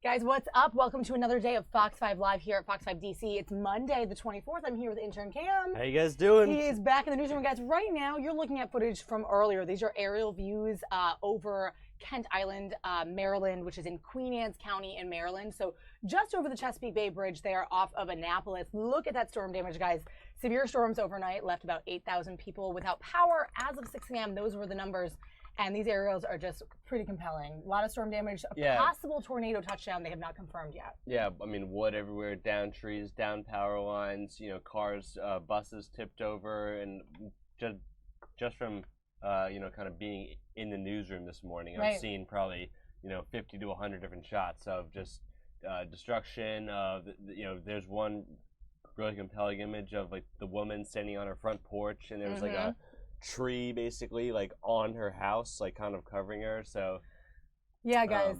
Guys, what's up? Welcome to another day of Fox 5 Live here at Fox 5 DC. It's Monday the 24th. I'm here with intern Cam. How you guys doing? He is back in the newsroom. Guys, right now you're looking at footage from earlier. These are aerial views over Kent Island, Maryland, which is in Queen Anne's County in Maryland. So just over the Chesapeake Bay Bridge there off of Annapolis. Look at that storm damage, guys. Severe storms overnight left about 8,000 people without power. As of 6 a.m., those were the numbers. And these aerials are just pretty compelling. A lot of storm damage, a possible tornado touchdown they have not confirmed yet. Yeah, I mean, wood everywhere, down trees, down power lines, you know, cars, buses tipped over, and just from, you know, kind of being in the newsroom this morning, Right. I've seen probably, you know, 50 to 100 different shots of just destruction. You know, there's one really compelling image of, like, the woman standing on her front porch, and there was, like, a tree basically like on her house, like kind of covering her. So yeah, guys,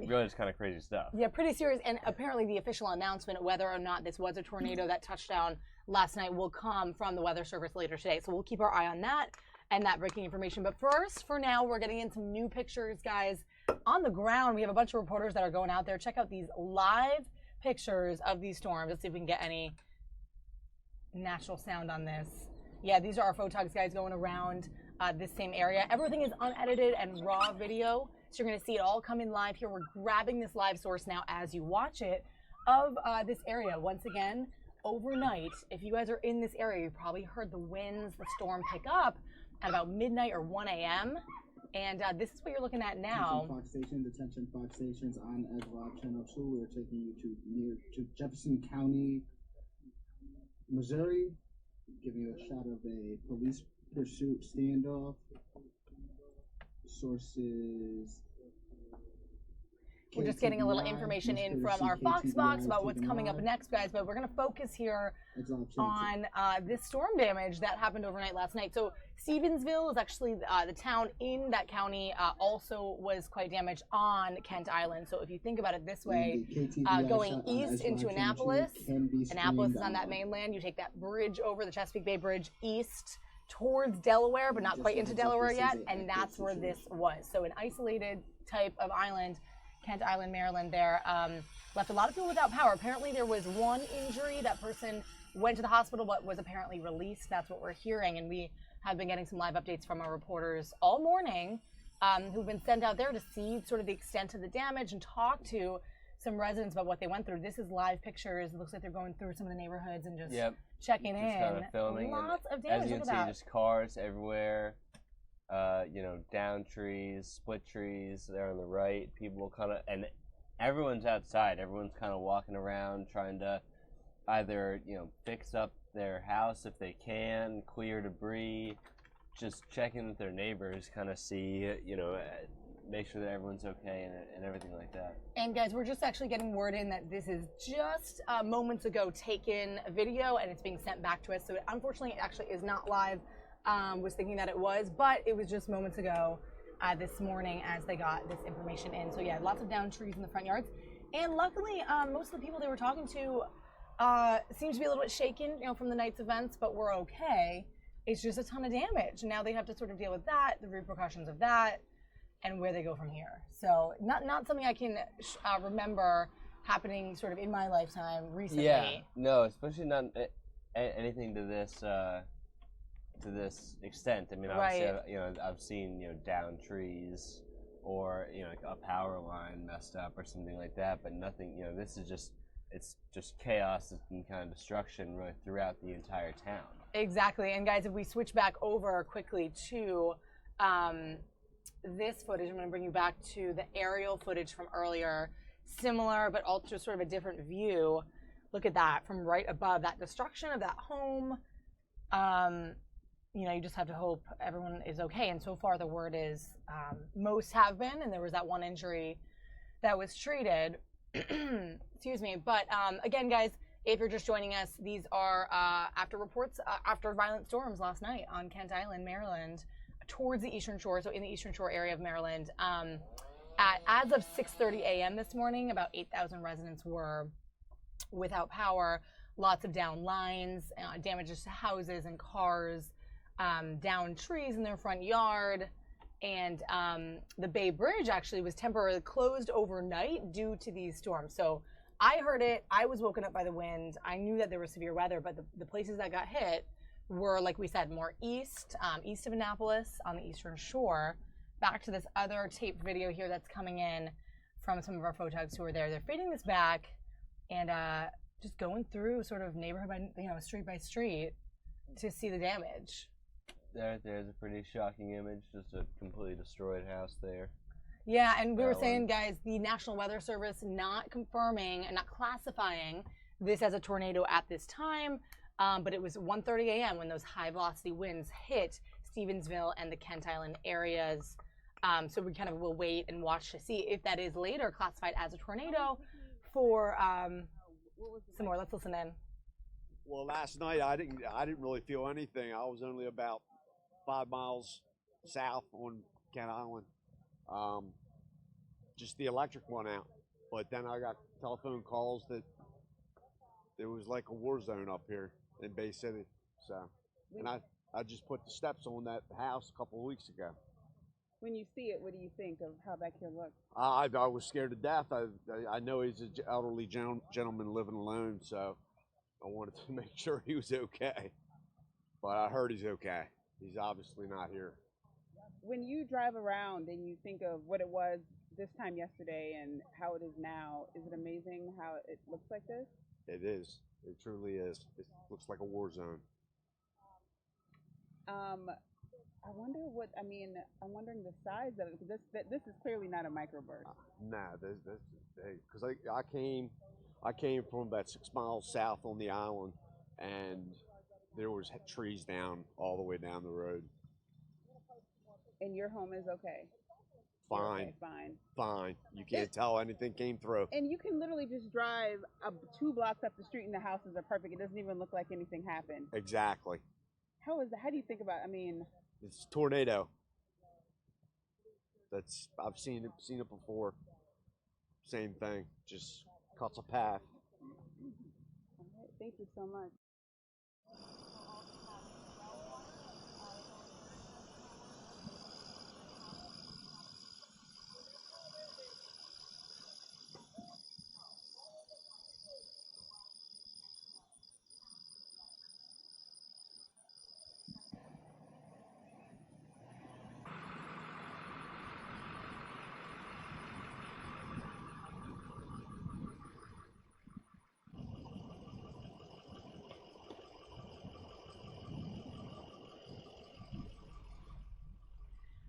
really just kind of crazy stuff. Yeah, pretty serious. And apparently the official announcement whether or not this was a tornado that touchdown last night will come from the Weather Service later today. So we'll keep our eye on that and that breaking information. But first, for now, we're getting in some new pictures, guys. On the ground, we have a bunch of reporters that are going out there. Check out these live pictures of these storms. Let's see if we can get any natural sound on this. Yeah, these are our photogs, guys, going around this same area. Everything is unedited and raw video, so you're going to see it all come in live here. We're grabbing this live source now as you watch it of this area. Once again, overnight, if you guys are in this area, you probably heard the winds, the storm pick up at about midnight or 1 a.m. And this is what you're looking at now. Attention Fox stations on Edward Channel 2. We're taking you to Jefferson County, Missouri. Giving you a shot of a police pursuit standoff. Sources. We're just getting a little information in from our Fox box about what's coming up next, guys, but we're going to focus here on this storm damage that happened overnight last night. So Stevensville is actually the town in that county, also was quite damaged on Kent Island. So if you think about it this way, going east into Annapolis, Annapolis is on that mainland. You take that bridge over the Chesapeake Bay Bridge east towards Delaware, but not quite into Delaware yet, and that's where this was. So an isolated type of island, Kent Island, Maryland there, left a lot of people without power. Apparently there was one injury. That person went to the hospital but was apparently released. That's what we're hearing, and we have been getting some live updates from our reporters all morning who've been sent out there to see sort of the extent of the damage and talk to some residents about what they went through. This is live pictures. It looks like they're going through some of the neighborhoods and just checking in. Kind of filming. Lots of damage. As you can see, just cars everywhere. You know, down trees, split trees there on the right. People kind of, and everyone's outside. Everyone's kind of walking around trying to either, you know, fix up their house if they can, clear debris, just checking with their neighbors, kind of see, you know, make sure that everyone's okay and everything like that. And guys, we're just actually getting word in that this is just moments ago taken video and it's being sent back to us. So unfortunately, it actually is not live. Was thinking that it was, but it was just moments ago this morning as they got this information in. So yeah, lots of downed trees in the front yards. And luckily, most of the people they were talking to seems to be a little bit shaken, you know, from the night's events, but we're okay. It's just a ton of damage. Now they have to sort of deal with that, the repercussions of that, and where they go from here. So not something I can remember happening sort of in my lifetime recently. Yeah, no, especially not anything to this extent. I mean, obviously, Right. you know, I've seen, you know, down trees or like a power line messed up or something like that. But nothing. This is it's just chaos and kind of destruction really throughout the entire town. Exactly. And guys, if we switch back over quickly to this footage, I'm going to bring you back to the aerial footage from earlier. Similar, but also sort of a different view. Look at that from right above, that destruction of that home. You just have to hope everyone is okay. And so far, the word is most have been, and there was that one injury that was treated. Excuse me. But again, guys, if you're just joining us, these are after reports after violent storms last night on Kent Island, Maryland, towards the Eastern Shore, so in the Eastern Shore area of Maryland. As of 6:30 a.m. this morning, about 8,000 residents were without power. Lots of down lines, damages to houses and cars, down trees in their front yard. And the Bay Bridge actually was temporarily closed overnight due to these storms. So I heard it. I was woken up by the wind. I knew that there was severe weather, but the places that got hit were, like we said, more east of Annapolis on the Eastern Shore. Back to this other taped video here that's coming in from some of our photogs who are there. They're feeding this back and just going through sort of neighborhood by, street by street to see the damage. There's a pretty shocking image, just a completely destroyed house there. Yeah, and we were saying, guys, the National Weather Service not confirming and not classifying this as a tornado at this time, but it was 1:30 a.m. when those high-velocity winds hit Stevensville and the Kent Island areas. So we kind of will wait and watch to see if that is later classified as a tornado for some more. Let's listen in. Well, last night I didn't really feel anything. I was only about 5 miles south on Kent Island. Just the electric went out. But then I got telephone calls that there was like a war zone up here in Bay City. So, and I just put the steps on that house a couple of weeks ago. When you see it, what do you think of how back here looks? I was scared to death. I know he's an elderly gentleman living alone, so I wanted to make sure he was okay. But I heard he's okay. He's obviously not here. When you drive around and you think of what it was this time yesterday and how it is now, is it amazing how it looks like this? It is. It truly is. It looks like a war zone. I wonder I'm wondering the size of it, because this is clearly not a microburst. Nah, this because I came from about 6 miles south on the island, and there was trees down all the way down the road. And your home is okay? Fine. Okay, fine. You can't tell anything came through. And you can literally just drive 2 blocks up the street and the houses are perfect. It doesn't even look like anything happened. Exactly. How do you think about, It's a tornado. I've seen it before. Same thing, just cuts a path. All right, thank you so much.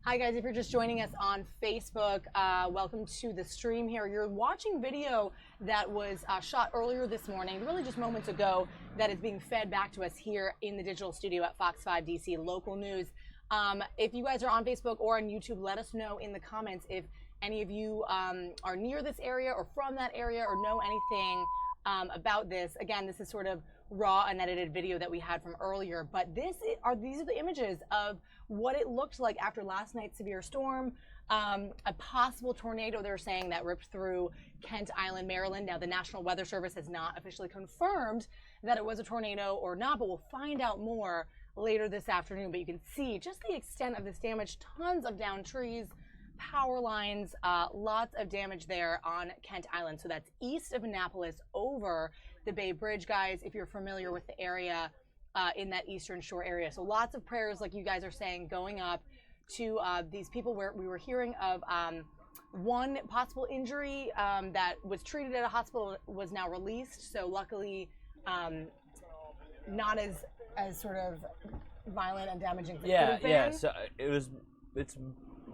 Hi guys, if you're just joining us on Facebook, welcome to the stream here. You're watching video that was shot earlier this morning, really just moments ago, that is being fed back to us here in the digital studio at Fox 5 DC Local News. If you guys are on Facebook or on YouTube, let us know in the comments if any of you are near this area or from that area or know anything about this. Again, this is sort of raw, unedited video that we had from earlier, but these are the images of what it looked like after last night's severe storm. A possible tornado, they're saying, that ripped through Kent Island, Maryland. Now, the National Weather Service has not officially confirmed that it was a tornado or not, but we'll find out more later this afternoon. But you can see just the extent of this damage, tons of downed trees, power lines, lots of damage there on Kent Island. So that's east of Annapolis over the Bay Bridge, guys, if you're familiar with the area in that Eastern Shore area. So lots of prayers, like you guys are saying, going up to these people where we were hearing of one possible injury that was treated at a hospital was now released. So luckily, not as sort of violent and damaging. Yeah. So it's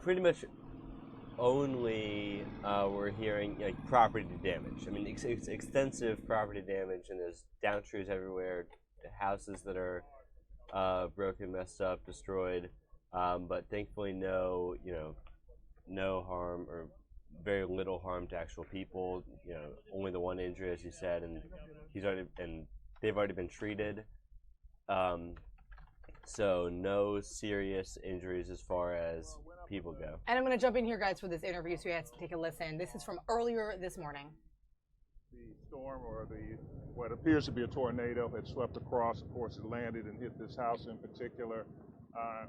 pretty much only we're hearing like property damage. I mean, it's extensive property damage, and there's down trees everywhere, houses that are broken, messed up, destroyed. But thankfully, no harm or very little harm to actual people. Only the one injury, as you said, and they've already been treated. So no serious injuries as far as people go. And I'm going to jump in here, guys, for this interview, so you guys can take a listen. This is from earlier this morning. The storm, or what appears to be a tornado, had swept across. Of course, it landed and hit this house in particular.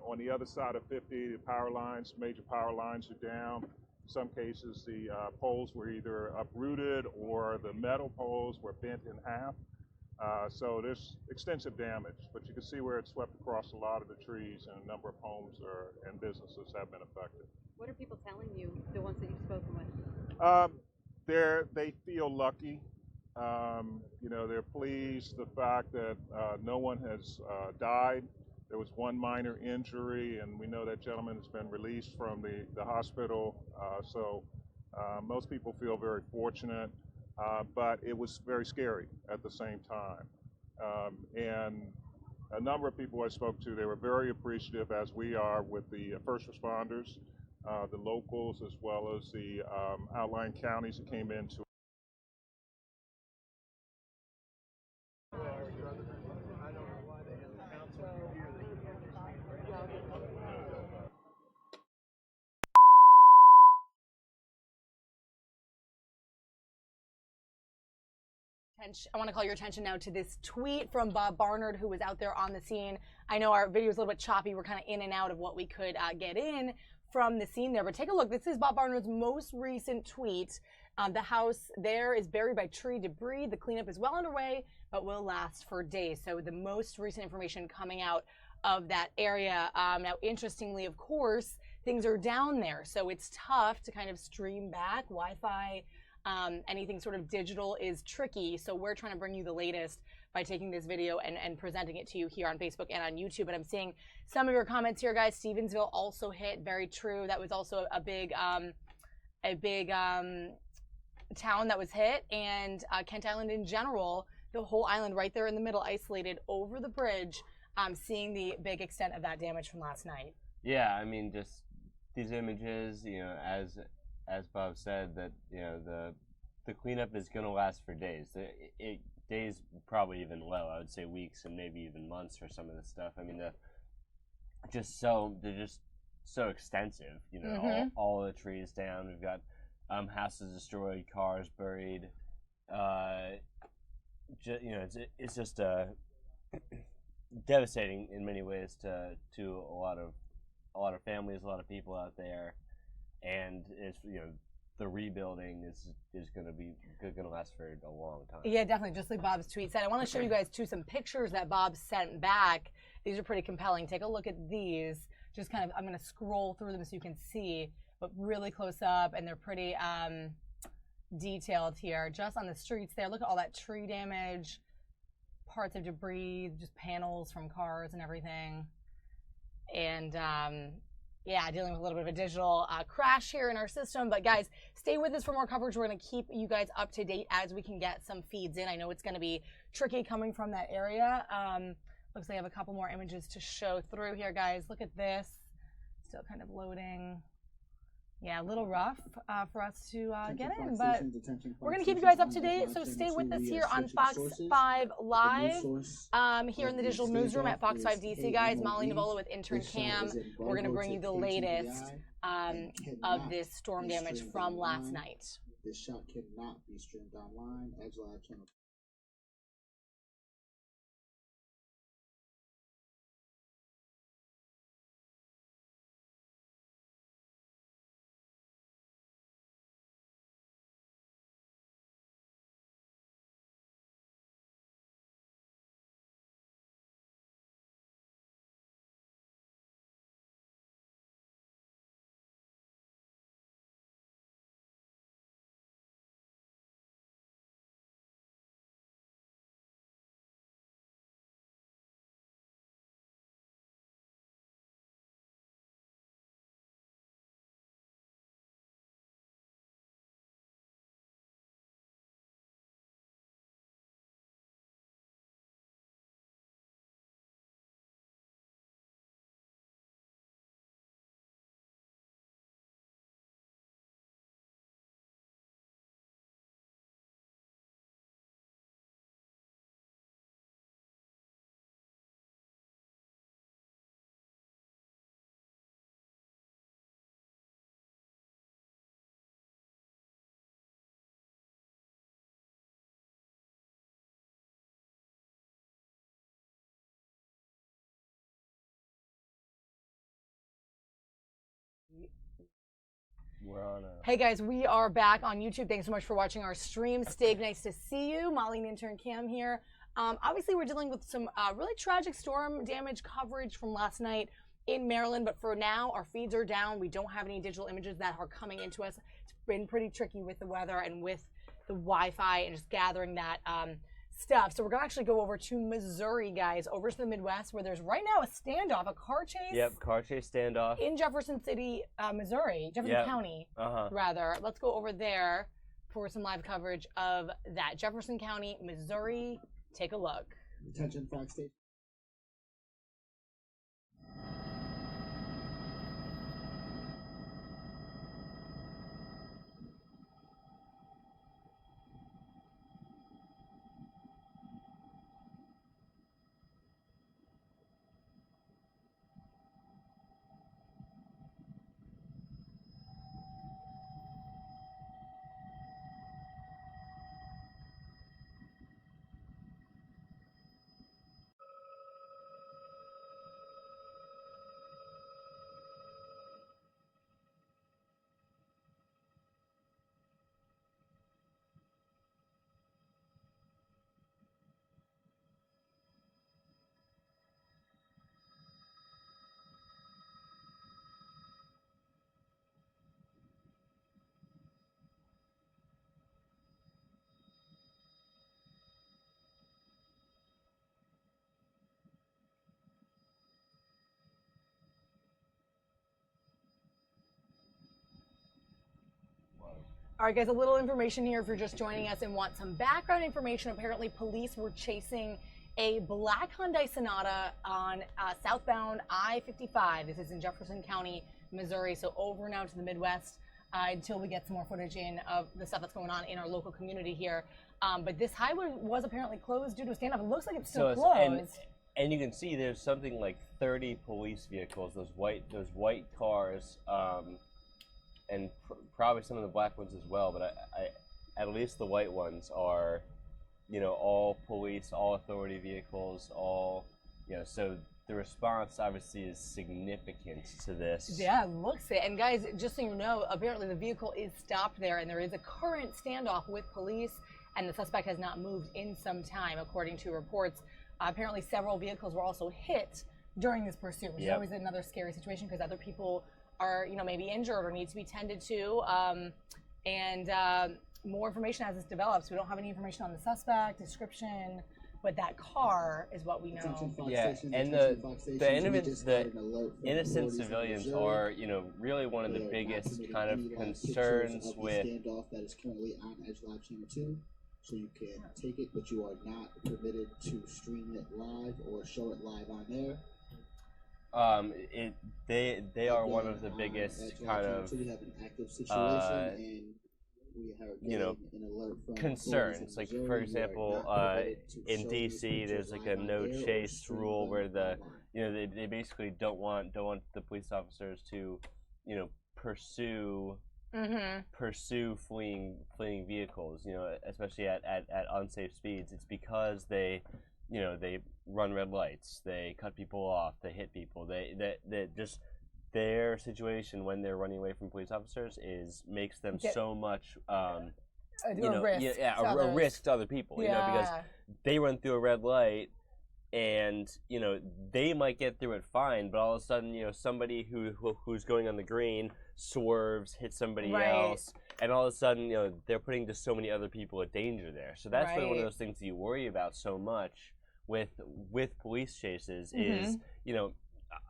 On the other side of 50, the power lines, major power lines are down. In some cases, the poles were either uprooted or the metal poles were bent in half. So there's extensive damage, but you can see where it swept across a lot of the trees, and a number of homes and businesses have been affected. What are people telling you, the ones that you've spoken with? They feel lucky. They're pleased the fact that no one has died. There was one minor injury, and we know that gentleman has been released from the hospital. So most people feel very fortunate. But it was very scary at the same time. And a number of people I spoke to, they were very appreciative, as we are, with the first responders, the locals, as well as the outlying counties that came in to I want to call your attention now to this tweet from Bob Barnard, who was out there on the scene. I know our video is a little bit choppy. We're kind of in and out of what we could get in from the scene there. But take a look. This is Bob Barnard's most recent tweet. The house there is buried by tree debris. The cleanup is well underway, but will last for days. So the most recent information coming out of that area. Now, interestingly, of course, things are down there. So it's tough to kind of stream back. Wi-Fi, anything sort of digital is tricky. So we're trying to bring you the latest by taking this video and presenting it to you here on Facebook and on YouTube. And I'm seeing some of your comments here, guys. Stevensville also hit. Very true. That was also a big town that was hit. And Kent Island in general, the whole island right there in the middle, isolated over the bridge, seeing the big extent of that damage from last night. Yeah, I mean, just these images, as Bob said, that the cleanup is going to last for days. Days probably even low. I would say weeks and maybe even months for some of this stuff. I mean, they're just so extensive. All the trees down. We've got houses destroyed, cars buried. It's just devastating in many ways to a lot of families, a lot of people out there. And it's the rebuilding is going to last for a long time. Yeah, definitely. Just like Bob's tweet said, I want to show you guys too some pictures that Bob sent back. These are pretty compelling. Take a look at these. Just kind of, I'm going to scroll through them so you can see, but really close up, and they're pretty detailed here. Just on the streets there. Look at all that tree damage, parts of debris, just panels from cars and everything, and yeah, dealing with a little bit of a digital crash here in our system. But guys, stay with us for more coverage. We're going to keep you guys up to date as we can get some feeds in. I know it's going to be tricky coming from that area. Looks like I have a couple more images to show through here, guys. Look at this. Still kind of loading. Yeah, a little rough for us to get in, but we're going to keep you guys up to date, so stay with us here on Fox 5 Live, here in the digital newsroom at Fox 5 DC, guys. Molly Nevola with intern Cam. We're going to bring you the latest of this storm damage from last night. This shot cannot be streamed online. Edge Live channel. We're on a... Hey guys, we are back on YouTube. Thanks so much for watching our stream. Stig, nice to see you. Molly and intern Cam here. Obviously, we're dealing with some really tragic storm damage coverage from last night in Maryland, but for now, our feeds are down. We don't have any digital images that are coming into us. It's been pretty tricky with the weather and with the Wi-Fi and just gathering that stuff. So we're gonna actually go over to Missouri, guys, over to the Midwest, where there's right now a standoff, a car chase. Yep, car chase standoff. In Jefferson City, Missouri, Jefferson County, rather. Let's go over there for some live coverage of that. Jefferson County, Missouri. Take a look. Attention, Fox Station. All right, guys, a little information here if you're just joining us and want some background information. Apparently, police were chasing a black Hyundai Sonata on southbound I-55. This is in Jefferson County, Missouri, so over now to the Midwest until we get some more footage in of the stuff that's going on in our local community here. But this highway was apparently closed due to a standoff. It looks like it's still closed. And you can see there's something like 30 police vehicles, those white cars, and probably some of the black ones as well, but I at least the white ones are, you know, all police, all authority vehicles, all, you know, so the response obviously is significant to this. Yeah, looks it. And guys, just so you know, apparently the vehicle is stopped there and there is a current standoff with police and the suspect has not moved in some time, according to reports. Apparently several vehicles were also hit during this pursuit, which is always another scary situation because other people are, you know, maybe injured or need to be tended to, and more information as this develops. We don't have any information on the suspect, description, but that car is what we know. Yeah, and the innocent civilians are, you know, really one of the biggest kind of concerns with. Standoff that is currently on Edge Live Channel 2, so you can take it, but you are not permitted to stream it live or show it live on there. They are one of the biggest kind of you know, concerns. Like, for example, in DC, there's like a no chase rule where the, you know, they basically don't want the police officers to, you know, pursue fleeing vehicles, you know, especially at unsafe speeds. It's because they, you know, they run red lights, they cut people off, they hit people, they just their situation when they're running away from police officers makes them so much you know, a risk to other people, you know, because they run through a red light and, you know, they might get through it fine, but all of a sudden, you know, somebody who's going on the green swerves, hits somebody else, and all of a sudden, you know, they're putting just so many other people at danger there. So that's one of those things that you worry about so much with police chases is, you know,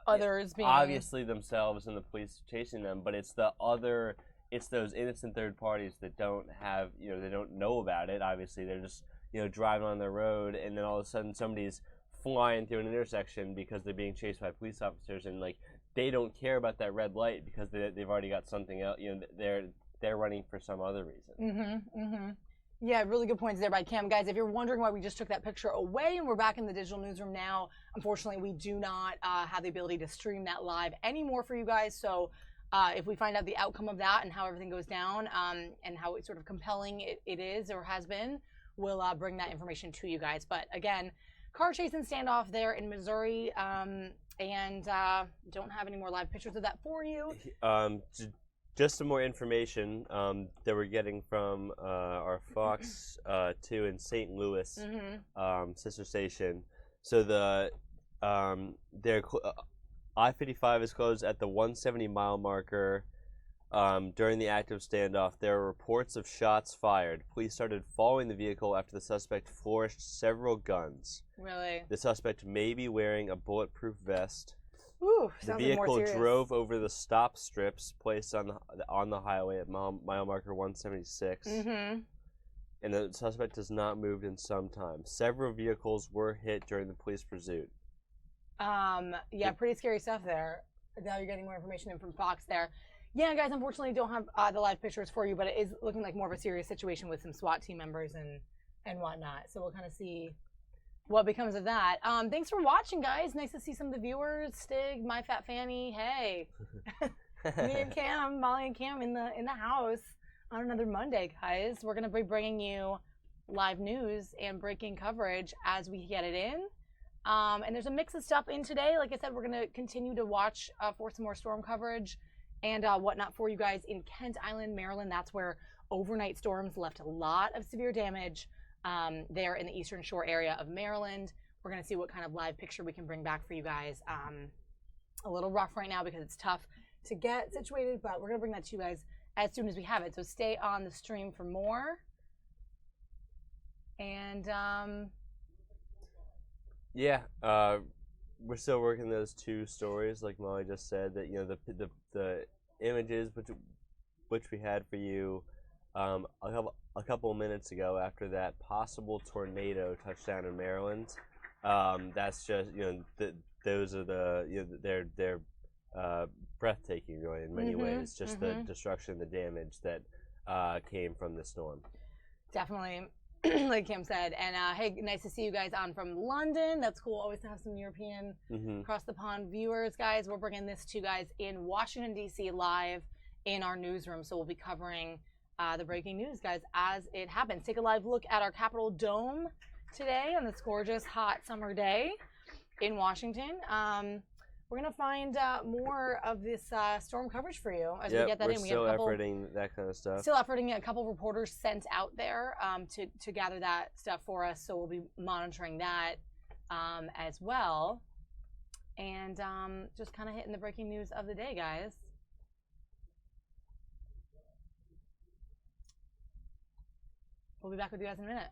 others being obviously themselves and the police chasing them, but it's those innocent third parties that don't have, you know, they don't know about it. Obviously, they're just, you know, driving on the road, and then all of a sudden somebody's flying through an intersection because they're being chased by police officers, and like they don't care about that red light because they've already got something else. You know, they're running for some other reason. Yeah, really good points there by Cam. Guys, if you're wondering why we just took that picture away and we're back in the digital newsroom now, unfortunately, we do not have the ability to stream that live anymore for you guys. So if we find out the outcome of that and how everything goes down and how sort of compelling it is or has been, we'll bring that information to you guys. But again, car chase and standoff there in Missouri, and don't have any more live pictures of that for you. just some more information that we're getting from our Fox 2 in St. Louis sister station. So the I-55 is closed at the 170-mile marker. During the active standoff, there were reports of shots fired. Police started following the vehicle after the suspect flourished several guns. Really? The suspect may be wearing a bulletproof vest. Ooh, The sounds vehicle like more serious. drove over the stop strips placed on the highway at mile marker 176. And the suspect has not moved in some time. Several vehicles were hit during the police pursuit. Yeah, pretty scary stuff there. Now you're getting more information in from Fox there. Yeah, guys, unfortunately don't have the live pictures for you, but it is looking like more of a serious situation with some SWAT team members and whatnot. So we'll kind of see what becomes of that. Thanks for watching, guys. Nice to see some of the viewers. Stig, My Fat Fanny, hey. Me and Cam, Molly and Cam in the house on another Monday, guys. We're going to be bringing you live news and breaking coverage as we get it in. And there's a mix of stuff in today. Like I said, we're going to continue to watch for some more storm coverage and whatnot for you guys in Kent Island, Maryland. That's where overnight storms left a lot of severe damage there in the Eastern Shore area of Maryland. We're going to see what kind of live picture we can bring back for you guys. A little rough right now because it's tough to get situated, but we're going to bring that to you guys as soon as we have it. So stay on the stream for more. And yeah, we're still working those two stories, like Molly just said. That the images which we had for you a couple of minutes ago after that possible tornado touchdown in Maryland. That's just those are they're breathtaking, really, in many ways. Just the destruction, the damage that came from the storm. Definitely. Like Kim said. And hey, nice to see you guys on from London. That's cool. Always to have some European across the pond viewers, guys. We're bringing this to you guys in Washington, D.C. live in our newsroom. So we'll be covering the breaking news, guys, as it happens. Take a live look at our Capitol Dome today on this gorgeous, hot summer day in Washington. We're going to find more of this storm coverage for you as we get that in. We're still efforting that kind of stuff. Still efforting. A couple reporters sent out there to gather that stuff for us, so we'll be monitoring that as well. And just kind of hitting the breaking news of the day, guys. We'll be back with you guys in a minute.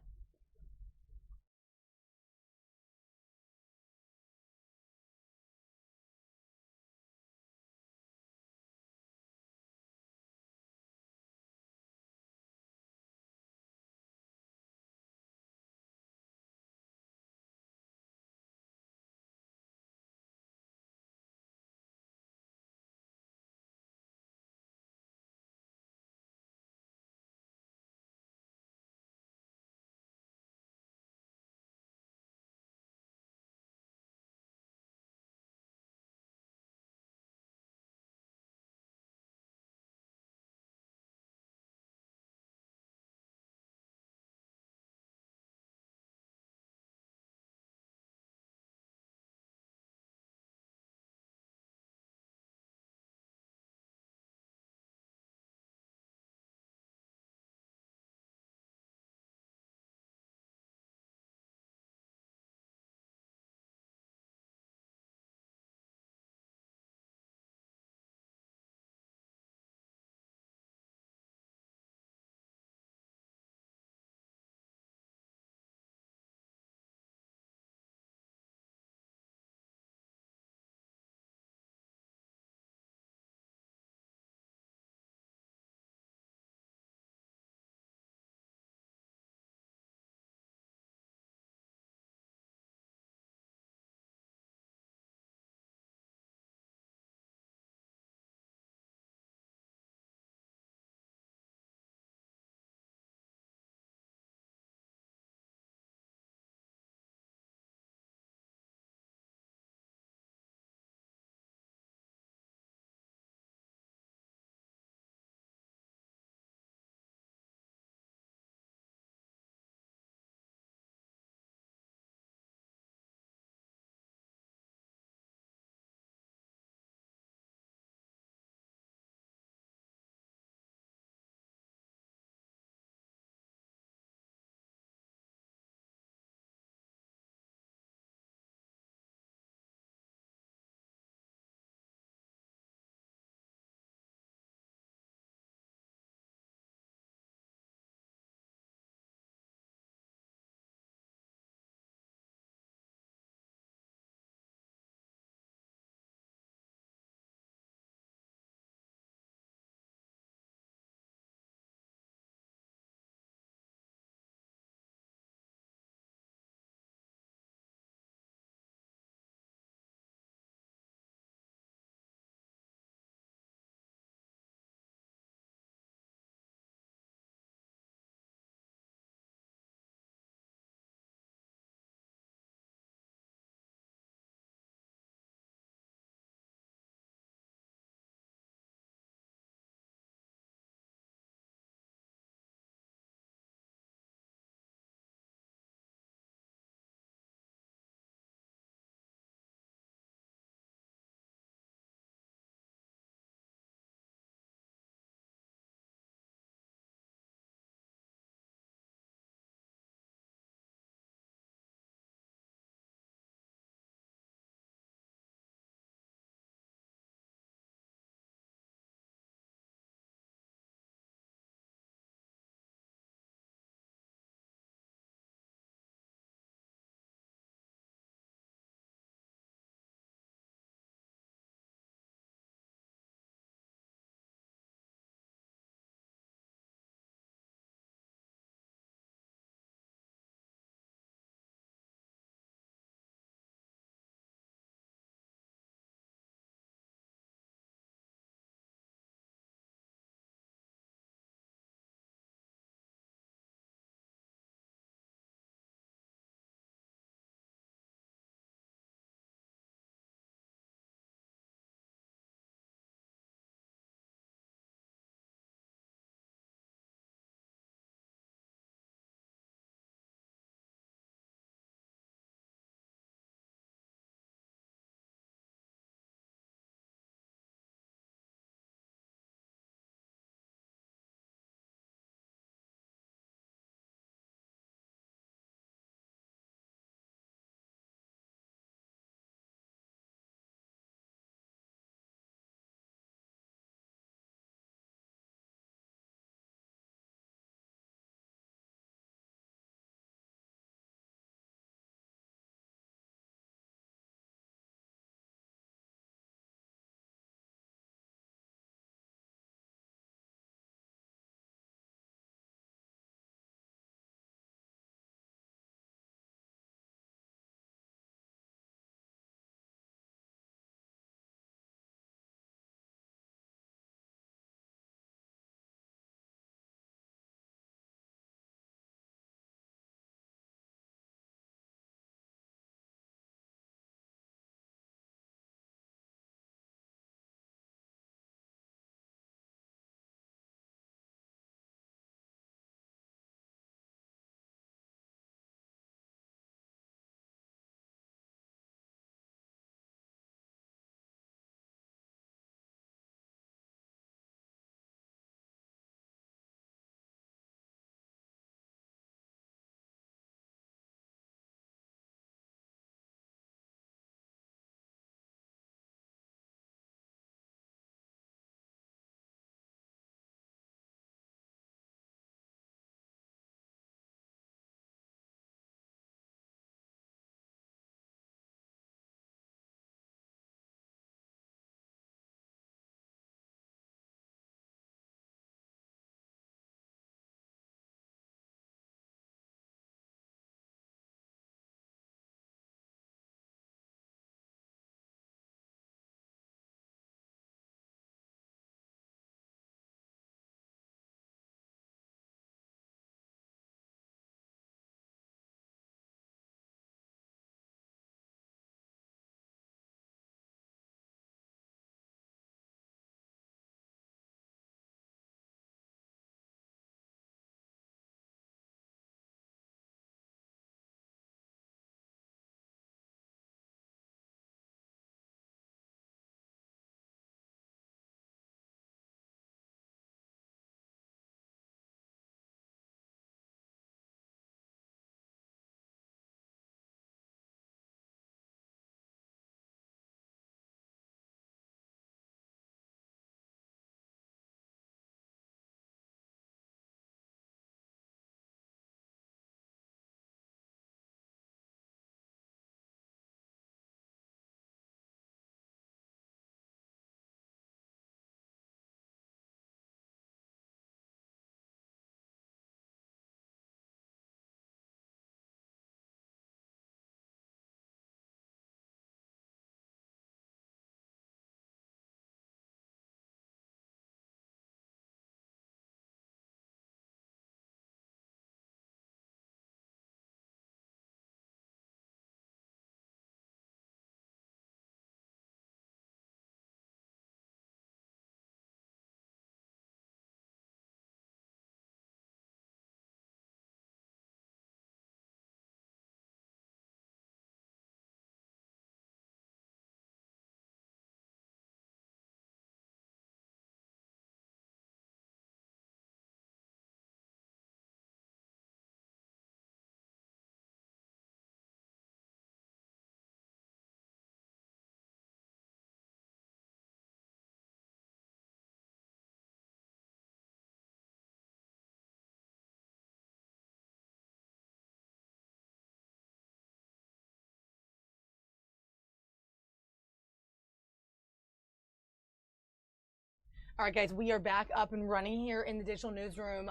All right, guys, we are back up and running here in the digital newsroom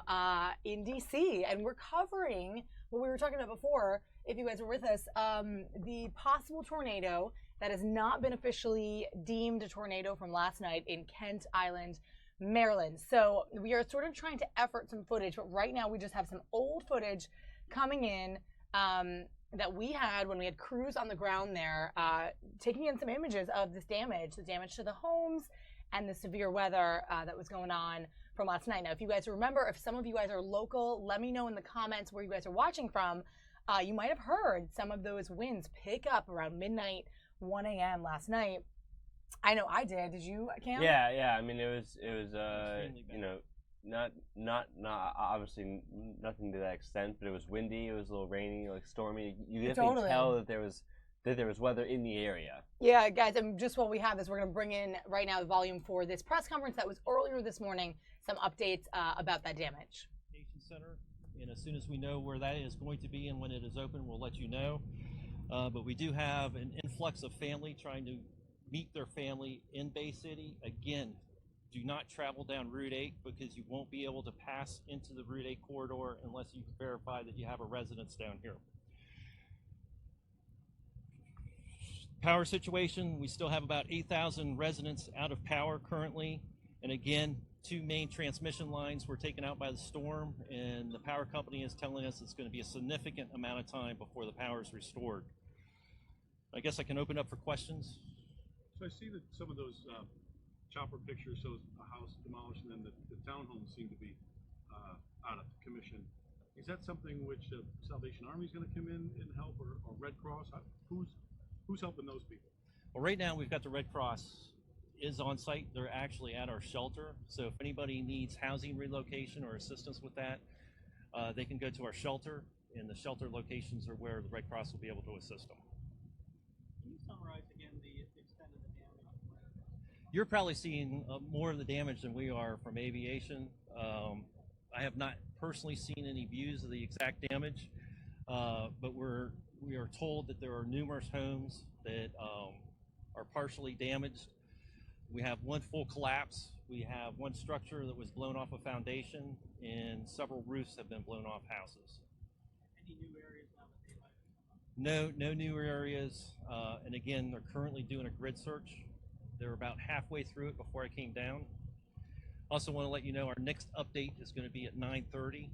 in DC, and we're covering what we were talking about before. If you guys were with us, the possible tornado that has not been officially deemed a tornado from last night in Kent Island, Maryland. So we are sort of trying to effort some footage, but right now we just have some old footage coming in that we had when we had crews on the ground there, taking in some images of this damage, the damage to the homes, and the severe weather that was going on from last night. Now, if you guys remember, if some of you guys are local, let me know in the comments where you guys are watching from. You might have heard some of those winds pick up around midnight, 1 a.m. last night. I know I did. Did you, Cam? Yeah. I mean, it was you know, not obviously nothing to that extent, but it was windy. It was a little rainy, like stormy. You definitely tell that there was weather in the area. Yeah, guys, and just while we have this, we're going to bring in right now the volume for this press conference that was earlier this morning, some updates about that damage. Center, and as soon as we know where that is going to be and when it is open, we'll let you know. But we do have an influx of family trying to meet their family in Bay City. Again, do not travel down Route 8 because you won't be able to pass into the Route 8 corridor unless you can verify that you have a residence down here. Power situation, we still have about 8,000 residents out of power currently. And again, 2 main transmission lines were taken out by the storm, and the power company is telling us it's going to be a significant amount of time before the power is restored. I guess I can open up for questions. So I see that some of those chopper pictures shows a house demolished, and then the townhomes seem to be out of commission. Is that something which Salvation Army is going to come in and help, or Red Cross? Who's helping those people? Well, right now we've got the Red Cross is on site. They're actually at our shelter. So if anybody needs housing relocation or assistance with that, they can go to our shelter, and the shelter locations are where the Red Cross will be able to assist them. Can you summarize again the extent of the damage? You're probably seeing more of the damage than we are from aviation. I have not personally seen any views of the exact damage, but we are told that there are numerous homes that are partially damaged. We have 1 full collapse. We have 1 structure that was blown off a foundation, and several roofs have been blown off houses. Any new areas now that they might? No new areas. And again, they're currently doing a grid search. They're about halfway through it before I came down. Also want to let you know our next update is going to be at 9:30.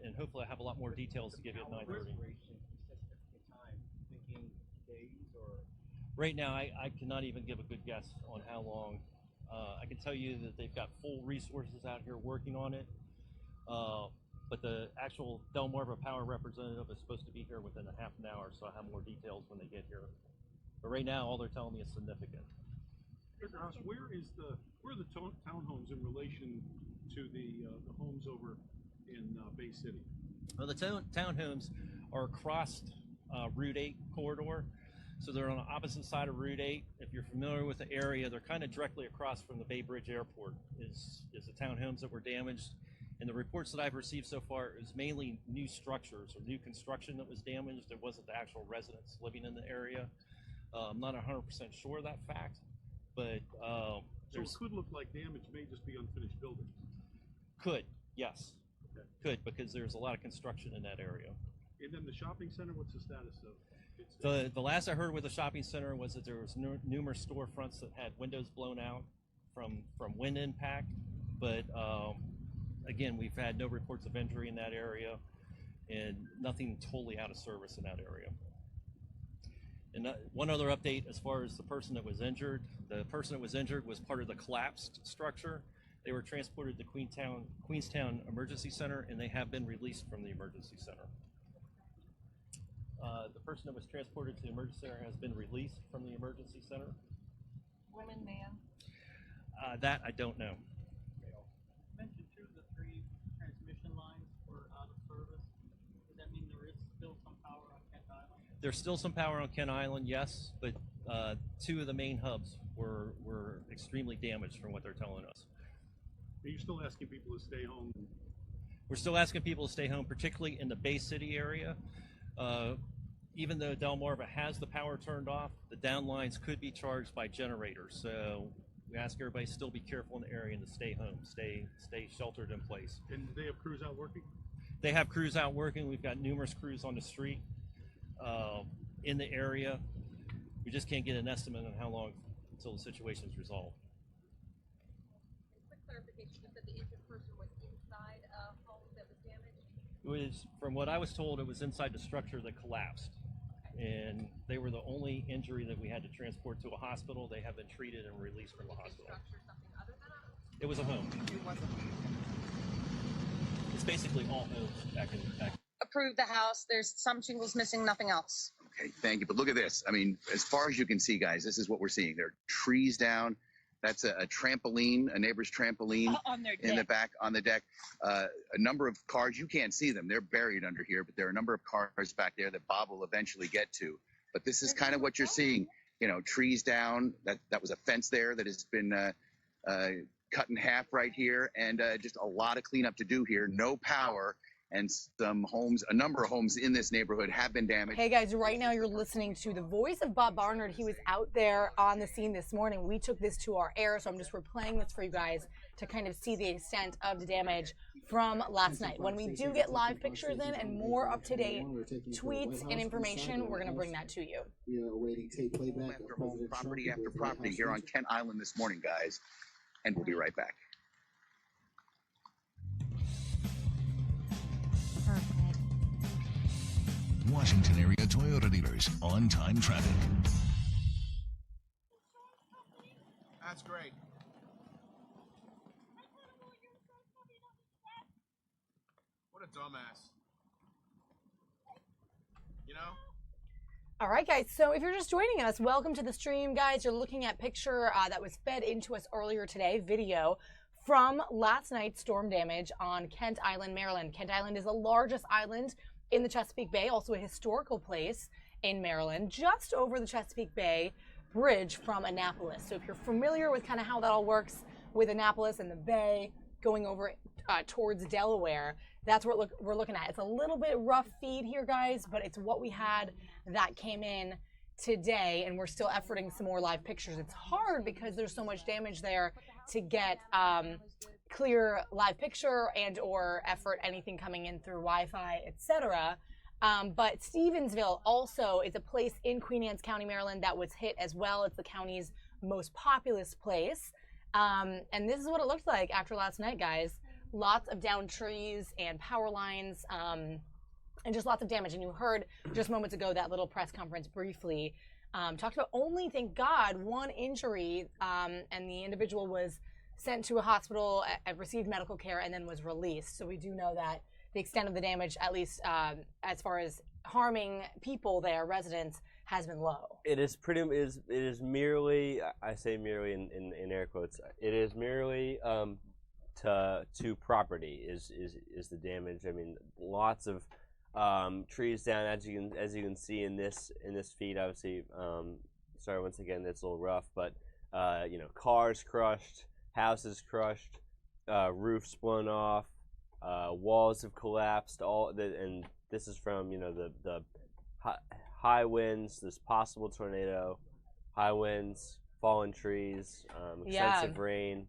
And hopefully I have a lot more details to give you at 9:30. Right now, I cannot even give a good guess on how long. I can tell you that they've got full resources out here working on it. But the actual Delmarva Power representative is supposed to be here within a half an hour, so I'll have more details when they get here. But right now, all they're telling me is significant. Where are the townhomes in relation to the homes over in Bay City? Well, the townhomes are across Route 8 corridor. So they're on the opposite side of Route 8. If you're familiar with the area, they're kind of directly across from the Bay Bridge Airport is the townhomes that were damaged. And the reports that I've received so far is mainly new structures or new construction that was damaged. It wasn't the actual residents living in the area. I'm not 100% sure of that fact, but so it could look like damage may just be unfinished buildings. Could, yes. Okay. Could, because there's a lot of construction in that area. And then the shopping center, what's the status of? The last I heard with the shopping center was that there was numerous storefronts that had windows blown out from wind impact, but again, we've had no reports of injury in that area and nothing totally out of service in that area. And one other update as far as the person that was injured. The person that was injured was part of the collapsed structure. They were transported to Queenstown Emergency Center, and they have been released from the emergency center. The person that was transported to the emergency center has been released from the emergency center. Woman, man? That I don't know. You mentioned 2 of the 3 transmission lines were out of service. Does that mean there is still some power on Kent Island? There's still some power on Kent Island, yes, but 2 of the main hubs were extremely damaged from what they're telling us. Are you still asking people to stay home? We're still asking people to stay home, particularly in the Bay City area. Even though Delmarva has the power turned off, the downlines could be charged by generators. So We ask everybody to still be careful in the area and to stay home, stay sheltered in place. And do they have crews out working? They have crews out working. We've got numerous crews on the street in the area. We just can't get an estimate on how long until the situation is resolved. Quick clarification, you said the injured person was inside a home that was damaged? It was, from what I was told, it was inside the structure that collapsed. And they were the only injury that we had to transport to a hospital. They have been treated and released from the hospital. It was a home. It's basically all homes back. Approved the house. There's some shingles missing, nothing else. Okay, thank you. But look at this. I mean, as far as you can see, guys, this is what we're seeing. There are trees down. That's a trampoline, a neighbor's trampoline in the back on the deck. A number of cars, you can't see them. They're buried under here, but there are a number of cars back there that Bob will eventually get to. But this is kind of what you're seeing. You know, trees down. That was a fence there that has been cut in half right here, and just a lot of cleanup to do here. No power. And some homes, a number of homes in this neighborhood have been damaged. Hey guys, right now you're listening to the voice of Bob Barnard. He was out there on the scene this morning. We took this to our air, so I'm just replaying this for you guys to kind of see the extent of the damage from last night. When we do get live pictures in and more up-to-date tweets and information, we're going to bring that to you. We are awaiting tape playback of President Property Trump after property here on Kent Island this morning, guys. And we'll be right back. Washington area Toyota dealers, on-time traffic. That's great. What a dumbass. You know? All right, guys, so if you're just joining us, welcome to the stream, guys. You're looking at picture that was fed into us earlier today, video from last night's storm damage on Kent Island, Maryland. Kent Island is the largest island in the Chesapeake Bay, also a historical place in Maryland, just over the Chesapeake Bay Bridge from Annapolis. So if you're familiar with kind of how that all works with Annapolis and the bay going over towards Delaware, that's what we're looking at. It's a little bit rough feed here, guys, but it's what we had that came in today, and we're still efforting some more live pictures. It's hard because there's so much damage there to get clear live picture and or effort anything coming in through Wi-Fi, etc. But Stevensville also is a place in Queen Anne's County, Maryland that was hit as well. It's the county's most populous place. And this is what it looked like after last night, guys. Lots of downed trees and power lines and just lots of damage. And you heard just moments ago that little press conference briefly talked about only, thank God, one injury, and the individual was sent to a hospital, received medical care, and then was released. So we do know that the extent of the damage, at least as far as harming people there, residents, has been low. It is merely, I say merely in air quotes, it is merely to property is the damage. I mean, lots of trees down, as you can see in this feed. Obviously, sorry once again, it's a little rough, but you know, cars crushed, houses crushed, roofs blown off, walls have collapsed. And this is from, you know, the high winds, this possible tornado, high winds, fallen trees, extensive rain.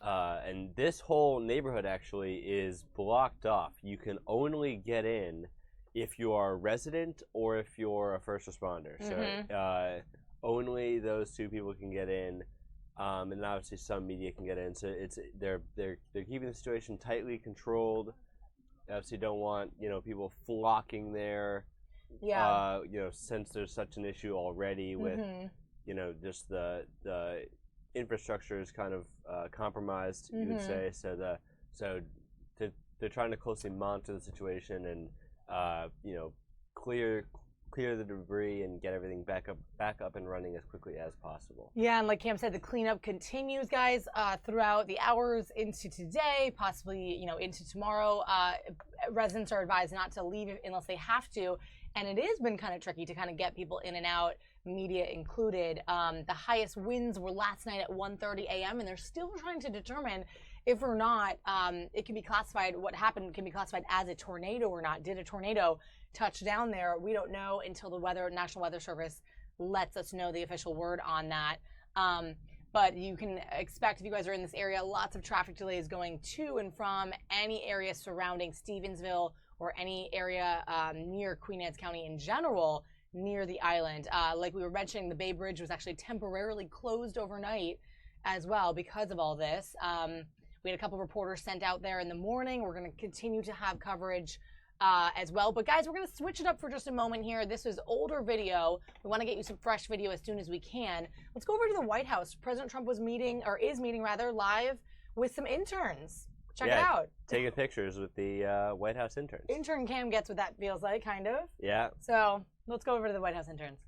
And this whole neighborhood actually is blocked off. You can only get in if you are a resident or if you're a first responder. Mm-hmm. So only those two people can get in, and obviously some media can get in. So they're keeping the situation tightly controlled. Obviously, don't want, you know, people flocking there. Yeah. You know, since there's such an issue already with, you know, just the infrastructure is kind of compromised, you would say. So they're trying to closely monitor the situation and you know, clear the debris and get everything back up and running as quickly as possible. Yeah, and like Cam said, the cleanup continues, guys, throughout the hours into today, possibly, you know, into tomorrow. Residents are advised not to leave unless they have to, and it has been kind of tricky to kind of get people in and out, media included. The highest winds were last night at 1:30 a.m. and they're still trying to determine if or not it can be classified, what happened can be classified as a tornado or not. Did a tornado touch down there? We don't know until the National Weather Service lets us know the official word on that. But you can expect, if you guys are in this area, lots of traffic delays going to and from any area surrounding Stevensville or any area near Queen Anne's County in general, near the island. Like we were mentioning, the Bay Bridge was actually temporarily closed overnight as well because of all this. We had a couple reporters sent out there in the morning. We're going to continue to have coverage as well. But guys, we're going to switch it up for just a moment here. This is older video. We want to get you some fresh video as soon as we can. Let's go over to the White House. President Trump is meeting live with some interns. Check it out. Taking pictures with the White House interns. Intern Cam gets what that feels like, kind of. Yeah. So let's go over to the White House interns.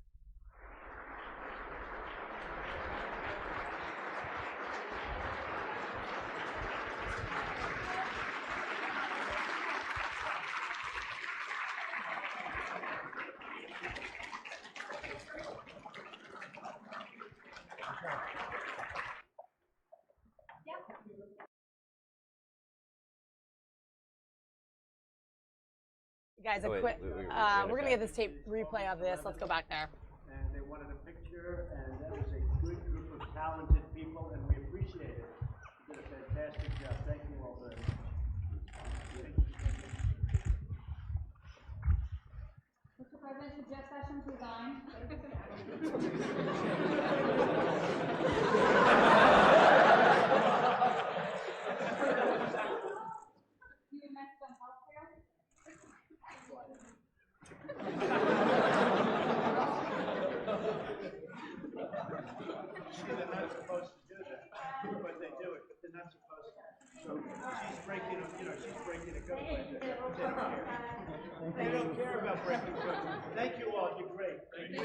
Guys, we're going to get this tape replay of this. Let's go back there. And they wanted a picture, and that was a good group of talented people, and we appreciate it. You did a fantastic job. Thank you all very much. Mr. President, should Jeff Sessions resign? They're not supposed to do that, but they do it. But they're not supposed to. So she's breaking a good way. They don't care about breaking good. Thank you all. You're great. Thank you.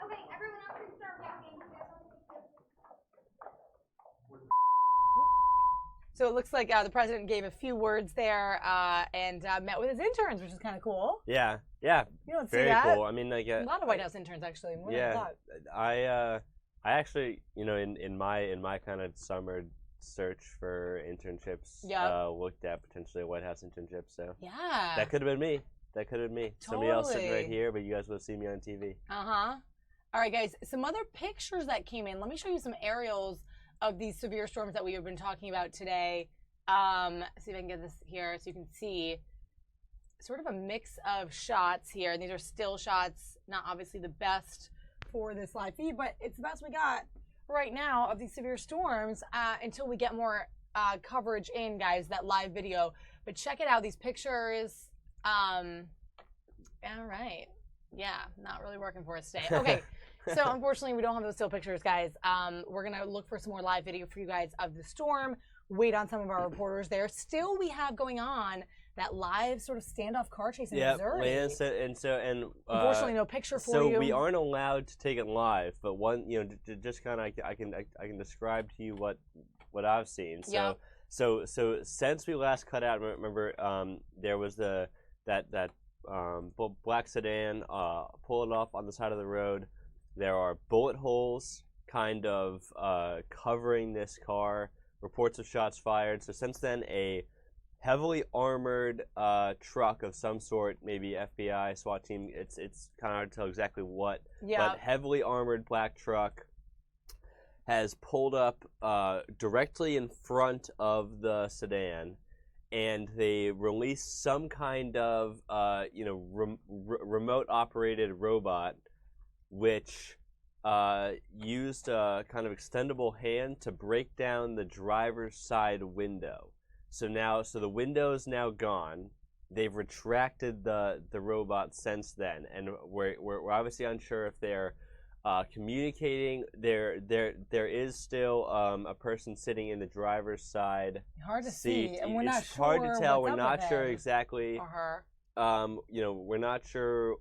Okay, everyone else can start walking. So it looks like the president gave a few words there and met with his interns, which is kind of cool. Yeah. You don't see Very that? cool. I mean, like a lot of White House interns, actually. More than I thought. I actually, in my kind of summer search for internships, looked at potentially a White House internship. So yeah, that could have been me. Somebody else sitting right here, but you guys will see me on TV. All right, guys. Some other pictures that came in. Let me show you some aerials of these severe storms that we have been talking about today. See if I can get this here so you can see sort of a mix of shots here. And these are still shots, not obviously the best for this live feed, but it's the best we got right now of these severe storms until we get more coverage in, guys, that live video. But check it out, these pictures. All right. Yeah, not really working for us today. Okay. So unfortunately, we don't have those still pictures, guys. We're going to look for some more live video for you guys of the storm, wait on some of our reporters there. Still, we have going on that live sort of standoff car chase in Missouri. Unfortunately, no picture for you. So we aren't allowed to take it live, but just kind of I can describe to you what I've seen. So since we last cut out, remember there was that black sedan pulling off on the side of the road. There are bullet holes kind of covering this car. Reports of shots fired. So since then, a heavily armored truck of some sort, maybe FBI, SWAT team. It's kind of hard to tell exactly what. But heavily armored black truck has pulled up directly in front of the sedan, and they released some kind of remote operated robot, which used a kind of extendable hand to break down the driver's side window. So the window is now gone. They've retracted the robot since then, and we're obviously unsure if they're communicating. There is still a person sitting in the driver's side Hard to seat. see, and we're not It's sure. hard to tell. What's We're up not with sure him exactly. or her. We're not sure.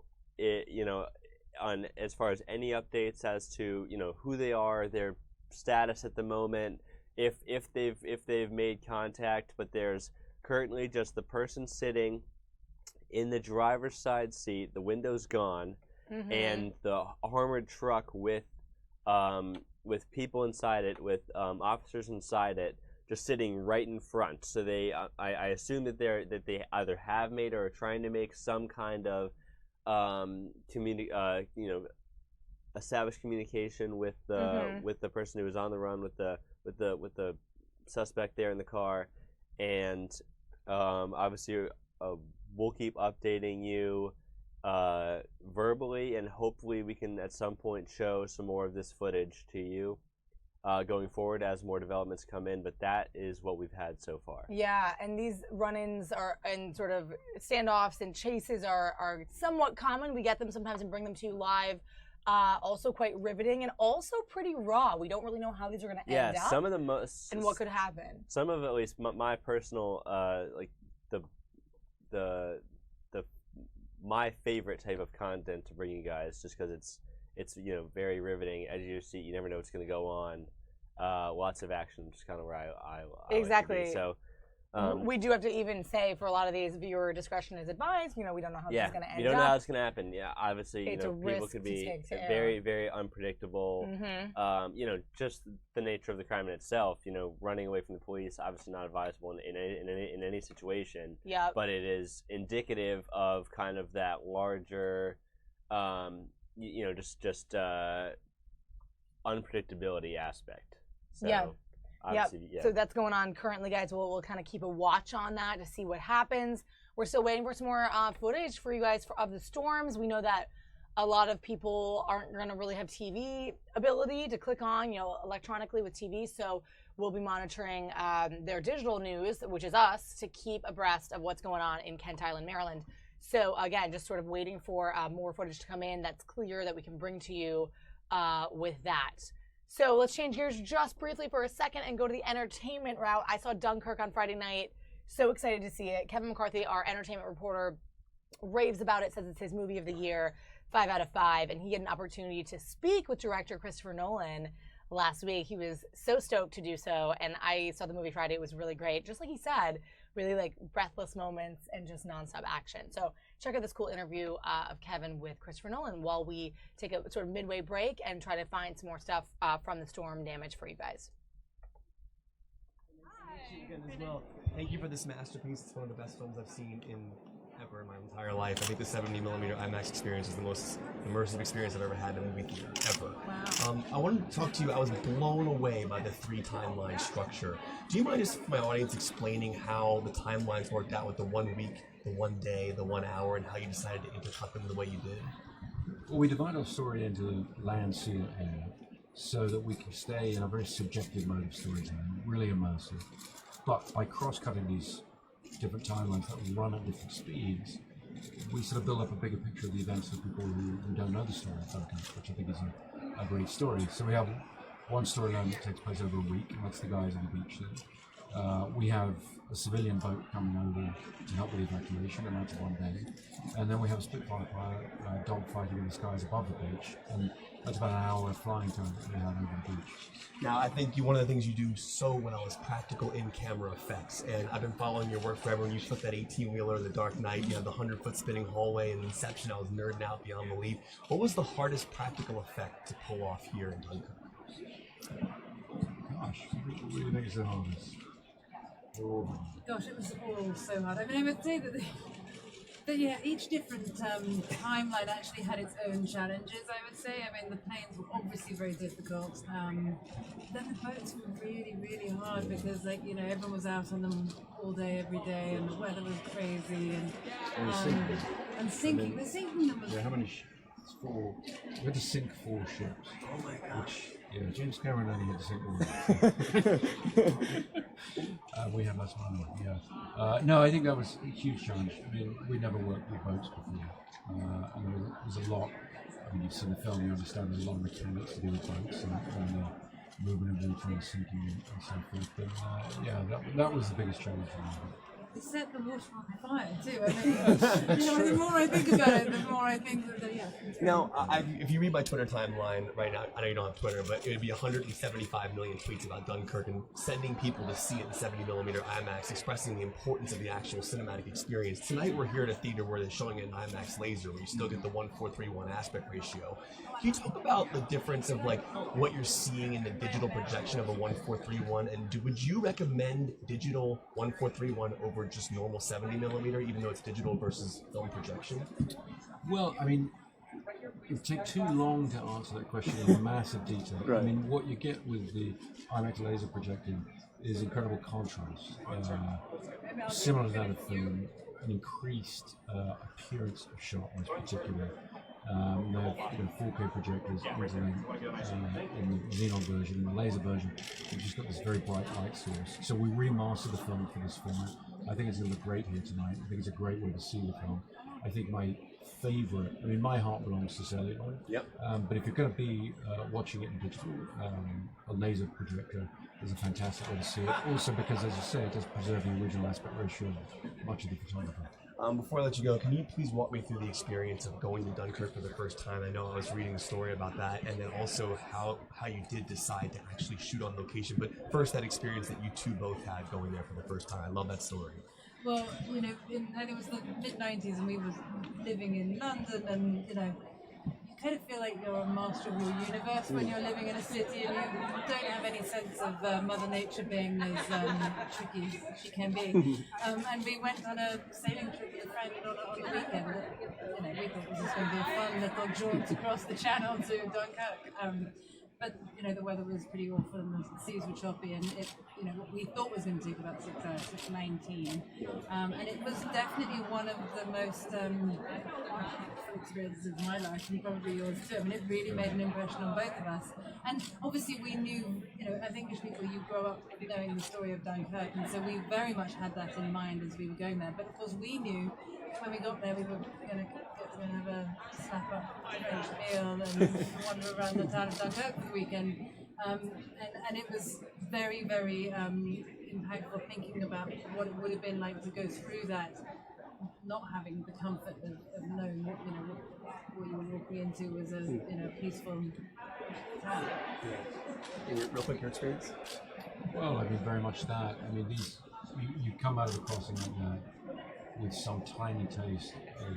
On as far as any updates as to who they are, their status at the moment, if they've made contact. But there's currently just the person sitting in the driver's side seat, the window's gone, and the armored truck with people inside it, with officers inside it, just sitting right in front. So they, I assume that they either have made or are trying to make some kind of established communication with the person who was on the run, with the suspect there in the car, and obviously we'll keep updating you verbally, and hopefully we can at some point show some more of this footage to you going forward as more developments come in. But that is what we've had so far. Yeah, and these run-ins are, and sort of standoffs and chases are somewhat common. We get them sometimes and bring them to you live. Also quite riveting and also pretty raw. We don't really know how these are going to end up. Some of the most and what could happen. Some of at least my personal my favorite type of content to bring you guys, just because it's very riveting. As you see, you never know what's going to go on. Lots of action, just kind of where I exactly. Like to be. So we do have to even say for a lot of these, viewer discretion is advised. We don't know how this is going to end up. You don't know how it's going to happen. Yeah, obviously, it's a people could be very, very unpredictable. Just the nature of the crime in itself. Running away from the police, obviously not advisable in any situation. Yeah. But it is indicative of kind of that larger, just unpredictability aspect. So, yeah. Yeah. So that's going on currently, guys. We'll kind of keep a watch on that to see what happens. We're still waiting for some more footage for you guys of the storms. We know that a lot of people aren't going to really have TV ability to click on, electronically with TV. So we'll be monitoring their digital news, which is us, to keep abreast of what's going on in Kent Island, Maryland. So again, just sort of waiting for more footage to come in that's clear that we can bring to you with that. So let's change gears just briefly for a second and go to the entertainment route. I saw Dunkirk on Friday night. So excited to see it. Kevin McCarthy, our entertainment reporter, raves about it, says it's his movie of the year, 5 out of 5. And he had an opportunity to speak with director Christopher Nolan last week. He was so stoked to do so. And I saw the movie Friday. It was really great. Just like he said, really like breathless moments and just nonstop action. So check out this cool interview of Kevin with Christopher Nolan while we take a sort of midway break and try to find some more stuff from the storm damage for you guys. As well. Thank you for this masterpiece. It's one of the best films I've seen ever in my entire life. I think the 70mm IMAX experience is the most immersive experience I've ever had in a movie theater, ever. Wow. I wanted to talk to you. I was blown away by the 3 timeline structure. Do you mind just for my audience explaining how the timelines worked out with the 1 week, the 1 day, the 1 hour, and how you decided to intercut them the way you did? Well, we divide our story into land, sea, and air, so that we can stay in a very subjective mode of storytelling, really immersive. But by cross-cutting these different timelines that will run at different speeds, we sort of build up a bigger picture of the events for people who don't know the story of Dunkirk, which I think is a great story. So we have one storyline that takes place over a week, and that's the guys on the beach there. We have a civilian boat coming over to help with the evacuation, and that's 1 day. And then we have a Spitfire pilot dogfighting in the skies above the beach, and that's about an hour of flying time that we have over the beach. Now, I think one of the things you do so well is practical in-camera effects, and I've been following your work forever. When you took that 18-wheeler in The Dark Knight, you had the 100-foot spinning hallway in Inception. I was nerding out beyond belief. What was the hardest practical effect to pull off here in Dunkirk? Gosh, what do you think is the hardest? Gosh, it was all so hard. I mean, I would say that each different timeline actually had its own challenges, I would say. I mean, the planes were obviously very difficult. Then the boats were really, really hard because, everyone was out on them all day, every day, and the weather was crazy. And sinking. The sinking them was... Yeah, how many ships? 4. We had to sink 4 ships. Oh my gosh. James Cameron only had to sink 1. We had less money, yeah. No, I think that was a huge challenge. I mean, we never worked with boats before. And there was a lot when you've seen the film, you understand there's a lot of mechanics to do with boats and movement of water and sinking and so forth. But yeah, that was the biggest challenge for me. It set the water on fire too. I mean, you know, the more I think about it, the more I think that yeah. Now, if you read my Twitter timeline right now, I know you don't have Twitter, but it would be 175 million tweets about Dunkirk and sending people to see it in 70mm IMAX, expressing the importance of the actual cinematic experience. Tonight we're here at a theater where they're showing it in IMAX laser, where you still get the 1:4:3:1 aspect ratio. Can you talk about the difference of like what you're seeing in the digital projection of a 1:4:3:1, and would you recommend digital 1:4:3:1 over just normal 70mm, even though it's digital versus film projection? Well, I mean, it would take too long to answer that question in massive detail. Right. I mean, what you get with the IMAX laser projecting is incredible contrast, similar to that of film, an increased appearance of sharpness, particularly. They have 4K projectors in the xenon version, in the laser version. We've just got this very bright light source. So we remastered the film for this format. I think it's going to look great here tonight. I think it's a great way to see the film. I think my favorite, I mean, my heart belongs to celluloid. Yep. But if you're going to be watching it in digital, a laser projector is a fantastic way to see it. Also because, as you say, it does preserve the original aspect ratio of much of the photography. Before I let you go, can you please walk me through the experience of going to Dunkirk for the first time? I know I was reading a story about that, and then also how you did decide to actually shoot on location. But first, that experience that you two both had going there for the first time. I love that story. Well, you know, and it was the mid-90s, and we were living in London, and you know, you kind of feel like you're a master of your universe when you're living in a city, and you don't have any sense of Mother Nature being as tricky as she can be. And we went on a sailing trip with a friend on the weekend. You know, we thought this was going to be a fun little jaunt across the channel to Dunkirk. But you know, the weather was pretty awful and the seas were choppy, and it, you know, what we thought was going to take about 6 hours took 19. And it was definitely one of the most experiences of my life, and probably yours too. I mean, it really made an impression on both of us. And obviously we knew, you know, as English people, you grow up knowing the story of Dunkirk, and so we very much had that in mind as we were going there. But of course we knew when we got there we were going to have a slap up French meal and wander around the town of Dunkirk for the weekend. And it was very, very impactful thinking about what it would have been like to go through that, not having the comfort of knowing what, you know, what you were walking into was a, you know, peaceful town. Yeah. Real quick, your experience? Well, I mean, very much that. I mean, you come out of the crossing like that with some tiny taste of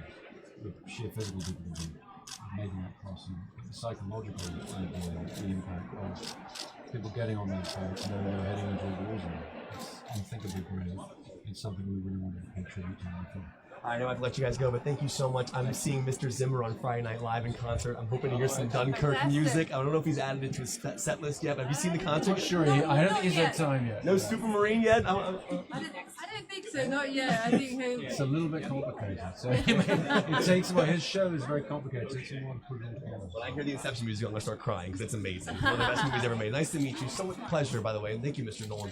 the sheer physical difficulty of making that crossing. The psychological the impact of people getting on those boats knowing they're heading into a war zone. It's unthinkably brave. It's something we really wanted to pay tribute to, I think. I know I've let you guys go, but thank you so much. I'm seeing Mr. Zimmer on Friday Night Live in concert. I'm hoping to hear some Dunkirk music. I don't know if he's added it to his set list yet, but have you seen the concert? Not sure. I don't think he's had time yet. No Supermarine yet? I don't think so, not yet. I think it's a little bit complicated. So it takes a while. His show is very complicated. It takes a while to put it into together. When I hear the Inception music, I'm going to start crying because it's amazing. One of the best movies ever made. Nice to meet you. So much pleasure, by the way. And thank you, Mr. Nolan.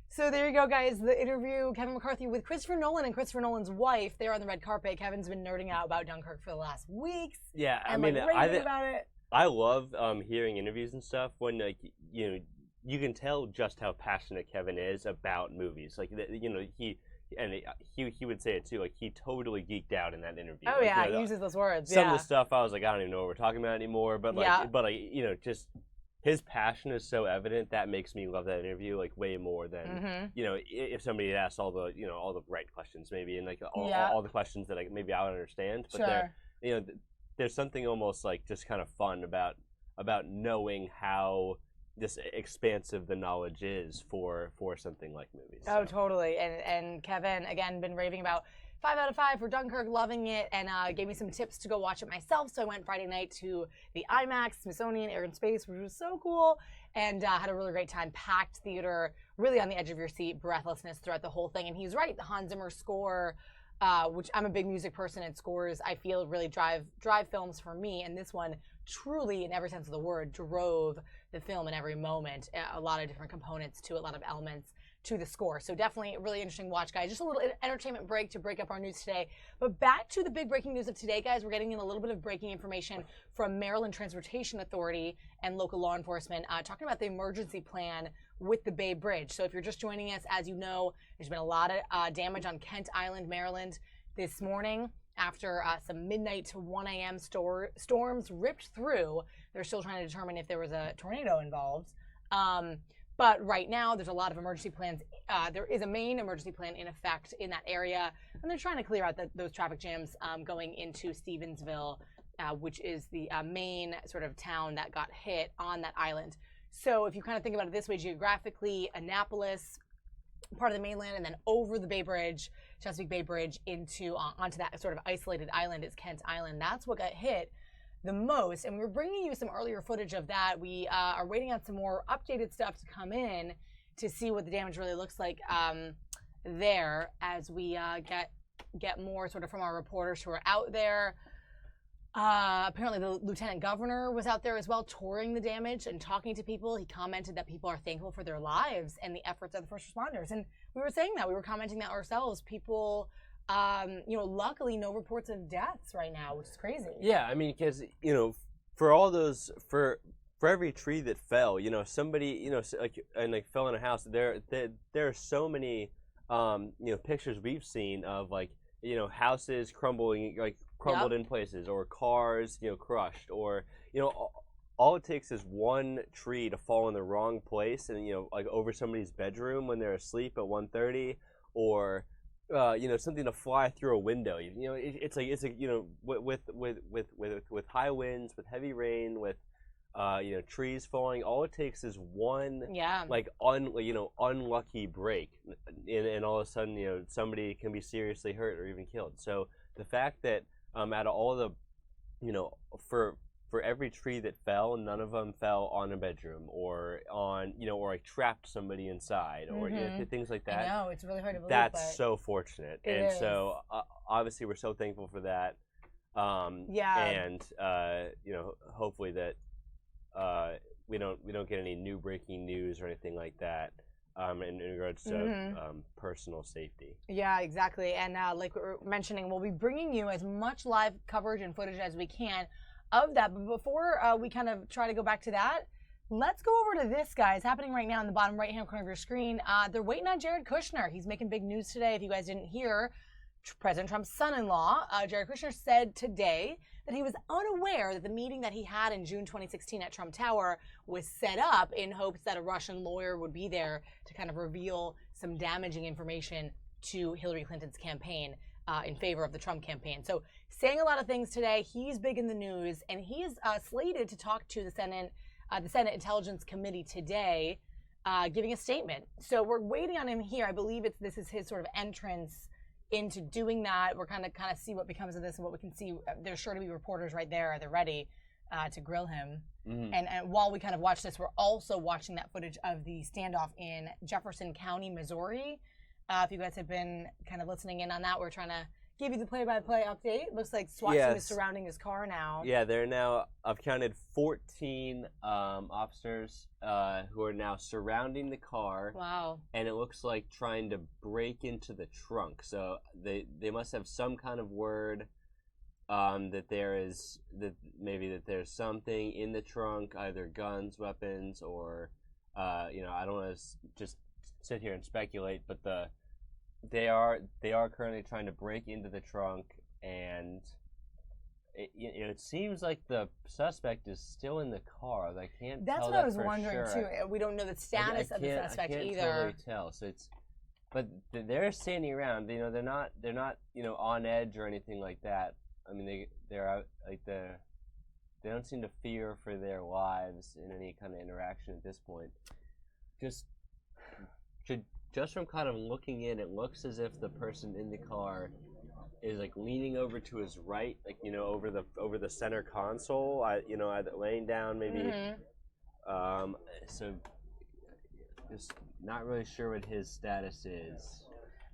So there you go, guys. The interview, Kevin McCarthy with Christopher Nolan and Christopher Nolan's wife. They're on the red carpet. Kevin's been nerding out about Dunkirk for the last weeks. Yeah, I and mean, raving about it. I love hearing interviews and stuff when, like, you know, you can tell just how passionate Kevin is about movies. Like, you know, he would say it too. Like, he totally geeked out in that interview. Oh, like, yeah, you know, he uses those words. Some of the stuff I was like, I don't even know what we're talking about anymore. But like, Yeah. but like, you know, just his passion is so evident that makes me love that interview like way more than you know, if somebody had asked all the, you know, all the right questions maybe, and like all the questions that like maybe I would understand. But there, you know, there's something almost like just kind of fun about knowing how this expansive the knowledge is for something like movies. Oh, totally. And Kevin, again, been raving about 5 out of 5 for Dunkirk, loving it, and gave me some tips to go watch it myself. So I went Friday night to the IMAX, Smithsonian Air and Space, which was so cool, and had a really great time. Packed theater, really on the edge of your seat, breathlessness throughout the whole thing. And he's right, the Hans Zimmer score, which I'm a big music person, and scores, I feel, really drive films for me. And this one truly, in every sense of the word, drove the film in every moment. A lot of different components to it, a lot of elements to the score. So definitely a really interesting watch, guys. Just a little entertainment break to break up our news today. But back to the big breaking news of today, guys. We're getting in a little bit of breaking information from Maryland Transportation Authority and local law enforcement talking about the emergency plan with the Bay Bridge. So if you're just joining us, as you know, there's been a lot of damage on Kent Island, Maryland this morning after some midnight to 1 a.m. storms ripped through. They're still trying to determine if there was a tornado involved. But right now, there's a lot of emergency plans. There is a main emergency plan in effect in that area, and they're trying to clear out those traffic jams going into Stevensville, which is the main sort of town that got hit on that island. So if you kind of think about it this way, geographically, Annapolis, part of the mainland, and then over the Bay Bridge, Chesapeake Bay Bridge, onto that sort of isolated island is Kent Island. That's what got hit the most, and we're bringing you some earlier footage of that. We are waiting on some more updated stuff to come in to see what the damage really looks like there as we get more sort of from our reporters who are out there. Apparently the lieutenant governor was out there as well, touring the damage and talking to people. He commented that people are thankful for their lives and the efforts of the first responders, and we were saying that, we were commenting that ourselves. People, luckily no reports of deaths right now, which is crazy. Yeah, I mean, because for all those, for every tree that fell, somebody, fell in a house. There are so many, pictures we've seen of houses crumbling, crumbled in places, or cars, crushed, or all it takes is one tree to fall in the wrong place, and over somebody's bedroom when they're asleep at 1:30, or something to fly through a window. It's with high winds, with heavy rain, with trees falling. All it takes is one unlucky break, and all of a sudden somebody can be seriously hurt or even killed. So the fact that out of all the for every tree that fell, none of them fell on a bedroom or on, or trapped somebody inside, or things like that. I know, it's really hard to believe. That's so fortunate, so obviously we're so thankful for that. And hopefully that we don't get any new breaking news or anything like that. In regards to personal safety. Yeah, exactly. And like we were mentioning, we'll be bringing you as much live coverage and footage as we can of that. But before we kind of try to go back to that, let's go over to this, guys. Happening right now in the bottom right-hand corner of your screen. They're waiting on Jared Kushner. He's making big news today. If you guys didn't hear, President Trump's son-in-law, Jared Kushner, said today that he was unaware that the meeting that he had in June 2016 at Trump Tower was set up in hopes that a Russian lawyer would be there to kind of reveal some damaging information to Hillary Clinton's campaign in favor of the Trump campaign. So saying a lot of things today. He's big in the news, and he is slated to talk to the Senate Intelligence Committee today, giving a statement. So we're waiting on him here. I believe this is his sort of entrance into doing that. We're kind of see what becomes of this and what we can see. There's sure to be reporters right there. They're ready to grill him. And while we kind of watch this, we're also watching that footage of the standoff in Jefferson County, Missouri. If you guys have been kind of listening in on that, we're trying to give you the play-by-play update. Looks like SWAT team is surrounding his car now. Yeah, they're now, I've counted 14 officers who are now surrounding the car. Wow. And it looks like trying to break into the trunk. So they must have some kind of word that there's something in the trunk, either guns, weapons, or I don't want to just sit here and speculate, but they are currently trying to break into the trunk, and it seems like the suspect is still in the car. I can't. That's tell what that I was for wondering sure. too. We don't know the status of the suspect I can't either. totally tell. So but they're standing around. They're not on edge or anything like that. I mean, they're out they don't seem to fear for their lives in any kind of interaction at this point. Just from kind of looking in, it looks as if the person in the car is leaning over to his right, over the center console, either laying down maybe. So just not really sure what his status is.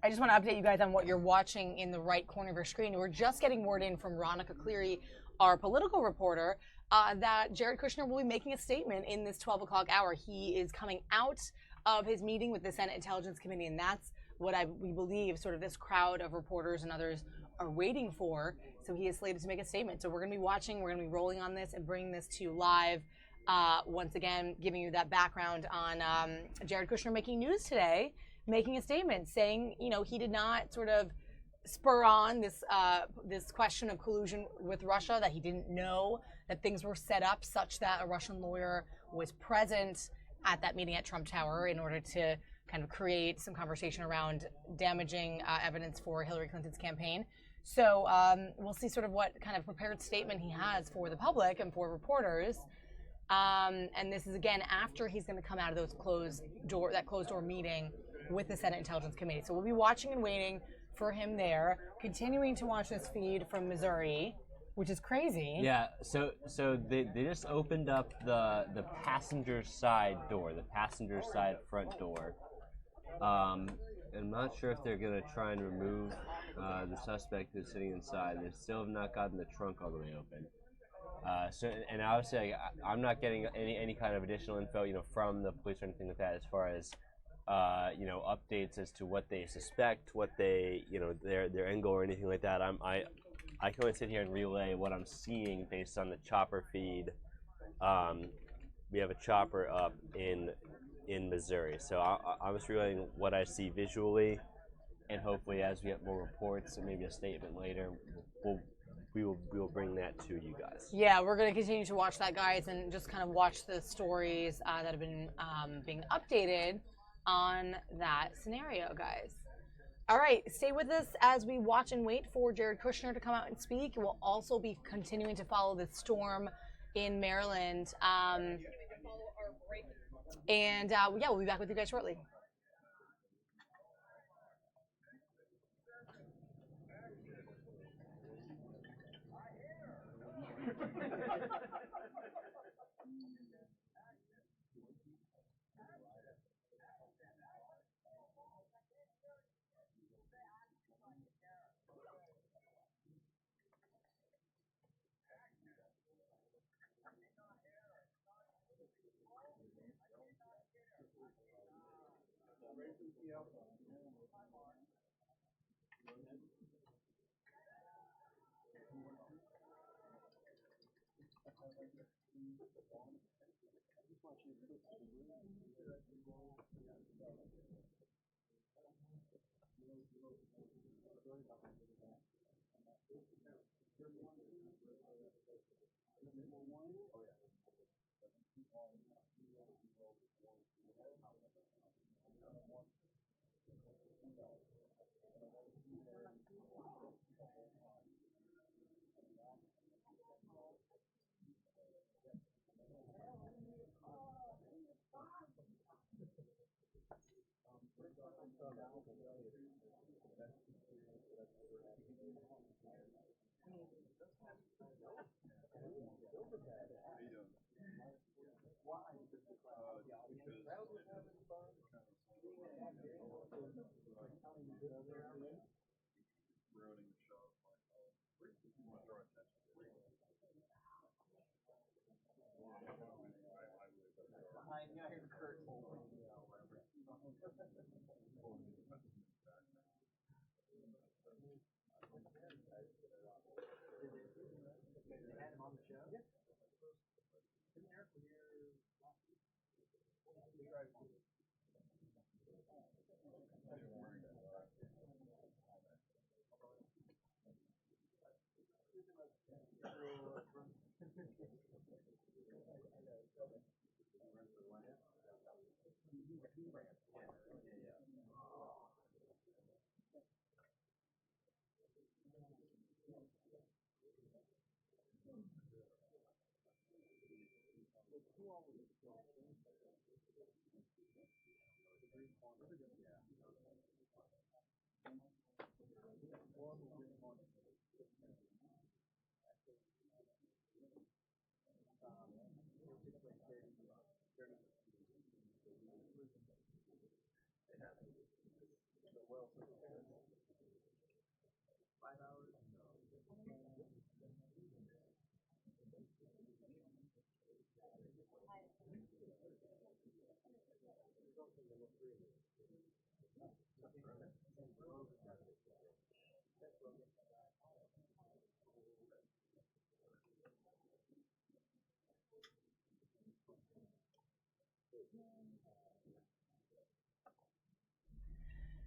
I just want to update you guys on what you're watching in the right corner of your screen. We're just getting word in from Ronica Cleary our political reporter, that Jared Kushner will be making a statement in this 12 o'clock hour. He is coming out of his meeting with the Senate Intelligence Committee, and that's what we believe sort of this crowd of reporters and others are waiting for. So he is slated to make a statement. So we're going to be watching, we're going to be rolling on this and bringing this to you live. Once again, giving you that background on Jared Kushner making news today, making a statement saying, you know, he did not sort of spur on this this question of collusion with Russia, that he didn't know that things were set up such that a Russian lawyer was present at that meeting at Trump Tower in order to kind of create some conversation around damaging evidence for Hillary Clinton's campaign. So we'll see sort of what kind of prepared statement he has for the public and for reporters. And this is again after he's going to come out of those closed door meeting with the Senate Intelligence Committee. So we'll be watching and waiting for him there, continuing to watch this feed from Missouri, which is crazy. Yeah, so they just opened up the passenger side door, the passenger side front door. I'm not sure if they're gonna try and remove the suspect who's sitting inside. They still have not gotten the trunk all the way open. And obviously, I'm not getting any kind of additional info, you know, from the police or anything like that, as far as you know, updates as to what they suspect, what they, you know, their end goal or anything like that. I can only sit here and relay what I'm seeing based on the chopper feed. We have a chopper up in Missouri, so I'm just relaying what I see visually, and hopefully, as we get more reports and maybe a statement later, we will bring that to you guys. Yeah, we're going to continue to watch that, guys, and just kind of watch the stories that have been being updated on that scenario, guys. All right, stay with us as we watch and wait for Jared Kushner to come out and speak. We'll also be continuing to follow the storm in Maryland. Yeah, we'll be back with you guys shortly.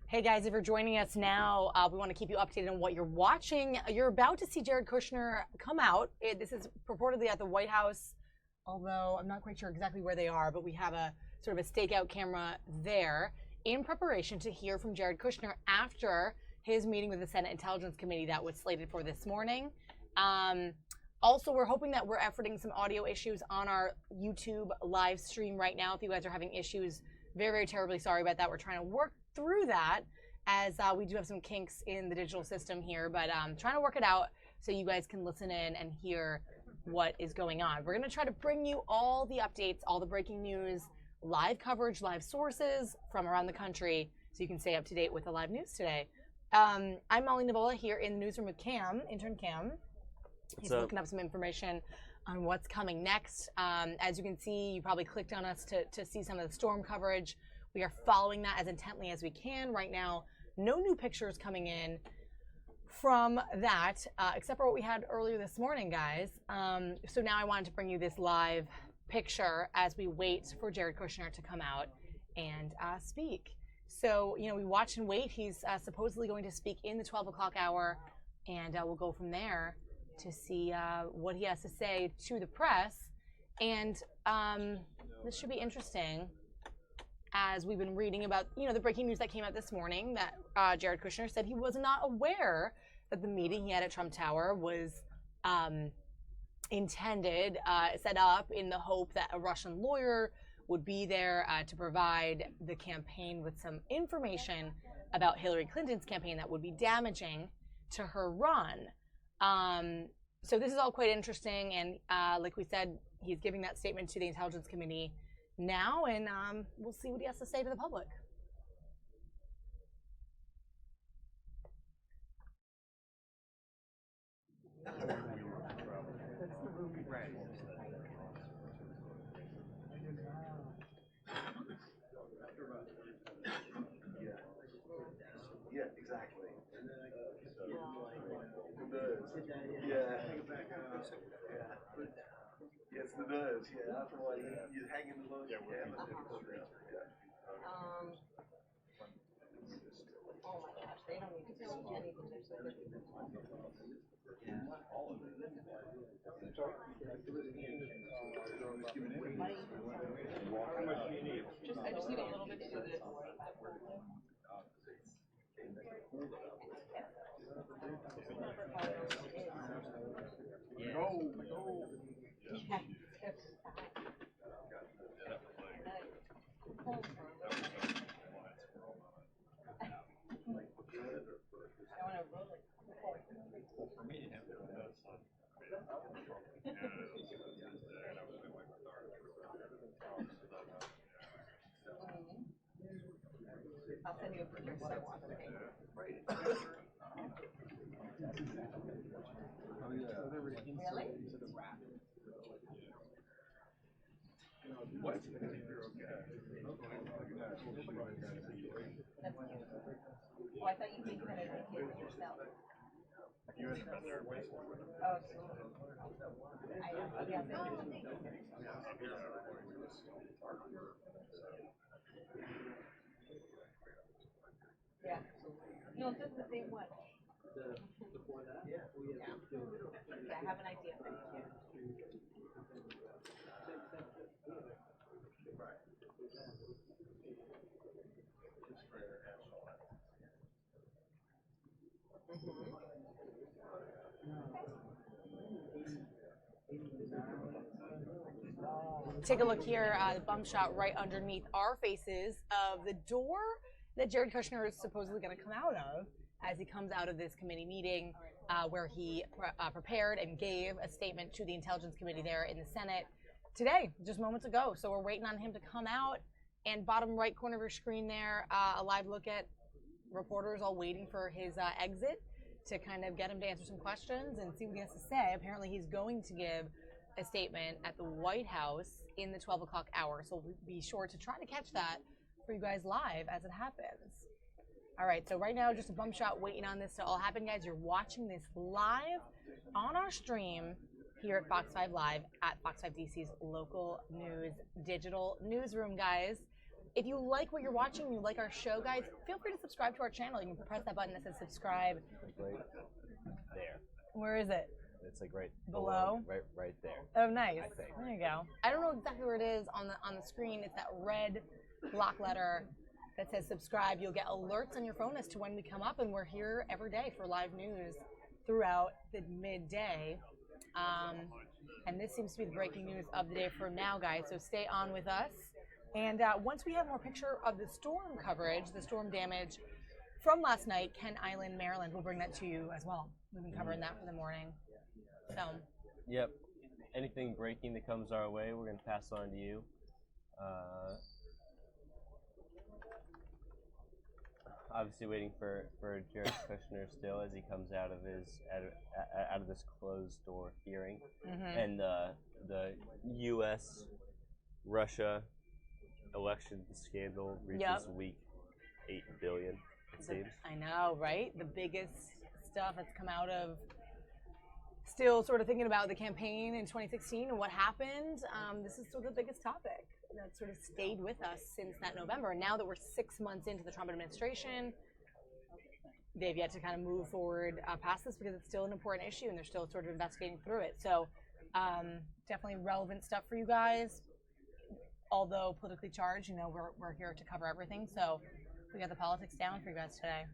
Hey guys, if you're joining us now, we want to keep you updated on what you're watching. You're about to see Jared Kushner come out. This is purportedly at the White House, although I'm not quite sure exactly where they are, but we have a sort of a stakeout camera there in preparation to hear from Jared Kushner after his meeting with the Senate Intelligence Committee that was slated for this morning. Also, we're hoping that we're efforting some audio issues on our YouTube live stream right now. If you guys are having issues, very, very terribly sorry about that. We're trying to work through that as we do have some kinks in the digital system here, but trying to work it out so you guys can listen in and hear what is going on. We're going to try to bring you all the updates, all the breaking news, live coverage, live sources from around the country so you can stay up to date with the live news today. I'm Molly Nevola here in the newsroom with Cam, intern Cam. He's looking up some information on what's coming next. As you can see, you probably clicked on us to see some of the storm coverage. We are following that as intently as we can. Right now, no new pictures coming in from that, except for what we had earlier this morning, guys. So now I wanted to bring you this live picture as we wait for Jared Kushner to come out and speak. So, you know, we watch and wait. He's supposedly going to speak in the 12 o'clock hour, and we'll go from there to see what he has to say to the press. And this should be interesting, as we've been reading about, you know, the breaking news that came out this morning that Jared Kushner said he was not aware that the meeting he had at Trump Tower was intended, set up in the hope that a Russian lawyer would be there to provide the campaign with some information about Hillary Clinton's campaign that would be damaging to her run. So this is all quite interesting, and like we said, he's giving that statement to the Intelligence Committee now, and we'll see what he has to say to the public. Yeah, exactly. Yeah. It's the nose, yeah. After a while, you hang in the low. Yeah, we're in the street. Oh my gosh, they don't need to do anything. I just need a little bit to this. I'll send you a picture of what I want. Really? What? Oh, I thought you did kind of take it yourself. You haven't been there. Oh, I know. Yeah, yeah. No, just the same one. Before that? Yeah. Yeah, I have an idea. Take a look here, the bump shot right underneath our faces of the door that Jared Kushner is supposedly going to come out of as he comes out of this committee meeting where he prepared and gave a statement to the Intelligence Committee there in the Senate today, just moments ago. So we're waiting on him to come out, and bottom right corner of your screen there, a live look at reporters all waiting for his exit to kind of get him to answer some questions and see what he has to say. Apparently he's going to give a statement at the White House in the 12 o'clock hour, so we'll be sure to try to catch that for you guys live as it happens. All right, so right now, just a bump shot waiting on this to all happen, guys. You're watching this live on our stream here at Fox 5 Live at Fox 5 DC's local news digital newsroom, guys. If you like what you're watching, you like our show, guys, feel free to subscribe to our channel. You can press that button that says subscribe. Right there. Where is it? It's like right Below? right there. Oh, nice. I think. There you go. I don't know exactly where it is on the screen. It's that red block letter that says subscribe. You'll get alerts on your phone as to when we come up, and we're here every day for live news throughout the midday. And this seems to be the breaking news of the day for now, guys, so stay on with us. And once we have more picture of the storm coverage, the storm damage from last night, Kent Island, Maryland, we'll bring that to you as well. We've been covering that for the morning. So. Yep. Anything breaking that comes our way, we're going to pass on to you. Obviously waiting for Jared Kushner still as he comes out of out of this closed door hearing, and the U.S.-Russia election scandal reaches week 8 billion. It seems. I know, right? The biggest stuff that's come out of. Still sort of thinking about the campaign in 2016 and what happened. This is sort of the biggest topic that sort of stayed with us since that November. And now that we're 6 months into the Trump administration, they've yet to kind of move forward past this because it's still an important issue and they're still sort of investigating through it. So definitely relevant stuff for you guys. Although politically charged, you know, we're here to cover everything. So we got the politics down for you guys today.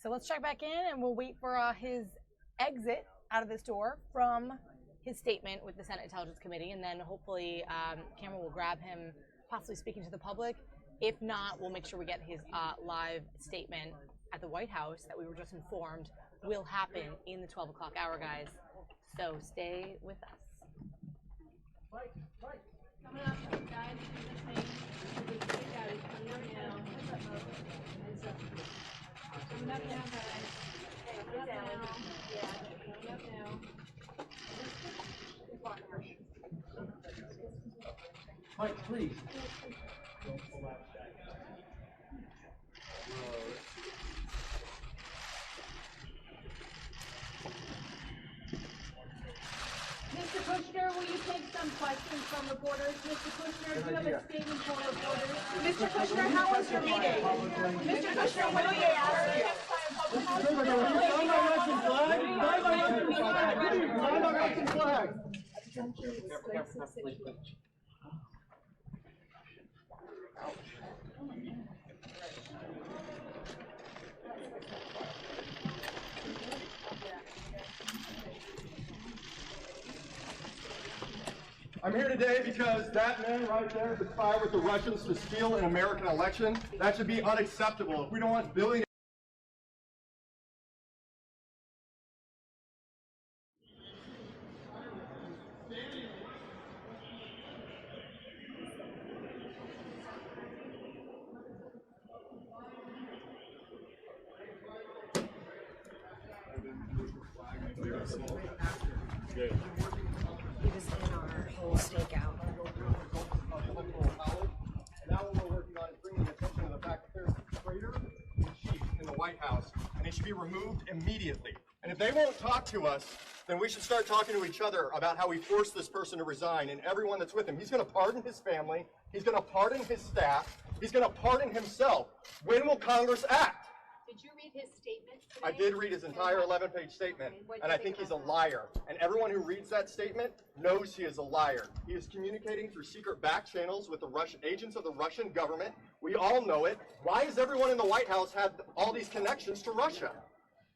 So let's check back in and we'll wait for his exit out of this door from his statement with the Senate Intelligence Committee, and then hopefully camera will grab him possibly speaking to the public. If not, we'll make sure we get his live statement at the White House that we were just informed will happen in the 12 o'clock hour, guys. So stay with us. Coming up, guys, listening. The stakeout is coming up now. Coming up now, guys. Coming up now. Yeah, coming up now. Mike, please. Mr. Kushner, will you take some questions from reporters? Mr. Kushner, do you have a statement for reporters? Mr. Kushner, how was your meeting? Mr. Kushner, what do you ask? I'm here today because that man right there conspired with the Russians to steal an American election. That should be unacceptable. If we don't want billionaires. He was in our whole stakeout. Now what we're working on is bringing attention to the fact that there's a traitor in chief in the White House, and he should be removed immediately. And if they won't talk to us, then we should start talking to each other about how we force this person to resign and everyone that's with him. He's going to pardon his family. He's going to pardon his staff. He's going to pardon himself. When will Congress act? Did you read his statement today? I did read his entire 11-page statement, and I think he's a liar. And everyone who reads that statement knows he is a liar. He is communicating through secret back channels with the Russian agents of the Russian government. We all know it. Why does everyone in the White House have all these connections to Russia?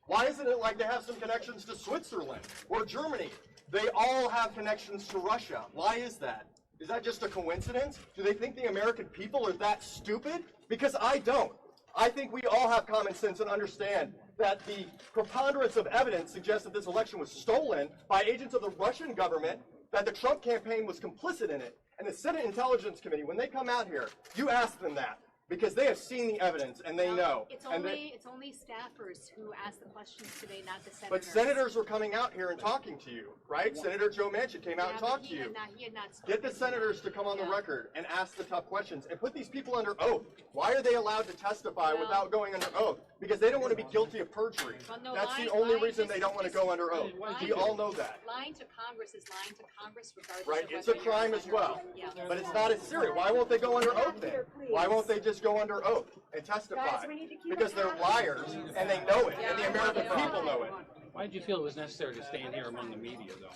Why isn't it like they have some connections to Switzerland or Germany? They all have connections to Russia. Why is that? Is that just a coincidence? Do they think the American people are that stupid? Because I don't. I think we all have common sense and understand that the preponderance of evidence suggests that this election was stolen by agents of the Russian government, that the Trump campaign was complicit in it. And the Senate Intelligence Committee, when they come out here, you ask them that. because they have seen the evidence and they know. It's And only staffers who asked the questions today, not the senators. but senators were coming out here and talking to you, right? Senator Joe Manchin came out and talked to you. He had not Get the senators to come on the record and ask the tough questions and put these people under oath. Why are they allowed to testify without going under oath? Because they don't want to be guilty of perjury. Well, no, That's the lying- only lying reason just- they don't want to go under oath. We all know that. Lying to Congress is lying to Congress regardless Right, of it's whether a you're crime as under well. oath. Yeah. But it's not as serious. Why won't they go under oath then? Why won't they just go under oath and testify? Guys, we need to keep Because it they're happy. liars and they know it, and the American people know it. Why did you feel it was necessary to stand here among the media, though?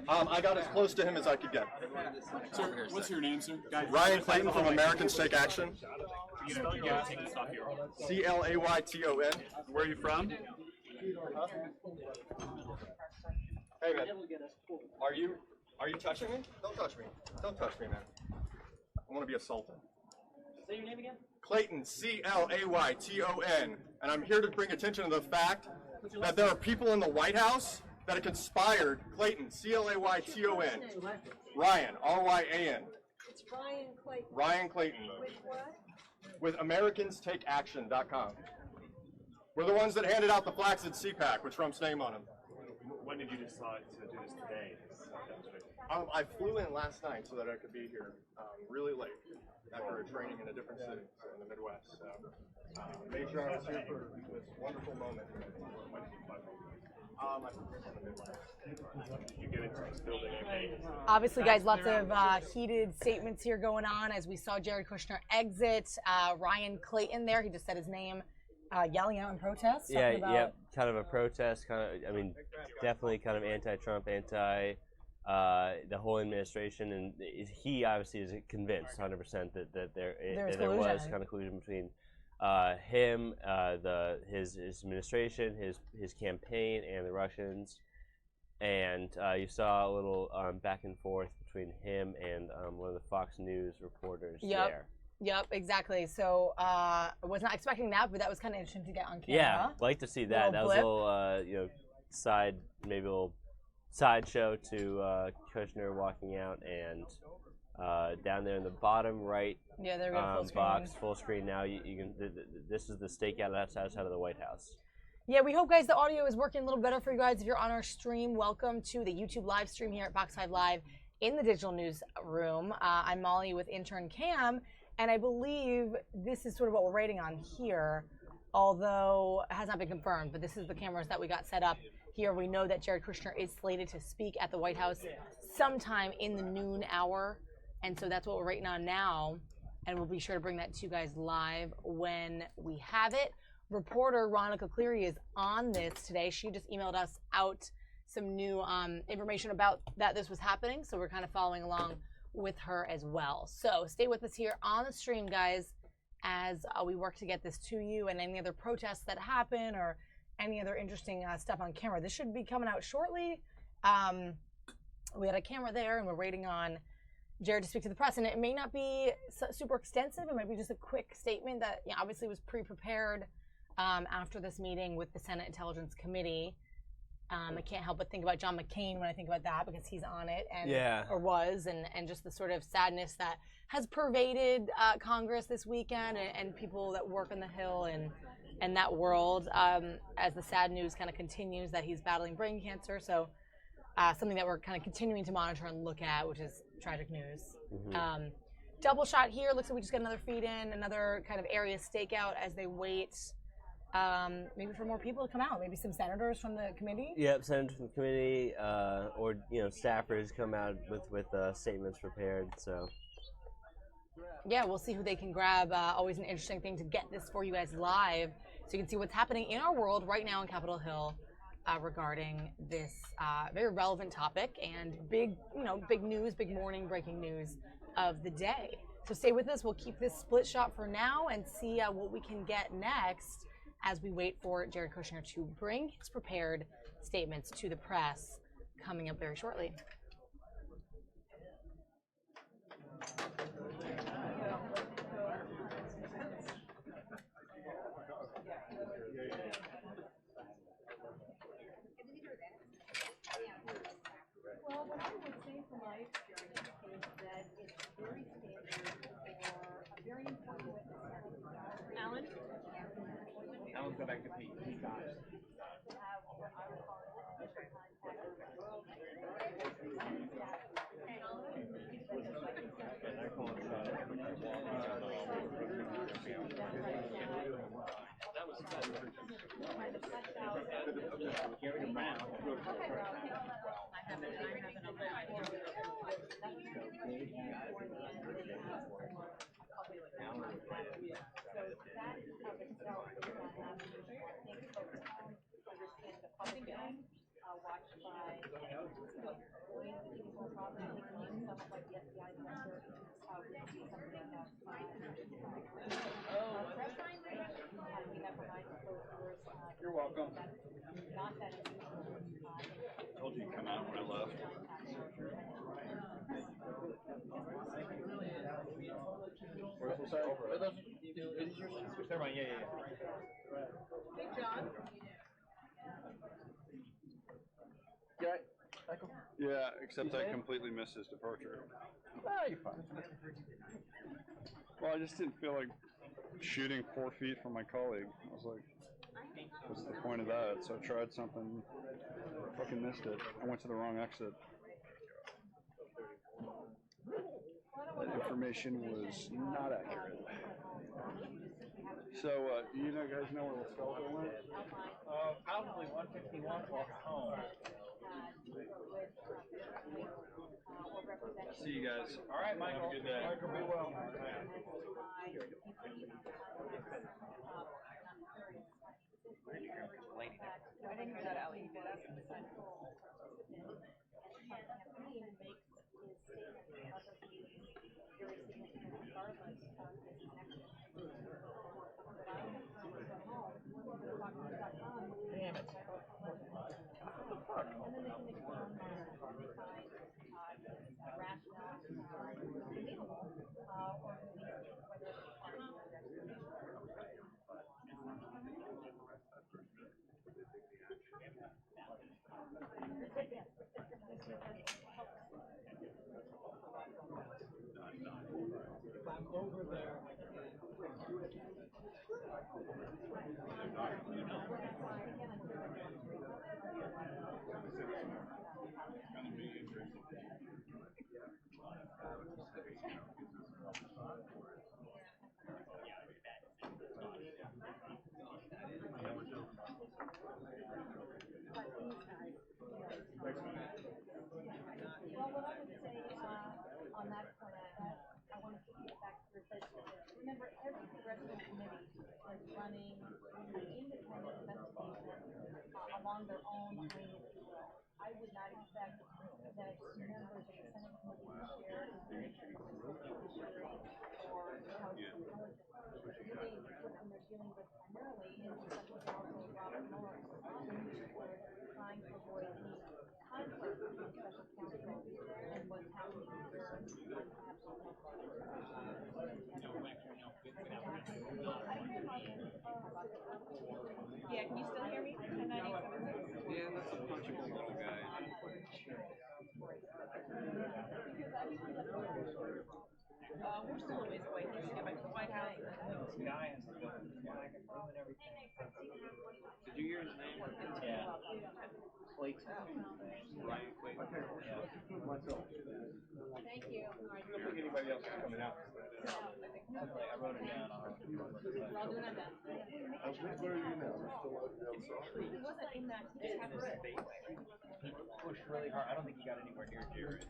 I got as close to him as I could get. Sir, what's your name, sir? Ryan Clayton from Americans Take Action. Clayton. Where are you from? Hey man, are you touching me? Don't touch me. Don't touch me, man. I want to be assaulted. Say your name again? Clayton, Clayton, and I'm here to bring attention to the fact that there are people in the White House that have conspired. Clayton, Clayton. Ryan, Ryan. It's Ryan Clayton. Ryan Clayton. With what? With AmericansTakeAction.com. We're the ones that handed out the flaccid CPAC with Trump's name on them. When did you decide to do this today? I flew in last night so that I could be here really late after a training in a different city in the Midwest. So made sure I was here for this wonderful moment. You get into this building okay? Obviously, guys, lots of heated statements here going on as we saw Jared Kushner exit. Ryan Clayton there, he just said his name, yelling out in protest. Yeah, about... yep, kind of a protest, definitely kind of anti-Trump, anti the whole administration, and he obviously is convinced 100% that there was kind of collusion between him, his administration, his campaign, and the Russians. And you saw a little back and forth between him and one of the Fox News reporters there. Yep, exactly. So I was not expecting that, but that was kind of interesting to get on camera. Yeah, like to see that. That was a little, maybe a little sideshow to Kushner walking out, and down there in the bottom right there we go, box, full screen now. You can. This is the stakeout outside of the White House. Yeah, we hope, guys, the audio is working a little better for you guys. If you're on our stream, welcome to the YouTube live stream here at Fox 5 Live in the digital news room. I'm Molly with intern Cam, and I believe this is sort of what we're rating on here, although it has not been confirmed, but this is the cameras that we got set up here. We know that Jared Kushner is slated to speak at the White House sometime in the noon hour, and so that's what we're rating on now, and we'll be sure to bring that to you guys live when we have it. Reporter Ronica Cleary is on this today. She just emailed us out some new information about that this was happening, so we're kind of following along with her as well. So stay with us here on the stream, guys, as we work to get this to you, and any other protests that happen or any other interesting stuff on camera. This should be coming out shortly. We had a camera there, and we're waiting on Jared to speak to the press, and it may not be super extensive. It might be just a quick statement that obviously was pre-prepared after this meeting with the Senate Intelligence Committee. I can't help but think about John McCain when I think about that, because he's on it, or was, and just the sort of sadness that has pervaded Congress this weekend, and people that work on the Hill and that world, as the sad news kind of continues that he's battling brain cancer. So something that we're kind of continuing to monitor and look at, which is tragic news. Double shot here. Looks like we just got another feed in, another kind of area stakeout as they wait maybe for more people to come out, maybe some senators from the committee. Yep, senators from the committee, or staffers come out with statements prepared. So yeah, we'll see who they can grab. Always an interesting thing to get this for you guys live, so you can see what's happening in our world right now in Capitol Hill regarding this very relevant topic and big news, big morning breaking news of the day. So stay with us. We'll keep this split shot for now and see what we can get next as we wait for Jared Kushner to bring his prepared statements to the press, coming up very shortly. Well, what I would say from my experience is that it's very standard for a very important Alan? Alan's go back to Pete. Pete got it. You're welcome. Told you to come out when I left. Never mind. Yeah. Hey, John. Yeah, except I completely missed his departure. You're fine. Well, I just didn't feel like shooting 4 feet from my colleague. I was like, what's the point of that? So I tried something, fucking missed it. I went to the wrong exit. That information was not accurate. So, do you guys know where the skeleton went? Probably 151 walk home. See you guys. All right, Michael. Have a good day. Michael, be well. I didn't hear that, Ellie. You did that? Damn it. If I'm over there, Well, what I would say on that point, I want to get back to replacement. Remember, every congressional committee is running an independent investigation along their own lane, if you will. I would not expect that members of the Senate committee would share information from the judiciary or House Intelligence. Really, when they're dealing with primarily in Special Counsel Robert Mueller, we're trying to avoid any conflict between Special Counsel and what's happening here on Capitol Hill. Yeah, can you still hear me? Yeah, that's a punchable little guy. We're still a ways away. He needs to get back to the White House. this guy has the microphone and everything. Did you hear his name? Yeah. Clayton. Ryan Clayton. Yeah. Thank you. I don't think anybody else is coming out. I wrote it down. We're all doing our best. Where are you now? You're still out outside? He wasn't in that. He pushed really hard. I don't think he got anywhere near Jared.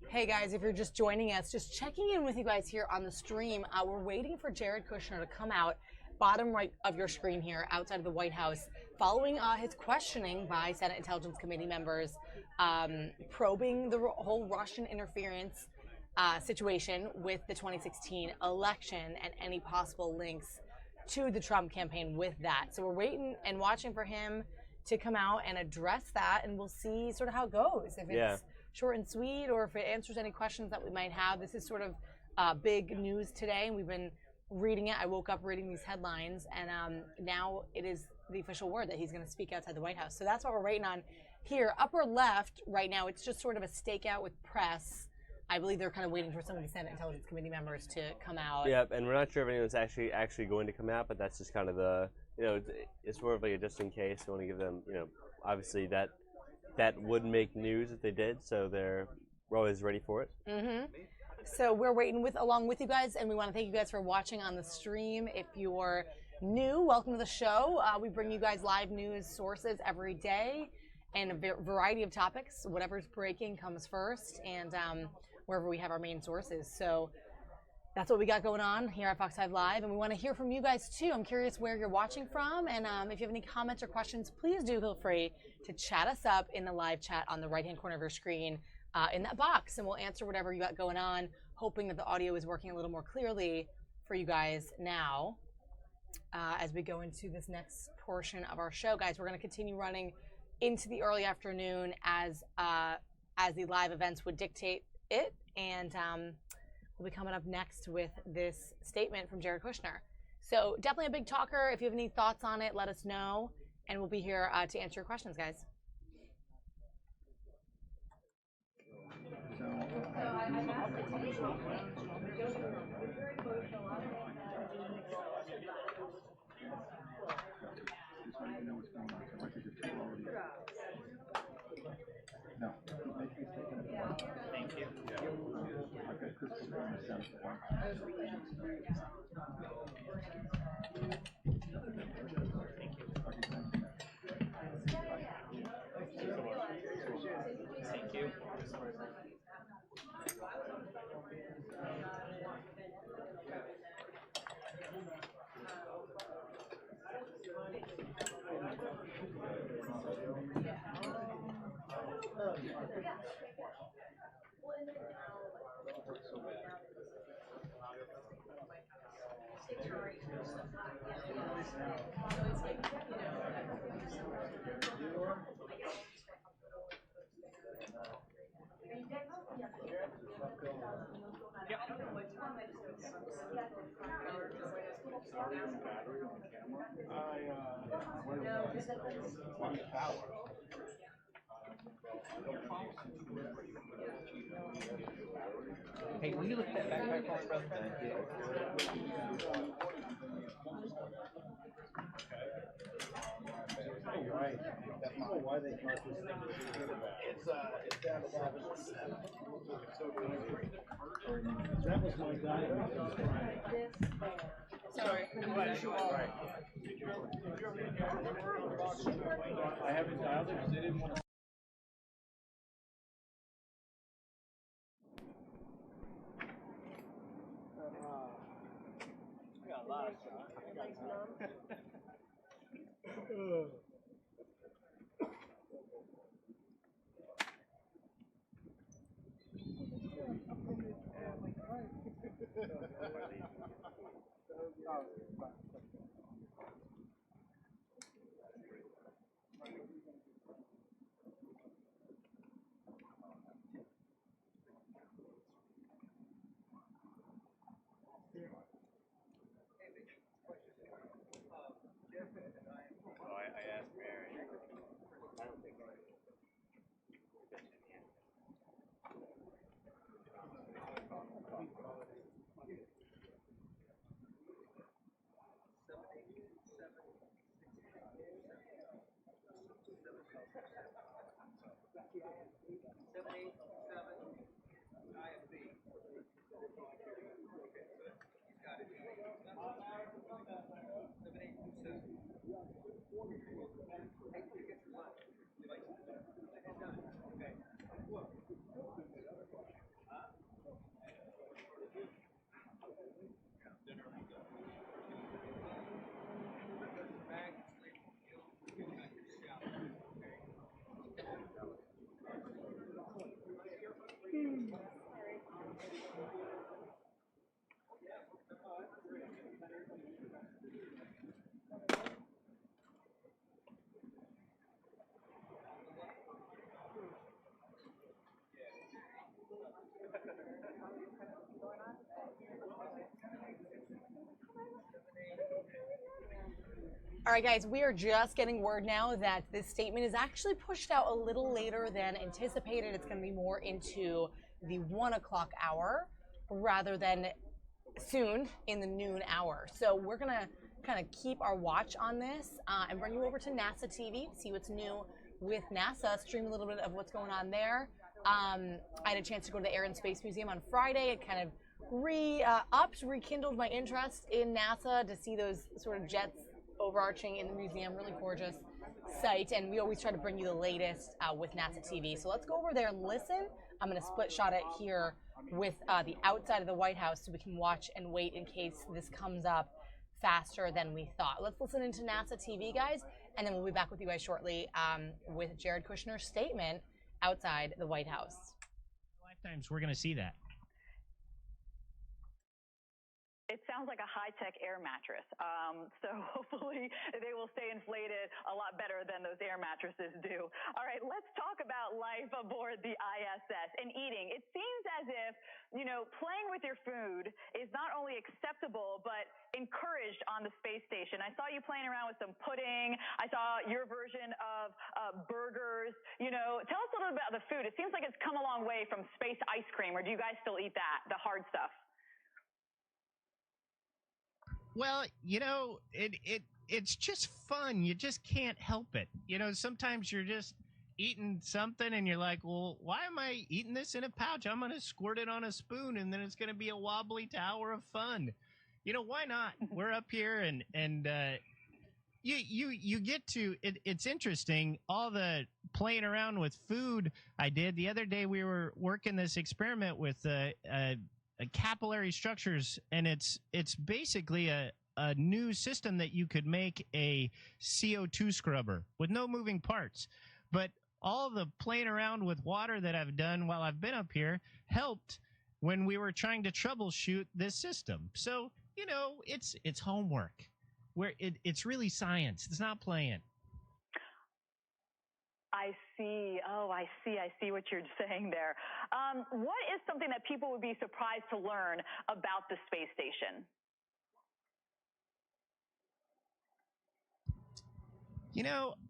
Hey guys, if you're just joining us, just checking in with you guys here on the stream. We're waiting for Jared Kushner to come out, bottom right of your screen here, outside of the White House, following his questioning by Senate Intelligence Committee members, probing the whole Russian interference situation with the 2016 election and any possible links to the Trump campaign with that. So we're waiting and watching for him to come out and address that, and we'll see sort of how it goes. If it's short and sweet, or if it answers any questions that we might have. This is sort of big news today, and we've been reading it. I woke up reading these headlines, and now it is the official word that he's going to speak outside the White House. So that's what we're waiting on here. Upper left right now, it's just sort of a stakeout with press I believe they're kind of waiting for some of the Senate Intelligence Committee members to come out. Yep, and we're not sure if anyone's actually going to come out, but that's just kind of the, it's sort of like a just in case. We want to give them, obviously that would make news if they did, so we're always ready for it. Mm-hmm. So we're waiting along with you guys, and we want to thank you guys for watching on the stream. If you're new, welcome to the show. We bring you guys live news sources every day and a variety of topics. Whatever's breaking comes first, and wherever we have our main sources. So that's what we got going on here at Fox 5 Live, and we want to hear from you guys too. I'm curious where you're watching from, and if you have any comments or questions, please do feel free to chat us up in the live chat on the right-hand corner of your screen in that box, and we'll answer whatever you got going on, hoping that the audio is working a little more clearly for you guys now as we go into this next portion of our show. Guys, we're going to continue running into the early afternoon as the live events would dictate it, and we'll be coming up next with this statement from Jared Kushner. So definitely a big talker. If you have any thoughts on it, let us know, and we'll be here to answer your questions, guys. No. Thank you. Thank you. Hey, will you look at that backpack for me, brother? Thank you. Right. I don't know why they thought this thing was it's down to 717. That was my diagram. Sorry. I haven't dialed it because they didn't want to. I got a lot of shots. I got time. I asked Mary. I don't think All right, guys, we are just getting word now that this statement is actually pushed out a little later than anticipated. It's going to be more into the 1 o'clock hour rather than soon in the noon hour. So we're going to kind of keep our watch on this and bring you over to NASA TV, see what's new with NASA, stream a little bit of what's going on there. I had a chance to go to the Air and Space Museum on Friday. It kind of rekindled my interest in NASA to see those sort of jets overarching in the museum. Really gorgeous site, and we always try to bring you the latest with NASA TV. So let's go over there and listen. I'm going to split shot it here with the outside of the White House so we can watch and wait in case this comes up faster than we thought. Let's listen into NASA TV, guys, and then we'll be back with you guys shortly with Jared Kushner's statement outside the White House. Lifetimes, we're going to see that. It sounds like a high-tech air mattress. So hopefully they will stay inflated a lot better than those air mattresses do. All right, let's talk about life aboard the ISS and eating. It seems as if, playing with your food is not only acceptable, but encouraged on the space station. I saw you playing around with some pudding. I saw your version of burgers. Tell us a little bit about the food. It seems like it's come a long way from space ice cream, or do you guys still eat that, the hard stuff? Well, it's just fun. You just can't help it. Sometimes you're just eating something and you're like, well, why am I eating this in a pouch? I'm going to squirt it on a spoon and then it's going to be a wobbly tower of fun. Why not? We're up here and you get to it. It's interesting. All the playing around with food I did the other day. We were working this experiment with capillary structures, and it's basically a new system that you could make a CO2 scrubber with no moving parts. But all the playing around with water that I've done while I've been up here helped when we were trying to troubleshoot this system. So, it's homework. It's really science. It's not playing. I see. Oh, I see what you're saying there. What is something that people would be surprised to learn about the space station?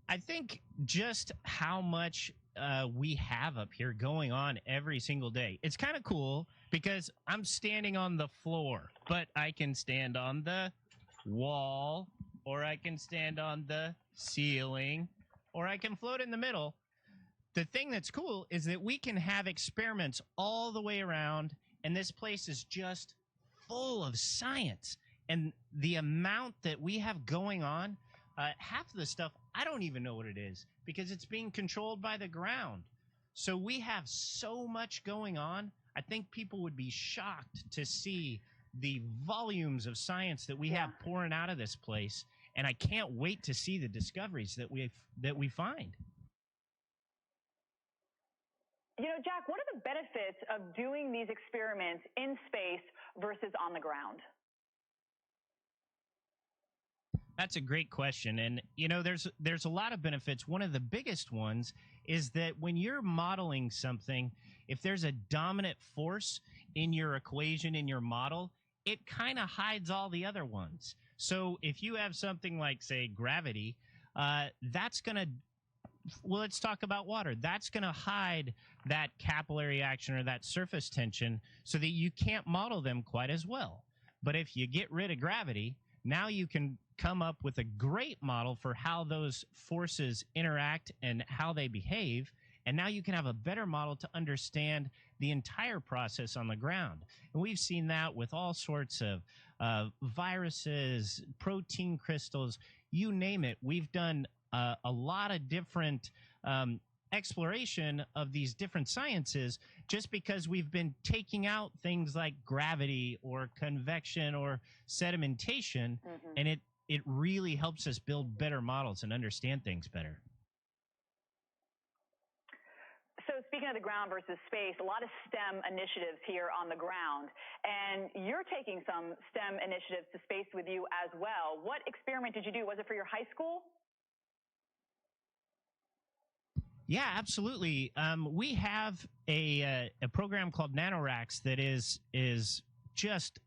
I think just how much we have up here going on every single day. It's kind of cool because I'm standing on the floor, but I can stand on the wall, or I can stand on the ceiling, or I can float in the middle. The thing that's cool is that we can have experiments all the way around, and this place is just full of science. And the amount that we have going on, half of the stuff, I don't even know what it is because it's being controlled by the ground. So we have so much going on. I think people would be shocked to see the volumes of science that we have pouring out of this place. And I can't wait to see the discoveries that we find. Jack, what are the benefits of doing these experiments in space versus on the ground? That's a great question. And, there's a lot of benefits. One of the biggest ones is that when you're modeling something, if there's a dominant force in your equation, in your model, it kind of hides all the other ones. So if you have something like, say, gravity, that's going to, let's talk about water. That's going to hide that capillary action or that surface tension so that you can't model them quite as well. But if you get rid of gravity, now you can come up with a great model for how those forces interact and how they behave. And now you can have a better model to understand the entire process on the ground. And we've seen that with all sorts of viruses, protein crystals, you name it. We've done a lot of different exploration of these different sciences just because we've been taking out things like gravity or convection or sedimentation, and it really helps us build better models and understand things better. So speaking of the ground versus space, a lot of STEM initiatives here on the ground, and you're taking some STEM initiatives to space with you as well. What experiment did you do? Was it for your high school? Yeah, absolutely. We have a program called NanoRacks that is just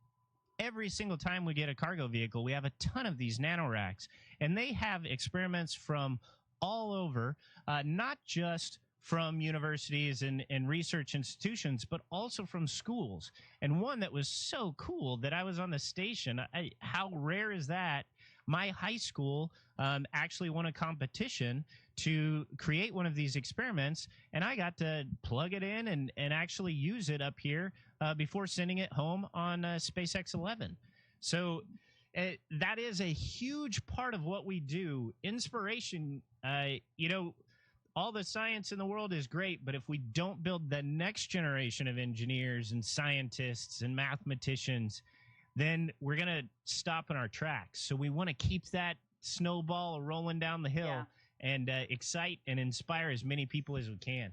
every single time we get a cargo vehicle, we have a ton of these NanoRacks, and they have experiments from all over, not just from universities and research institutions, but also from schools. And one that was so cool that I was on the station. How rare is that? My high school actually won a competition to create one of these experiments, and I got to plug it in and actually use it up here before sending it home on SpaceX 11. So that is a huge part of what we do. Inspiration, all the science in the world is great, but if we don't build the next generation of engineers and scientists and mathematicians, then we're going to stop in our tracks. So we want to keep that snowball rolling down the hill and excite and inspire as many people as we can.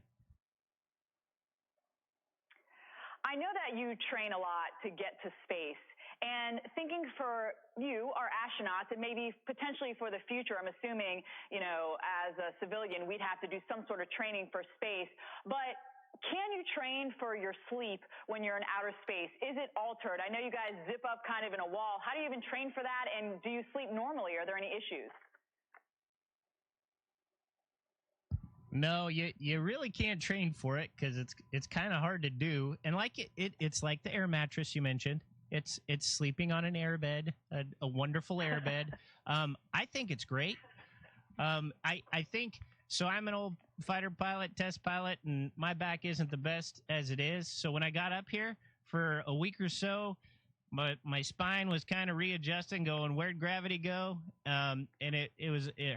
I know that you train a lot to get to space. And thinking for you, our astronauts, and maybe potentially for the future, I'm assuming, as a civilian, we'd have to do some sort of training for space. But can you train for your sleep when you're in outer space? Is it altered? I know you guys zip up kind of in a wall. How do you even train for that? And do you sleep normally? Are there any issues? No, you really can't train for it because it's kind of hard to do. And like it's like the air mattress you mentioned. It's sleeping on an airbed, a wonderful airbed. I think it's great. I think so. I'm an old fighter pilot, test pilot, and my back isn't the best as it is. So when I got up here for a week or so, my spine was kind of readjusting, going, where'd gravity go? And it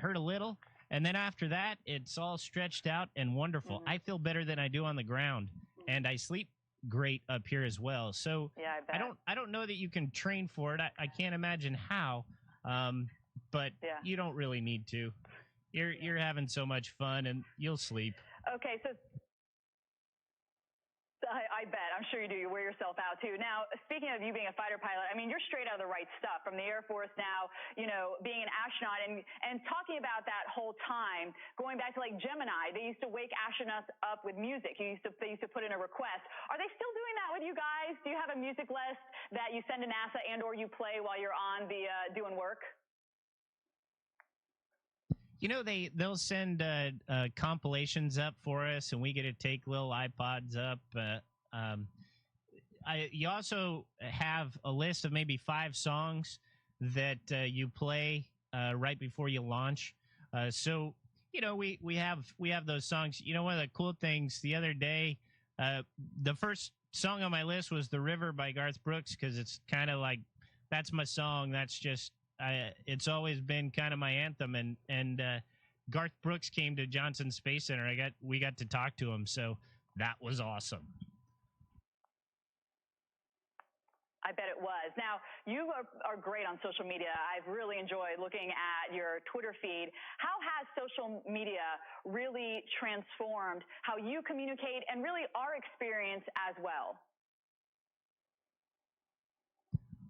hurt a little. And then after that, it's all stretched out and wonderful. I feel better than I do on the ground, and I sleep great up here as well. So yeah, I don't know that you can train for it. I can't imagine how, but you don't really need to. You're having so much fun, and you'll sleep. Okay, so I bet. I'm sure you do. You wear yourself out, too. Now, speaking of you being a fighter pilot, I mean, you're straight out of the right stuff from the Air Force now, being an astronaut and talking about that whole time, going back to like Gemini, they used to wake astronauts up with music. They used to put in a request. Are they still doing that with you guys? Do you have a music list that you send to NASA and or you play while you're on the doing work? They'll send compilations up for us, and we get to take little iPods up. You also have a list of maybe 5 songs that you play right before you launch. So we have those songs. One of the cool things the other day, the first song on my list was "The River" by Garth Brooks, because it's kind of like that's my song. That's just. It's always been kind of my anthem, and Garth Brooks came to Johnson Space Center. We got to talk to him, so that was awesome. I bet it was. Now, you are great on social media. I've really enjoyed looking at your Twitter feed. How has social media really transformed how you communicate and really our experience as well?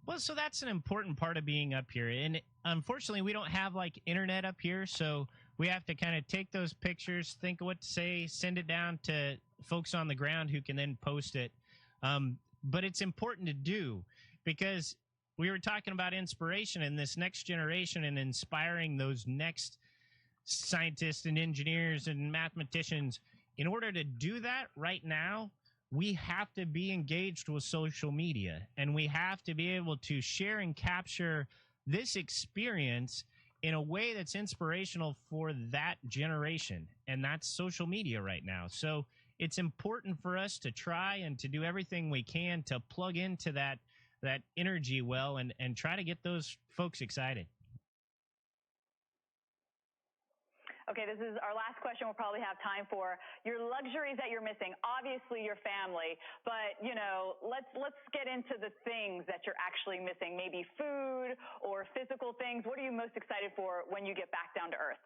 Well, so that's an important part of being up here. And unfortunately, we don't have like internet up here. So we have to kind of take those pictures, think of what to say, send it down to folks on the ground who can then post it. But it's important to do because we were talking about inspiration in this next generation and inspiring those next scientists and engineers and mathematicians. In order to do that right now, we have to be engaged with social media, and we have to be able to share and capture this experience in a way that's inspirational for that generation, and that's social media right now. So it's important for us to try and to do everything we can to plug into that energy well and try to get those folks excited. Okay, this is our last question we'll probably have time for. Your luxuries that you're missing, obviously your family, but, let's get into the things that you're actually missing, maybe food or physical things. What are you most excited for when you get back down to Earth?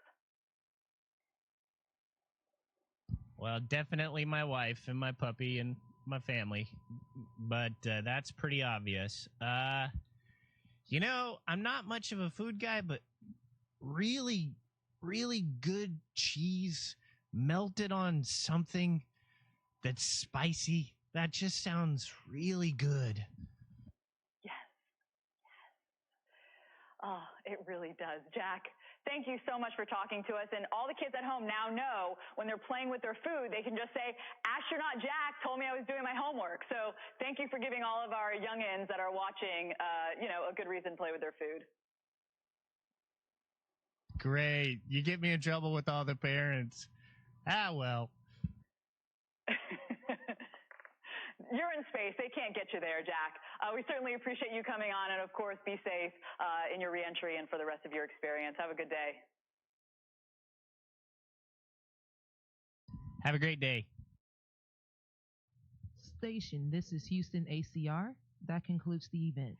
Well, definitely my wife and my puppy and my family, but that's pretty obvious. I'm not much of a food guy, but really good cheese melted on something that's spicy. That just sounds really good. Yes. Oh, it really does. Jack, thank you so much for talking to us. And all the kids at home now know when they're playing with their food, they can just say, Astronaut Jack told me I was doing my homework. So thank you for giving all of our youngins that are watching, a good reason to play with their food. Great. You get me in trouble with all the parents. Ah, well. You're in space. They can't get you there, Jack. We certainly appreciate you coming on, and of course, be safe in your reentry and for the rest of your experience. Have a good day. Have a great day. Station, this is Houston ACR. That concludes the event.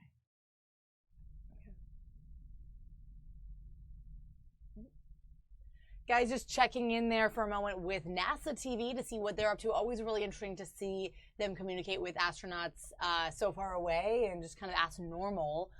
Guys, just checking in there for a moment with NASA TV to see what they're up to. Always really interesting to see them communicate with astronauts so far away and just kind of ask normal,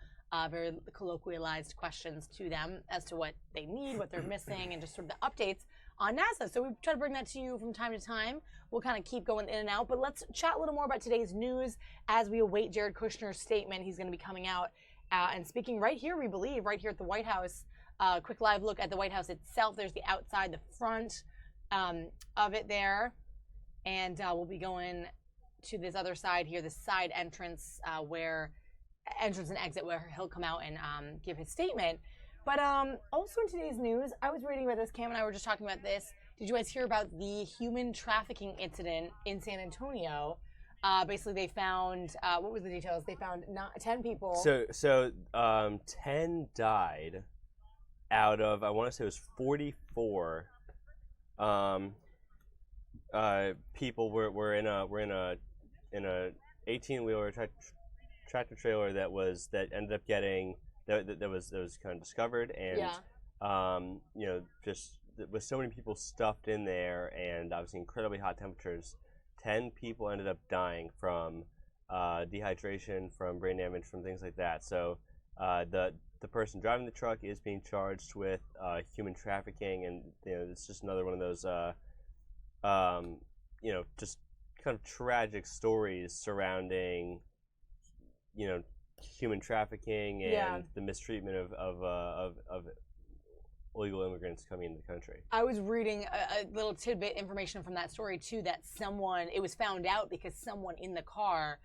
very colloquialized questions to them as to what they need, what they're missing, and just sort of the updates on NASA. So we try to bring that to you from time to time. We'll kind of keep going in and out, but let's chat a little more about today's news as we await Jared Kushner's statement. He's going to be coming out and speaking right here, we believe, right here at the White House. Quick live look at the White House itself. There's the outside, the front of it there. And we'll be going to this other side here, this side entrance entrance and exit where he'll come out and give his statement. But also in today's news, I was reading about this, Cam and I were just talking about this. Did you guys hear about the human trafficking incident in San Antonio? Basically, they found, what was the details? They found 10 people. So 10 died out of, I want to say it was 44 people were in a 18-wheeler tractor trailer that ended up getting that was kind of discovered, and just with so many people stuffed in there, and obviously incredibly hot temperatures, 10 people ended up dying from dehydration, from brain damage, from things like that. So the person driving the truck is being charged with human trafficking, and it's just another one of those just kind of tragic stories surrounding human trafficking and the mistreatment of illegal immigrants coming into the country. I was reading a little tidbit information from that story too, that it was found out because someone in the car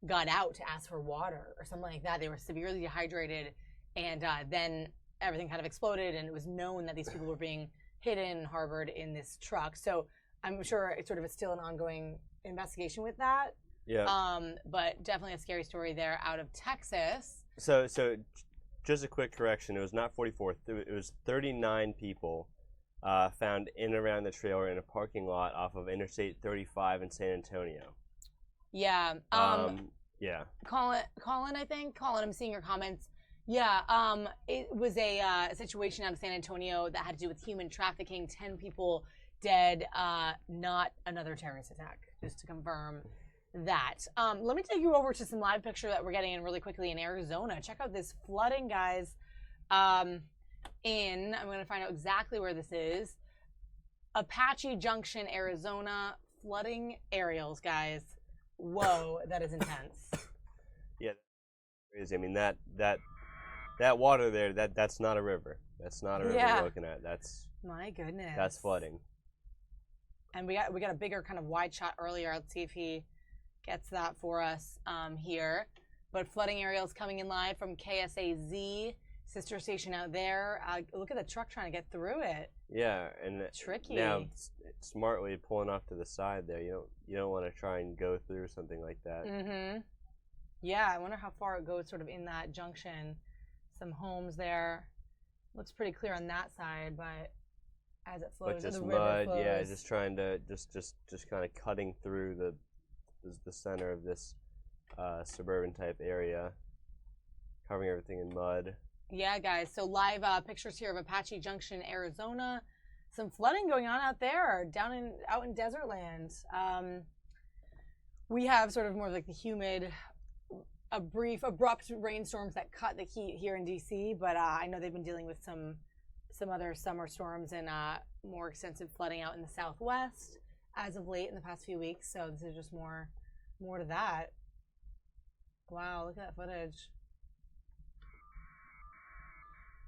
got out to ask for water or something like that. They were severely dehydrated, and then everything kind of exploded, and it was known that these people were being hidden and harbored in this truck. So I'm sure it's still an ongoing investigation with that. Yeah. But definitely a scary story there out of Texas. So just a quick correction. It was not 44. It was 39 people found in and around the trailer in a parking lot off of Interstate 35 in San Antonio. Yeah. Yeah. Colin, I think. Colin, I'm seeing your comments. Yeah. It was a situation out of San Antonio that had to do with human trafficking. 10 people dead. Not another terrorist attack. Just to confirm that. Let me take you over to some live picture that we're getting in really quickly in Arizona. Check out this flooding, guys. I'm going to find out exactly where this is. Apache Junction, Arizona. Flooding aerials, guys. Whoa, that is intense. Yeah, crazy. I mean, that water there, that's not a river. That's not a river we're looking at. That's, my goodness. That's flooding. And we got a bigger kind of wide shot earlier. Let's see if he gets that for us here. But flooding aerials coming in live from KSAZ, sister station out there. Look at the truck trying to get through it. Yeah, and tricky. Now, smartly pulling off to the side there. You don't want to try and go through something like that. Mm-hmm. Yeah, I wonder how far it goes sort of in that junction. Some homes there. Looks pretty clear on that side, but as it flows, but just the mud, river flows. yeah, just trying to just kind of cutting through the center of this suburban type area, covering everything in mud. Yeah, guys. So live pictures here of Apache Junction, Arizona. Some flooding going on out there, out in desert land. We have sort of more like the humid, brief, abrupt rainstorms that cut the heat here in DC. But I know they've been dealing with some other summer storms and more extensive flooding out in the Southwest as of late in the past few weeks. So this is just more to that. Wow, look at that footage.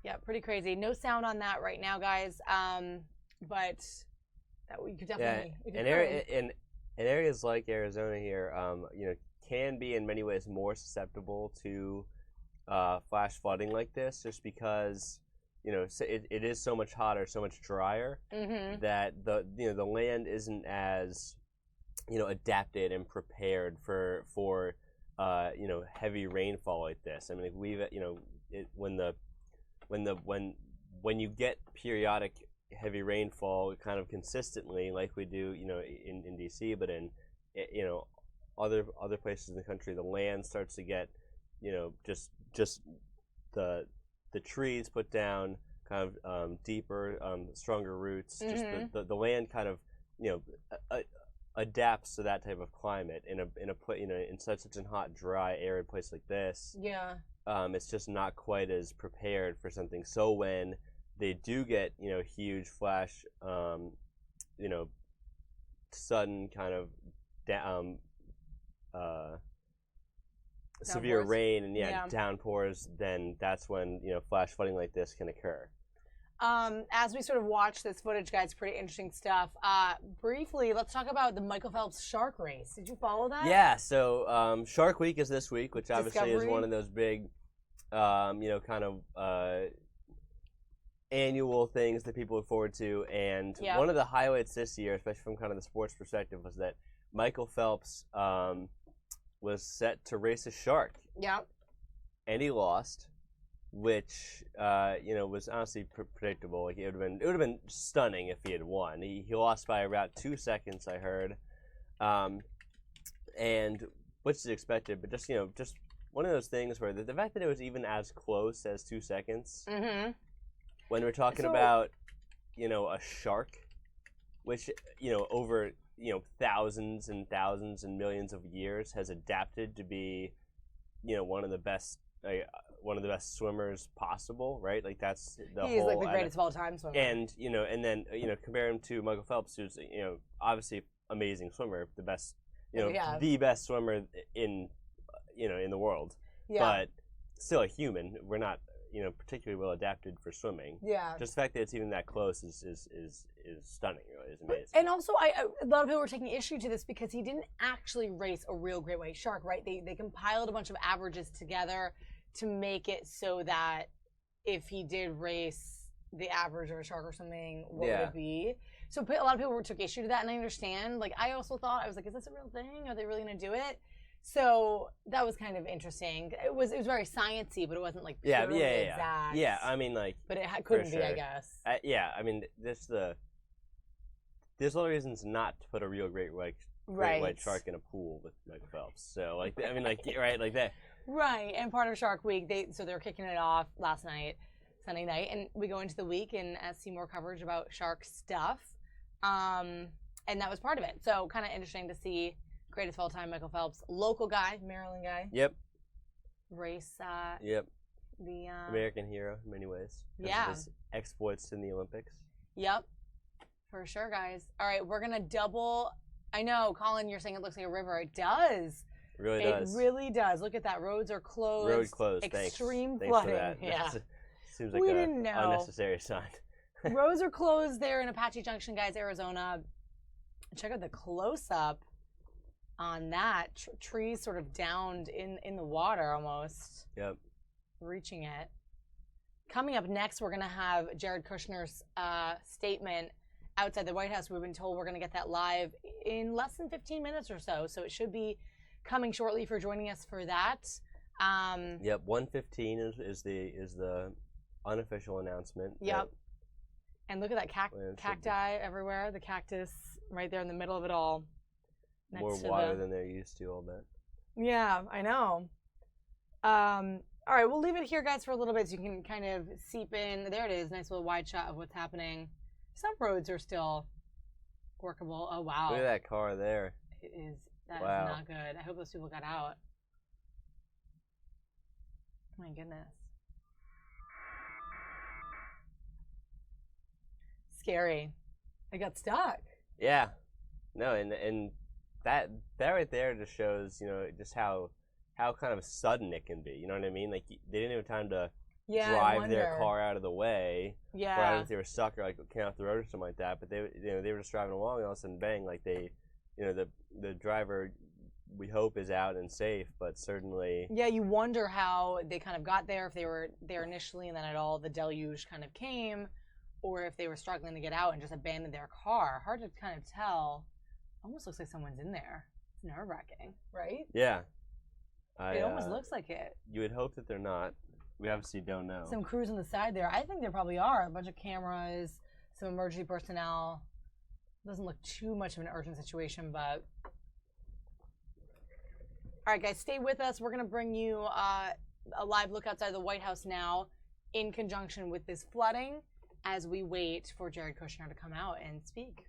Yeah, pretty crazy. No sound on that right now, guys. But that we could definitely. In areas like Arizona here, can be in many ways more susceptible to flash flooding like this, just because it is so much hotter, so much drier that the land isn't as adapted and prepared for heavy rainfall like this. I mean, when you get periodic heavy rainfall kind of consistently, like we do, in DC, but in other places in the country, the land starts to get, just the trees put down kind of deeper, stronger roots. Just the land kind of adapts to that type of climate in such a hot, dry, arid place like this. Yeah. It's just not quite as prepared for something. So when they do get huge flash, sudden kind of severe rain and downpours, then that's when flash flooding like this can occur. As we sort of watch this footage, guys, pretty interesting stuff. Briefly, let's talk about the Michael Phelps shark race. Did you follow that? Yeah, so Shark Week is this week, which obviously is Discovery. one of those big, kind of annual things that people look forward to. And one of the highlights this year, especially from kind of the sports perspective, was that Michael Phelps was set to race a shark. Yep. And he lost, which was honestly predictable. Like it would have been stunning if he had won. He lost by about 2 seconds, I heard, and which is expected. But just one of those things where the fact that it was even as close as 2 seconds. Mm-hmm. When we're talking about a shark, which over thousands and thousands and millions of years has adapted to be one of the best swimmers possible, right? Like that's the He's whole, like the greatest of all time swimmer. And then compare him to Michael Phelps, who's obviously amazing swimmer, the best the best swimmer in the world, but still a human. We're not particularly well adapted for swimming. Yeah. Just the fact that it's even that close is stunning. Really, is amazing. And also, a lot of people were taking issue to this because he didn't actually race a real great white shark, right? They compiled a bunch of averages together to make it so that if he did race the average of a shark or something, what would it be? So a lot of people took issue to that, and I understand. Like, I also thought, I was like, is this a real thing? Are they really going to do it? So that was kind of interesting. It was very sciencey, but it wasn't like purely exact. Yeah, I mean, like, but it couldn't be, I guess. I mean, there's a lot of reasons not to put a real great white shark in a pool with Michael Phelps. So, like, I mean, like, right, like that. Right, and part of Shark Week, they're kicking it off last night, Sunday night, and we go into the week and see more coverage about shark stuff, and that was part of it. So, kind of interesting to see. Greatest of all time, Michael Phelps, local guy, Maryland guy. Yep. Race. Yep. The American hero in many ways. Yeah. His exploits in the Olympics. Yep. For sure, guys. All right, we're gonna double. I know, Colin, you're saying it looks like a river. It does. It really does. It really does. Look at that. Roads are closed. Road closed. Extreme Thanks flooding. for that. Yeah. Seems like we a didn't know. unnecessary sign. Roads are closed there in Apache Junction, guys, Arizona. Check out the close-up on that. Trees sort of downed in the water almost. Yep. Reaching it. Coming up next, we're going to have Jared Kushner's statement outside the White House. We've been told we're going to get that live in less than 15 minutes or so. So it should be coming shortly for joining us for that. Yep, 1:15 is the unofficial announcement. Yep. And look at that cacti everywhere. The cactus right there in the middle of it all. More water than they're used to, I'll bet. Yeah, I know. All right, we'll leave it here, guys, for a little bit so you can kind of seep in. There it is. Nice little wide shot of what's happening. Some roads are still workable. Oh, wow. Look at that car there. It is. That Wow. is not good. I hope those people got out. My goodness. Scary. I got stuck. Yeah. No, and that right there just shows, just how kind of sudden it can be. You know what I mean? Like, they didn't have time to drive their car out of the way. Yeah. Or I don't know if they were stuck or like came off the road or something like that. But they were just driving along, and all of a sudden, bang! Like the driver, we hope, is out and safe, but certainly. Yeah, you wonder how they kind of got there, if they were there initially and then the deluge kind of came, or if they were struggling to get out and just abandoned their car. Hard to kind of tell. Almost looks like someone's in there. It's nerve-wracking, right? Yeah. It almost looks like it. You would hope that they're not. We obviously don't know. Some crews on the side there. I think there probably are. A bunch of cameras, some emergency personnel. Doesn't look too much of an urgent situation, but... All right, guys, stay with us. We're going to bring you a live look outside the White House now in conjunction with this flooding as we wait for Jared Kushner to come out and speak.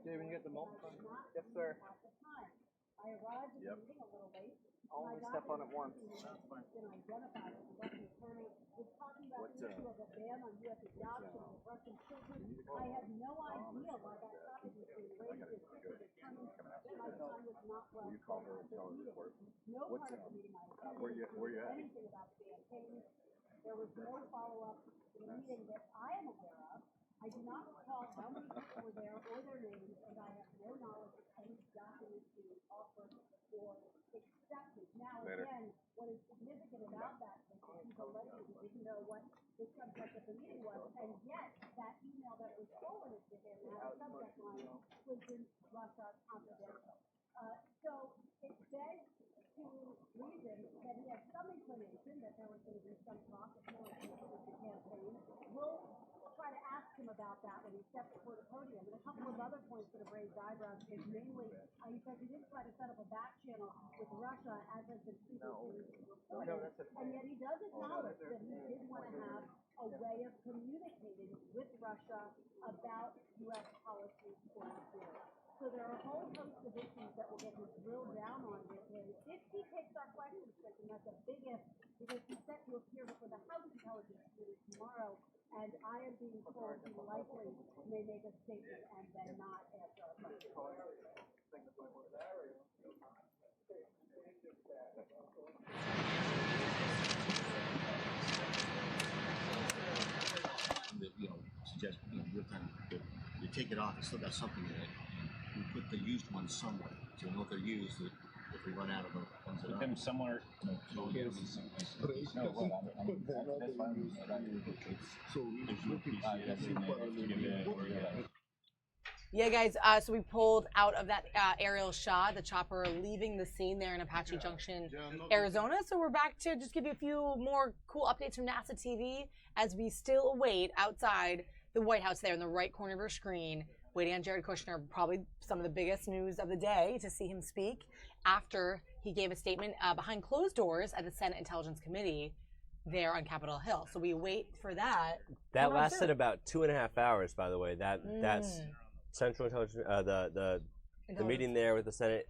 David, you get the microphone? Yes, sir. Yep. Only step on it once. Where you at? There was no follow-up to the meeting that I am aware of. I do not recall how many people were there or their names, and I have no knowledge of any documents being offered or accepted. Now, again, what is significant about that is that he's alleged he didn't know what the subject of the meeting was, and yet that email that was forwarded to him had a subject line, was in Russia confidential. So it begs to reason that he had some inclination that there was going to be some talk of more with the campaign. We'll try to ask him about that when he steps before the podium. And a couple of other points that have raised eyebrows is mainly, he says he didn't try to set up a back channel with Russia as has been previously reported. And yet he does acknowledge that he did want to have a way of communicating with Russia about U.S. policy going forward. So there are a whole host of issues that we'll get to drill down on with him. If he takes our questions, and that's a big if, because he's set to appear before the House Intelligence Committee tomorrow, and I am being told he likely may make a statement and then not answer our questions. Suggest your time you take it off, it's still got something in it. We put the used ones somewhere, so we know if they're used. If we run out of the ones that Put are them somewhere. Yeah, guys, so we pulled out of that aerial shot, the chopper leaving the scene there in Apache Junction, Arizona. So we're back to just give you a few more cool updates from NASA TV as we still await outside the White House there in the right corner of your screen, waiting on Jared Kushner, probably some of the biggest news of the day, to see him speak after he gave a statement behind closed doors at the Senate Intelligence Committee there on Capitol Hill. So we wait for that. That lasted about 2.5 hours, by the way. That's Central Intelligence, the meeting there with the Senate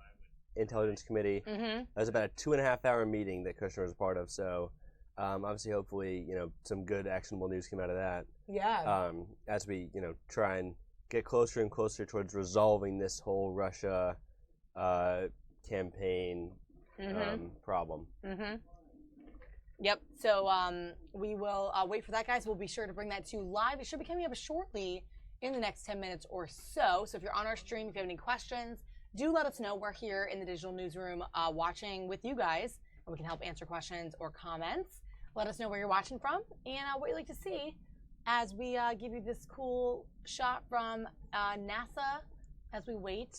Intelligence Committee. That was about a 2.5 hour meeting that Kushner was a part of. So obviously, hopefully, some good actionable news came out of that. Yeah. As we, try and get closer and closer towards resolving this whole Russia campaign problem. Yep. So we will wait for that, guys. We'll be sure to bring that to you live. It should be coming up shortly in the next 10 minutes or so. So if you're on our stream, if you have any questions, do let us know. We're here in the digital newsroom watching with you guys, and we can help answer questions or comments. Let us know where you're watching from and what you'd like to see as we give you this cool shot from NASA as we wait.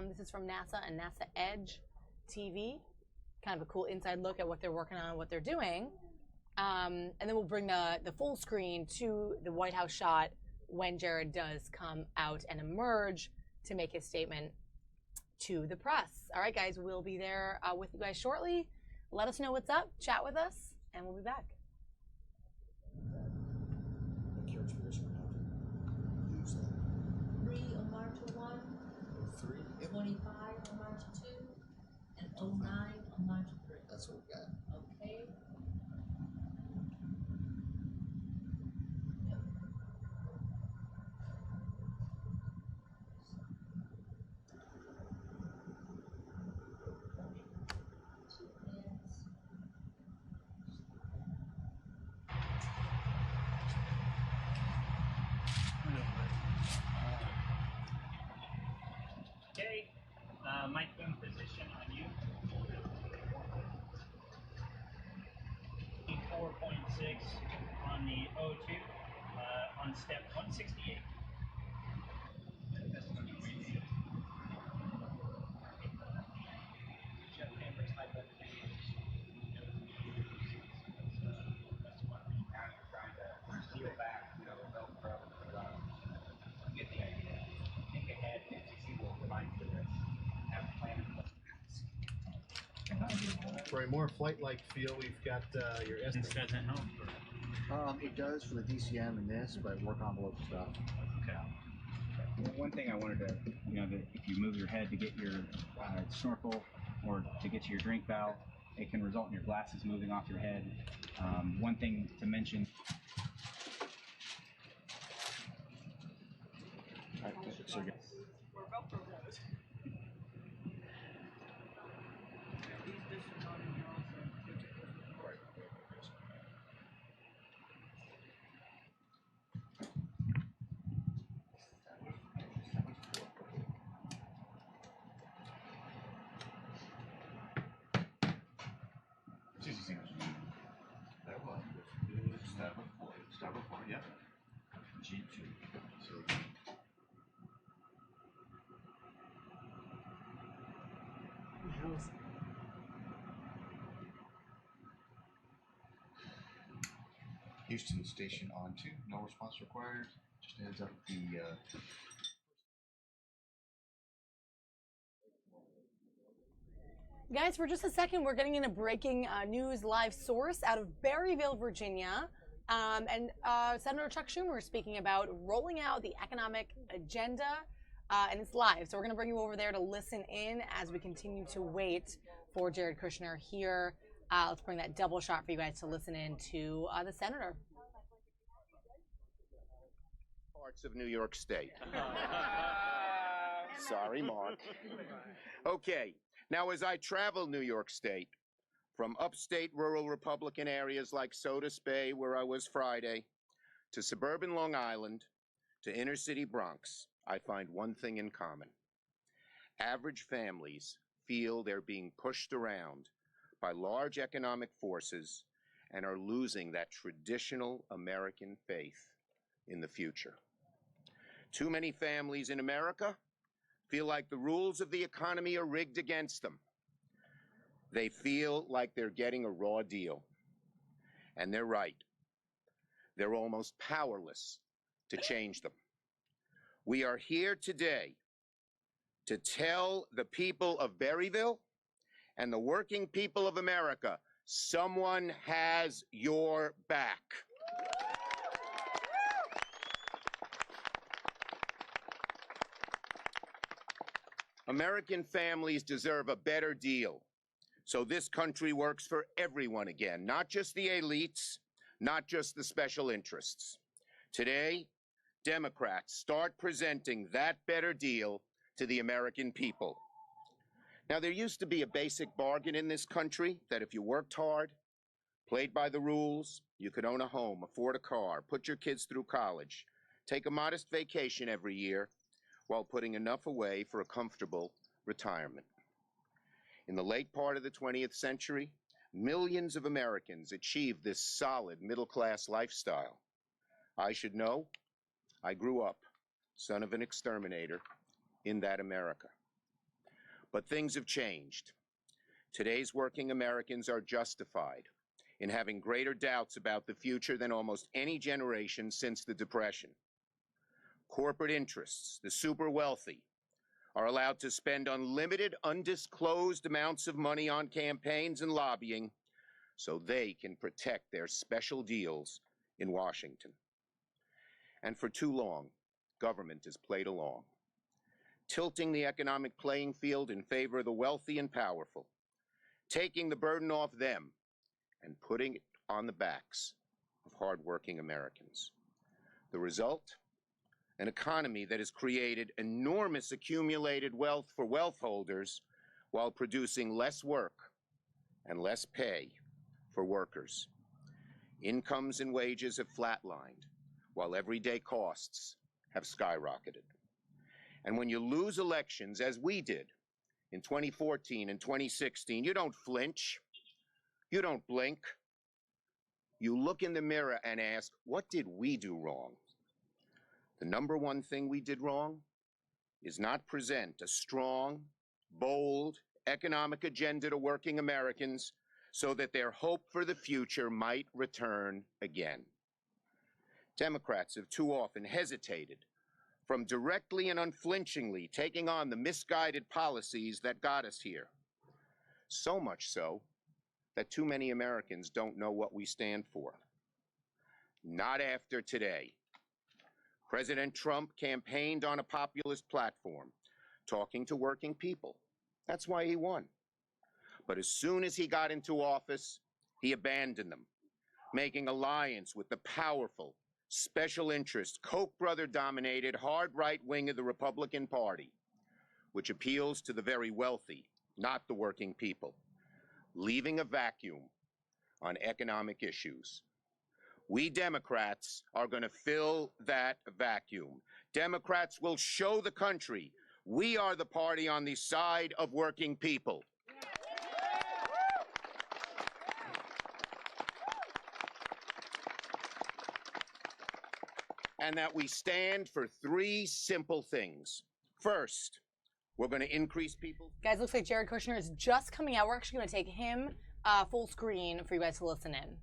This is from NASA and NASA Edge TV. Kind of a cool inside look at what they're working on, what they're doing. And then we'll bring the full screen to the White House shot when Jared does come out and emerge to make his statement to the press. All right, guys, we'll be there with you guys shortly. Let us know what's up, chat with us, and we'll be back. Three on March 1, 25 on March 2, and 09 on March 3. That's what we got. Okay. Okay, microphone position on you. 4.6 on the O2 on step 168. For a more flight-like feel, we've got your S. This doesn't help. It does for the DCM and this, but work envelope stuff. Okay. Well, one thing I wanted to, that if you move your head to get your snorkel or to get to your drink valve, it can result in your glasses moving off your head. One thing to mention. Yep. G2. So. Houston station on 2, no response required. Just a heads up the Guys, for just a second, we're getting in a breaking news live source out of Berryville, Virginia. Senator Chuck Schumer is speaking about rolling out the economic agenda, and it's live. So we're going to bring you over there to listen in as we continue to wait for Jared Kushner here. Let's bring that double shot for you guys to listen in to the senator. Parts of New York State. Sorry, Mark. Okay. Now, as I travel New York State, from upstate rural Republican areas like Sodus Bay, where I was Friday, to suburban Long Island, to inner city Bronx, I find one thing in common. Average families feel they're being pushed around by large economic forces and are losing that traditional American faith in the future. Too many families in America feel like the rules of the economy are rigged against them. They feel like they're getting a raw deal. And they're right. They're almost powerless to change them. We are here today to tell the people of Berryville and the working people of America, someone has your back. American families deserve a better deal. So this country works for everyone again, not just the elites, not just the special interests. Today, Democrats start presenting that better deal to the American people. Now, there used to be a basic bargain in this country that if you worked hard, played by the rules, you could own a home, afford a car, put your kids through college, take a modest vacation every year, while putting enough away for a comfortable retirement. In the late part of the 20th century, millions of Americans achieved this solid middle-class lifestyle. I should know, I grew up, son of an exterminator, in that America. But things have changed. Today's working Americans are justified in having greater doubts about the future than almost any generation since the Depression. corporate interests, the super wealthy, are allowed to spend unlimited, undisclosed amounts of money on campaigns and lobbying so they can protect their special deals in Washington. And for too long, government has played along, tilting the economic playing field in favor of the wealthy and powerful, taking the burden off them and putting it on the backs of hardworking Americans. The result? An economy that has created enormous accumulated wealth for wealth holders while producing less work and less pay for workers. Incomes and wages have flatlined, while everyday costs have skyrocketed. And when you lose elections, as we did in 2014 and 2016, you don't flinch, you don't blink. You look in the mirror and ask, what did we do wrong? The number one thing we did wrong is not present a strong, bold economic agenda to working Americans so that their hope for the future might return again. Democrats have too often hesitated from directly and unflinchingly taking on the misguided policies that got us here. So much so that too many Americans don't know what we stand for. Not after today. President Trump campaigned on a populist platform, talking to working people. That's why he won. But as soon as he got into office, he abandoned them, making alliance with the powerful, special interest, Koch brother-dominated hard right wing of the Republican Party, which appeals to the very wealthy, not the working people, leaving a vacuum on economic issues. We Democrats are going to fill that vacuum. Democrats will show the country we are the party on the side of working people. And that we stand for three simple things. First, we're going to increase people. Guys, looks like Jared Kushner is just coming out. We're actually going to take him full screen for you guys to listen in.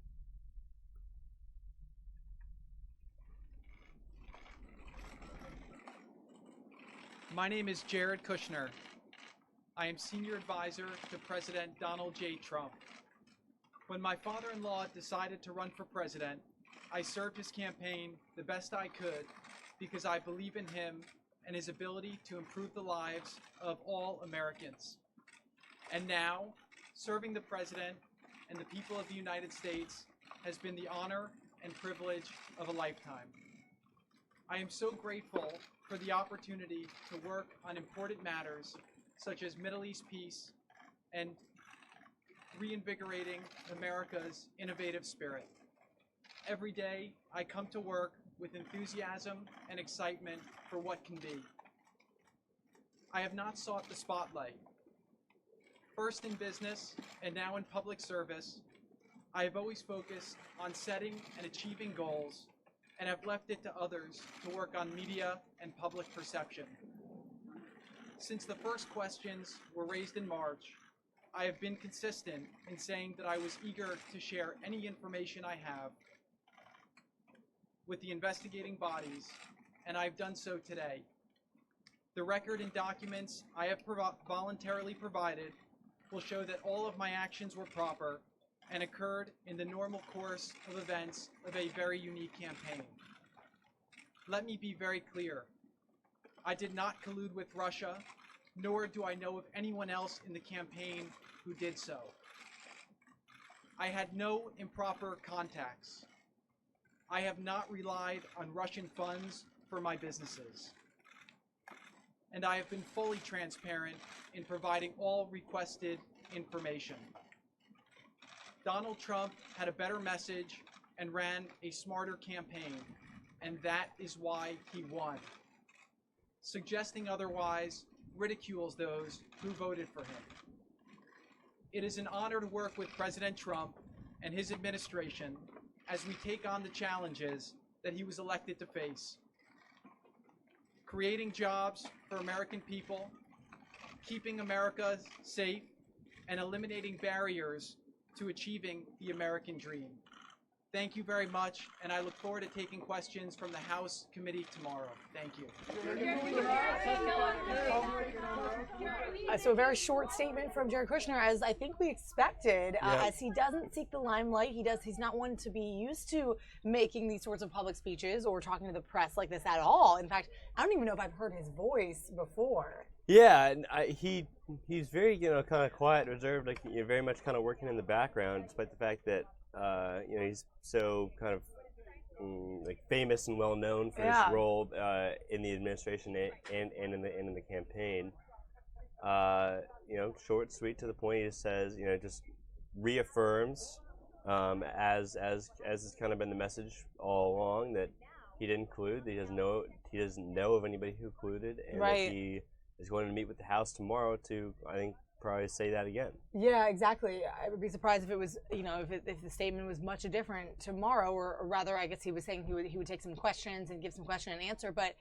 My name is Jared Kushner. I am Senior Advisor to President Donald J. Trump. When my father-in-law decided to run for president, I served his campaign the best I could because I believe in him and his ability to improve the lives of all Americans. And now, serving the president and the people of the United States has been the honor and privilege of a lifetime. I am so grateful for the opportunity to work on important matters such as Middle East peace and reinvigorating America's innovative spirit. Every day, I come to work with enthusiasm and excitement for what can be. I have not sought the spotlight. First in business and now in public service, I have always focused on setting and achieving goals and have left it to others to work on media and public perception. Since the first questions were raised in March, I have been consistent in saying that I was eager to share any information I have with the investigating bodies, and I've done so today. The record and documents I have voluntarily provided will show that all of my actions were proper and occurred in the normal course of events of a very unique campaign. Let me be very clear. I did not collude with Russia, nor do I know of anyone else in the campaign who did so. I had no improper contacts. I have not relied on Russian funds for my businesses. And I have been fully transparent in providing all requested information. Donald Trump had a better message and ran a smarter campaign, and that is why he won. Suggesting otherwise ridicules those who voted for him. It is an honor to work with President Trump and his administration as we take on the challenges that he was elected to face. Creating jobs for American people, keeping America safe, and eliminating barriers to achieving the American dream. Thank you very much, and I look forward to taking questions from the House committee tomorrow. Thank you. So a very short statement from Jared Kushner, as I think we expected, as he doesn't seek the limelight. He's not one to be used to making these sorts of public speeches or talking to the press like this at all. In fact, I don't even know if I've heard his voice before. Yeah, and he's very kind of quiet, reserved, like very much kind of working in the background, despite the fact that he's so kind of like famous and well known for his role in the administration and in the campaign. Short, sweet, to the point. He just says, just reaffirms, as has kind of been the message all along, that he didn't collude. He doesn't know of anybody who colluded, and that he is going to meet with the House tomorrow to, I think, probably say that again. Yeah, exactly. I would be surprised if it was, if the statement was much different tomorrow, or rather, I guess he was saying he would take some questions and give some question and answer. But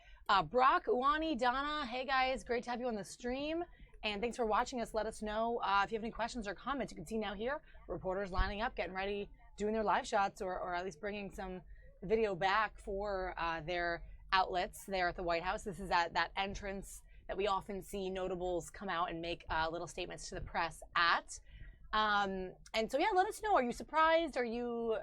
Brock, Uwani, Donna, hey guys, great to have you on the stream. And thanks for watching us. Let us know if you have any questions or comments. You can see now here, reporters lining up, getting ready, doing their live shots, or at least bringing some video back for their outlets there at the White House. This is at that entrance that we often see notables come out and make little statements to the press at. And so, yeah, let us know. Are you surprised? Are you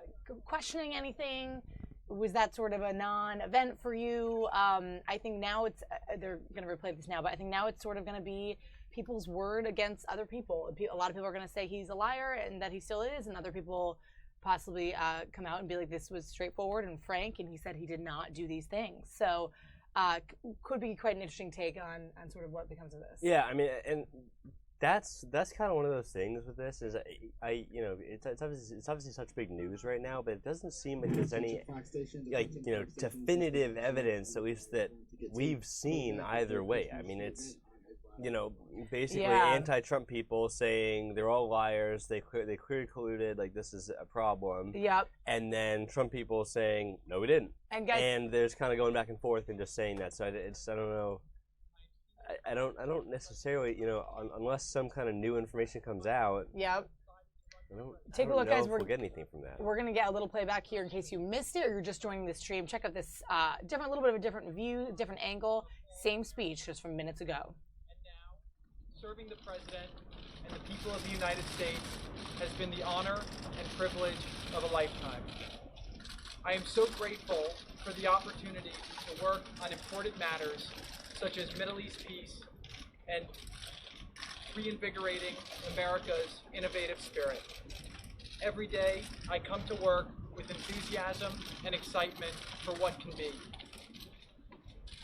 questioning anything? Was that sort of a non-event for you? I think now it's, they're going to replay this now, but I think now it's sort of going to be people's word against other people. A lot of people are going to say he's a liar and that he still is, and other people possibly come out and be like, this was straightforward and frank, and he said he did not do these things. So could be quite an interesting take on sort of what becomes of this. Yeah, I mean, and that's kind of one of those things with this is it's obviously such big news right now, but it doesn't seem like there's any definitive evidence, at least that we've seen either way. I mean, it's basically anti-Trump people saying they're all liars, they clearly colluded, like this is a problem. Yep. And then Trump people saying no, we didn't. And guys, and there's kind of going back and forth and just saying that. So I don't know. I don't necessarily, unless some kind of new information comes out. Yep. Take a look, guys. We'll get anything from that. We're going to get a little playback here in case you missed it or you're just joining the stream. Check out this little bit of a different view, different angle. Same speech just from minutes ago. Serving the President and the people of the United States has been the honor and privilege of a lifetime. I am so grateful for the opportunity to work on important matters such as Middle East peace and reinvigorating America's innovative spirit. Every day, I come to work with enthusiasm and excitement for what can be.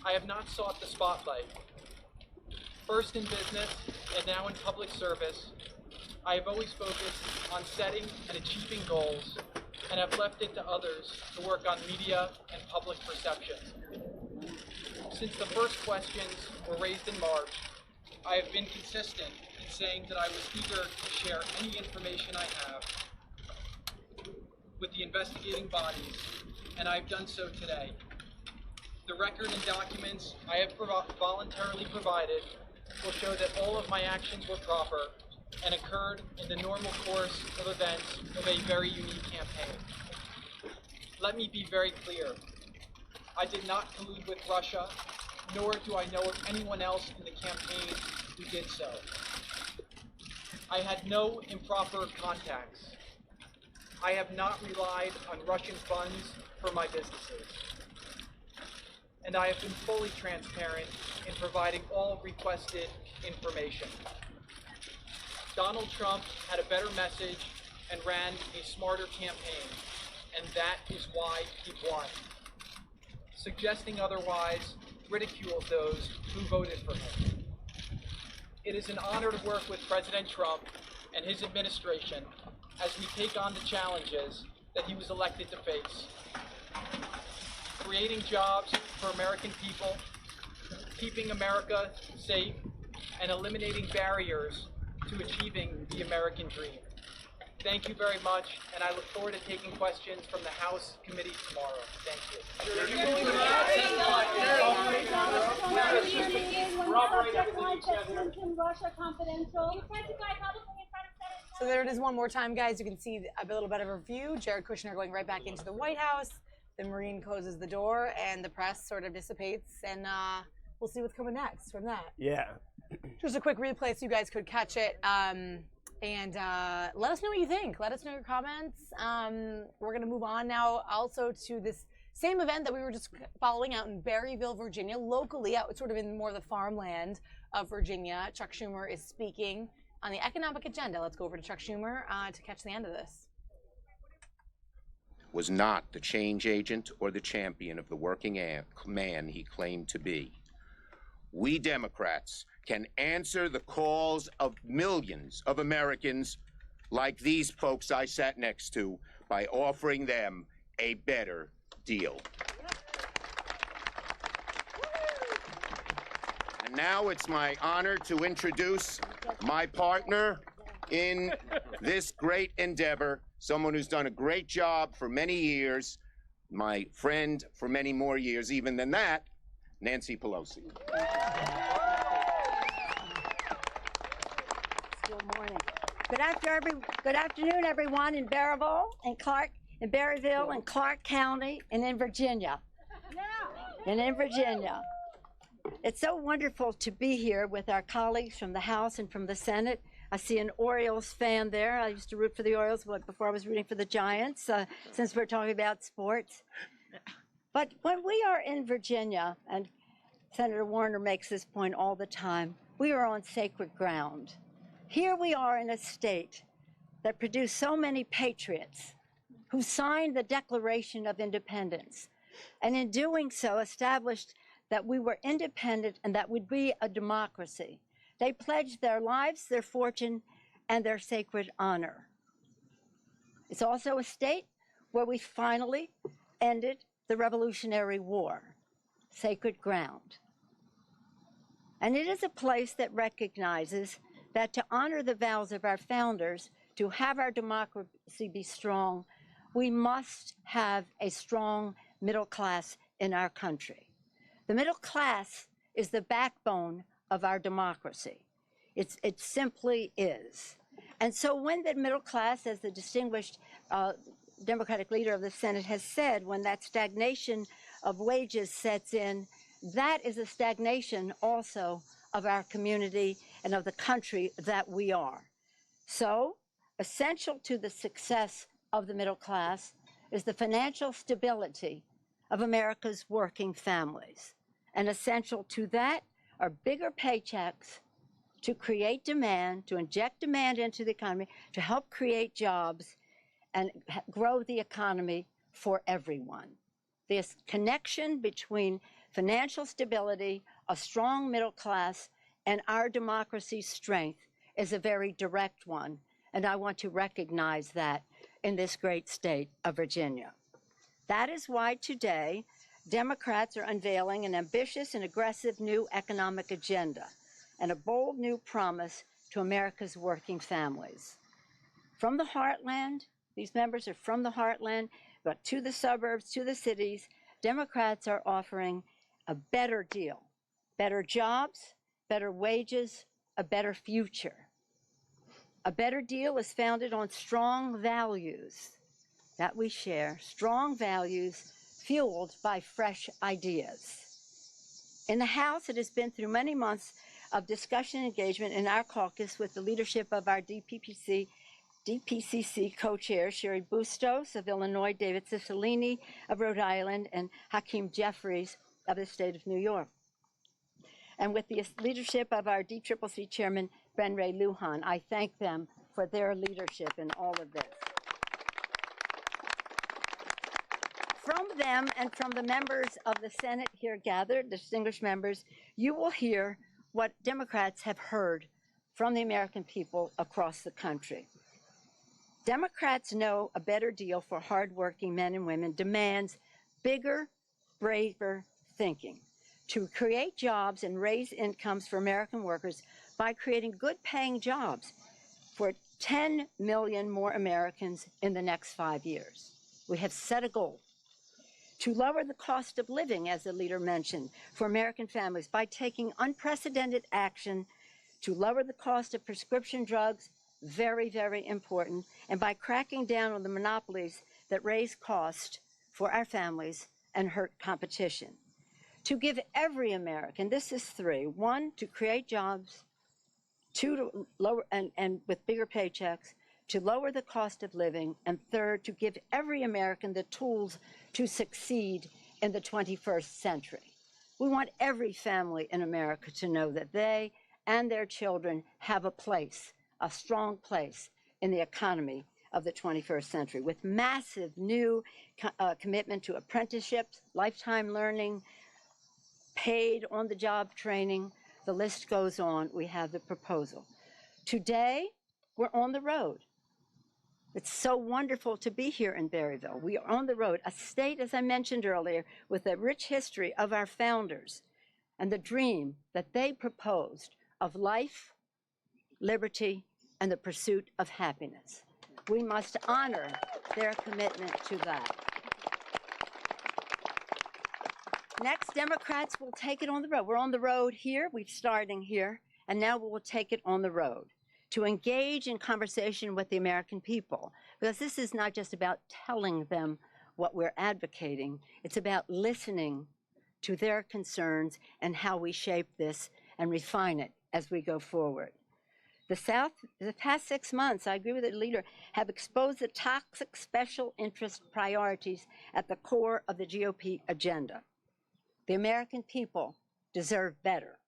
I have not sought the spotlight. First in business and now in public service, I have always focused on setting and achieving goals and have left it to others to work on media and public perception. Since the first questions were raised in March, I have been consistent in saying that I was eager to share any information I have with the investigating bodies, and I've done so today. The record and documents I have voluntarily provided will show that all of my actions were proper and occurred in the normal course of events of a very unique campaign. Let me be very clear. I did not collude with Russia, nor do I know of anyone else in the campaign who did so. I had no improper contacts. I have not relied on Russian funds for my businesses. And I have been fully transparent in providing all requested information. Donald Trump had a better message and ran a smarter campaign, and that is why he won. Suggesting otherwise ridicules those who voted for him. It is an honor to work with President Trump and his administration as we take on the challenges that he was elected to face. Creating jobs for American people, keeping America safe, and eliminating barriers to achieving the American dream. Thank you very much, and I look forward to taking questions from the House committee tomorrow. Thank So So there it is one more time, guys. You can see a little bit of a view. Jared Kushner going right back into the White House. The Marine closes the door, and the press sort of dissipates, and we'll see what's coming next from that. Yeah. Just a quick replay so you guys could catch it. And let us know what you think. Let us know your comments. We're going to move on now also to this same event that we were just following out in Berryville, Virginia, locally, out sort of in more of the farmland of Virginia. Chuck Schumer is speaking on the economic agenda. Let's go over to Chuck Schumer to catch the end of this. Was not the change agent or the champion of the working man he claimed to be. We Democrats can answer the calls of millions of Americans like these folks I sat next to by offering them a better deal. And now it's my honor to introduce my partner in this great endeavor, someone who's done a great job for many years, my friend for many more years even than that, Nancy Pelosi. Good morning. Good afternoon, everyone in Berryville and Berryville and Clark County and in Virginia. It's so wonderful to be here with our colleagues from the House and from the Senate. I see an Orioles fan there. I used to root for the Orioles before I was rooting for the Giants, since we're talking about sports. But when we are in Virginia, and Senator Warner makes this point all the time, we are on sacred ground. Here we are in a state that produced so many patriots who signed the Declaration of Independence, and in doing so established that we were independent and that we'd be a democracy. They pledged their lives, their fortune, and their sacred honor. It's also a state where we finally ended the Revolutionary War, sacred ground. And it is a place that recognizes that to honor the vows of our founders, to have our democracy be strong, we must have a strong middle class in our country. The middle class is the backbone of our democracy. It simply is. And so when the middle class, as the distinguished Democratic leader of the Senate has said, when that stagnation of wages sets in, that is a stagnation also of our community and of the country that we are. So essential to the success of the middle class is the financial stability of America's working families. And essential to that are bigger paychecks to create demand, to inject demand into the economy, to help create jobs and grow the economy for everyone. This connection between financial stability, a strong middle class, and our democracy's strength is a very direct one, and I want to recognize that in this great state of Virginia. That is why today, Democrats are unveiling an ambitious and aggressive new economic agenda and a bold new promise to America's working families. From the heartland, these members are from the heartland, but to the suburbs, to the cities, Democrats are offering a better deal, better jobs, better wages, a better future. A better deal is founded on strong values that we share, strong values fueled by fresh ideas. In the House, it has been through many months of discussion and engagement in our caucus with the leadership of our DPCC co-chairs, Sherry Bustos of Illinois, David Cicilline of Rhode Island, and Hakeem Jeffries of the state of New York. And with the leadership of our DCCC chairman, Ben Ray Lujan, I thank them for their leadership in all of this. From them and from the members of the Senate here gathered, distinguished members, you will hear what Democrats have heard from the American people across the country. Democrats know a better deal for hardworking men and women demands bigger, braver thinking to create jobs and raise incomes for American workers by creating good-paying jobs for 10 million more Americans in the next 5 years. We have set a goal to lower the cost of living, as the leader mentioned, for American families by taking unprecedented action to lower the cost of prescription drugs, very, very important, and by cracking down on the monopolies that raise cost for our families and hurt competition. To give every American, this is three: one, to create jobs; two, to lower, and with bigger paychecks, to lower the cost of living; and third, to give every American the tools to succeed in the 21st century. We want every family in America to know that they and their children have a place, a strong place in the economy of the 21st century, with massive new commitment to apprenticeships, lifetime learning, paid on-the-job training. The list goes on. We have the proposal. Today, we're on the road. It's so wonderful to be here in Berryville. We are on the road, a state, as I mentioned earlier, with a rich history of our founders and the dream that they proposed of life, liberty, and the pursuit of happiness. We must honor their commitment to that. Next, Democrats will take it on the road. We're on the road here, we're starting here, and now we will take it on the road to engage in conversation with the American people, because this is not just about telling them what we're advocating, it's about listening to their concerns and how we shape this and refine it as we go forward. The past 6 months, I agree with the leader, have exposed the toxic special interest priorities at the core of the GOP agenda. The American people deserve better.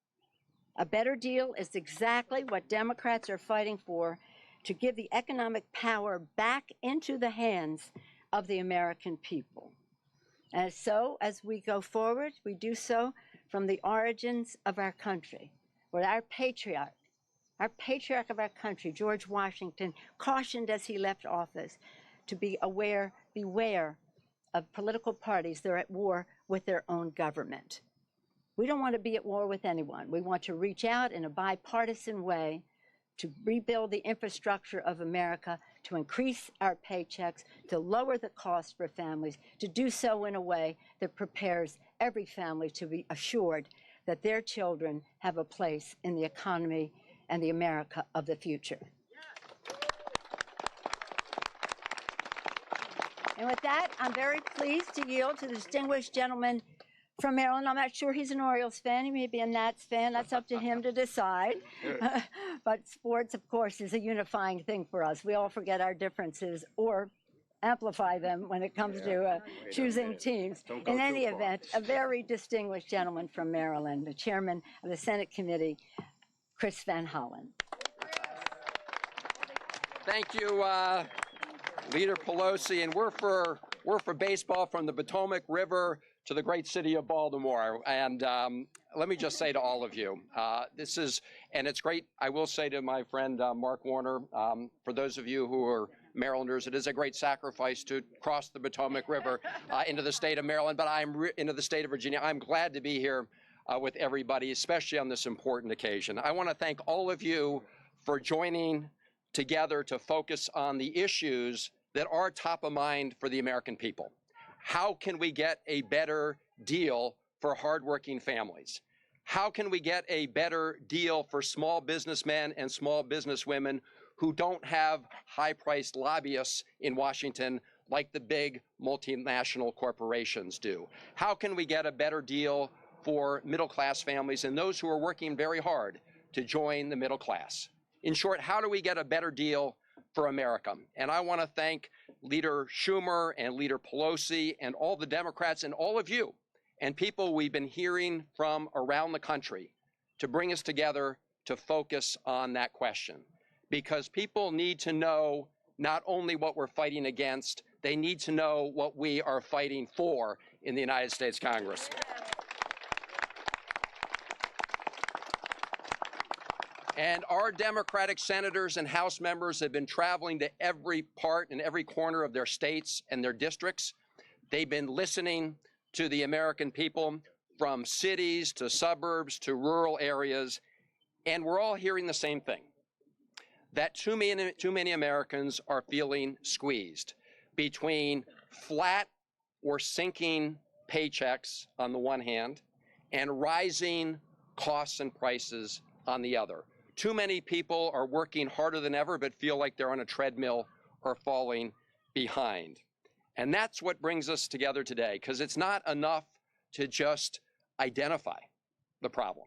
A better deal is exactly what Democrats are fighting for, to give the economic power back into the hands of the American people. And so, as we go forward, we do so from the origins of our country, where our patriarch of our country, George Washington, cautioned as he left office to beware of political parties that are at war with their own government. We don't want to be at war with anyone. We want to reach out in a bipartisan way to rebuild the infrastructure of America, to increase our paychecks, to lower the cost for families, to do so in a way that prepares every family to be assured that their children have a place in the economy and the America of the future. And with that, I'm very pleased to yield to the distinguished gentleman from Maryland. I'm not sure he's an Orioles fan. He may be a Nats fan. That's up to him to decide. But sports, of course, is a unifying thing for us. We all forget our differences or amplify them when it comes to choosing teams. In any event, a very distinguished gentleman from Maryland, the chairman of the Senate Committee, Chris Van Hollen. Thank you, Leader Pelosi, and we're for baseball from the Potomac River to the great city of Baltimore. And let me just say to all of you, and it's great, I will say to my friend Mark Warner, for those of you who are Marylanders, it is a great sacrifice to cross the Potomac River into the state of Maryland, but into the state of Virginia. I'm glad to be here with everybody, especially on this important occasion. I want to thank all of you for joining together to focus on the issues that are top of mind for the American people. How can we get a better deal for hardworking families? How can we get a better deal for small businessmen and small businesswomen who don't have high-priced lobbyists in Washington like the big multinational corporations do? How can we get a better deal for middle-class families and those who are working very hard to join the middle class? In short, how do we get a better deal for America? And I want to thank Leader Schumer and Leader Pelosi and all the Democrats and all of you and people we've been hearing from around the country to bring us together to focus on that question. Because people need to know not only what we're fighting against, they need to know what we are fighting for in the United States Congress. And our Democratic senators and House members have been traveling to every part and every corner of their states and their districts. They've been listening to the American people from cities to suburbs to rural areas. And we're all hearing the same thing, that too many Americans are feeling squeezed between flat or sinking paychecks on the one hand and rising costs and prices on the other. Too many people are working harder than ever but feel like they're on a treadmill or falling behind. And that's what brings us together today, because it's not enough to just identify the problem.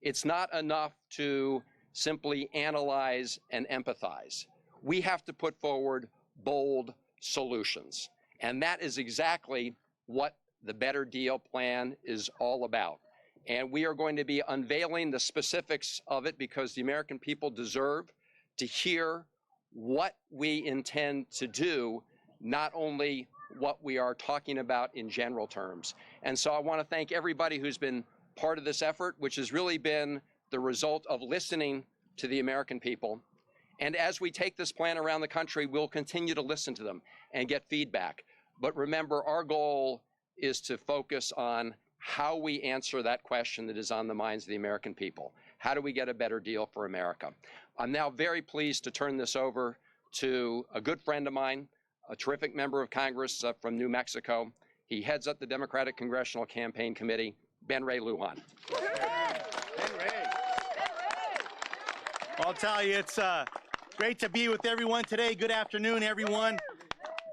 It's not enough to simply analyze and empathize. We have to put forward bold solutions. And that is exactly what the Better Deal plan is all about. And we are going to be unveiling the specifics of it because the American people deserve to hear what we intend to do, not only what we are talking about in general terms. And so I want to thank everybody who's been part of this effort, which has really been the result of listening to the American people. And as we take this plan around the country, we'll continue to listen to them and get feedback. But remember, our goal is to focus on how we answer that question that is on the minds of the American people. How do we get a better deal for America? I'm now very pleased to turn this over to a good friend of mine, a terrific member of Congress from New Mexico. He heads up the Democratic Congressional Campaign Committee, Ben Ray Lujan. I'll tell you, it's great to be with everyone today. Good afternoon, everyone.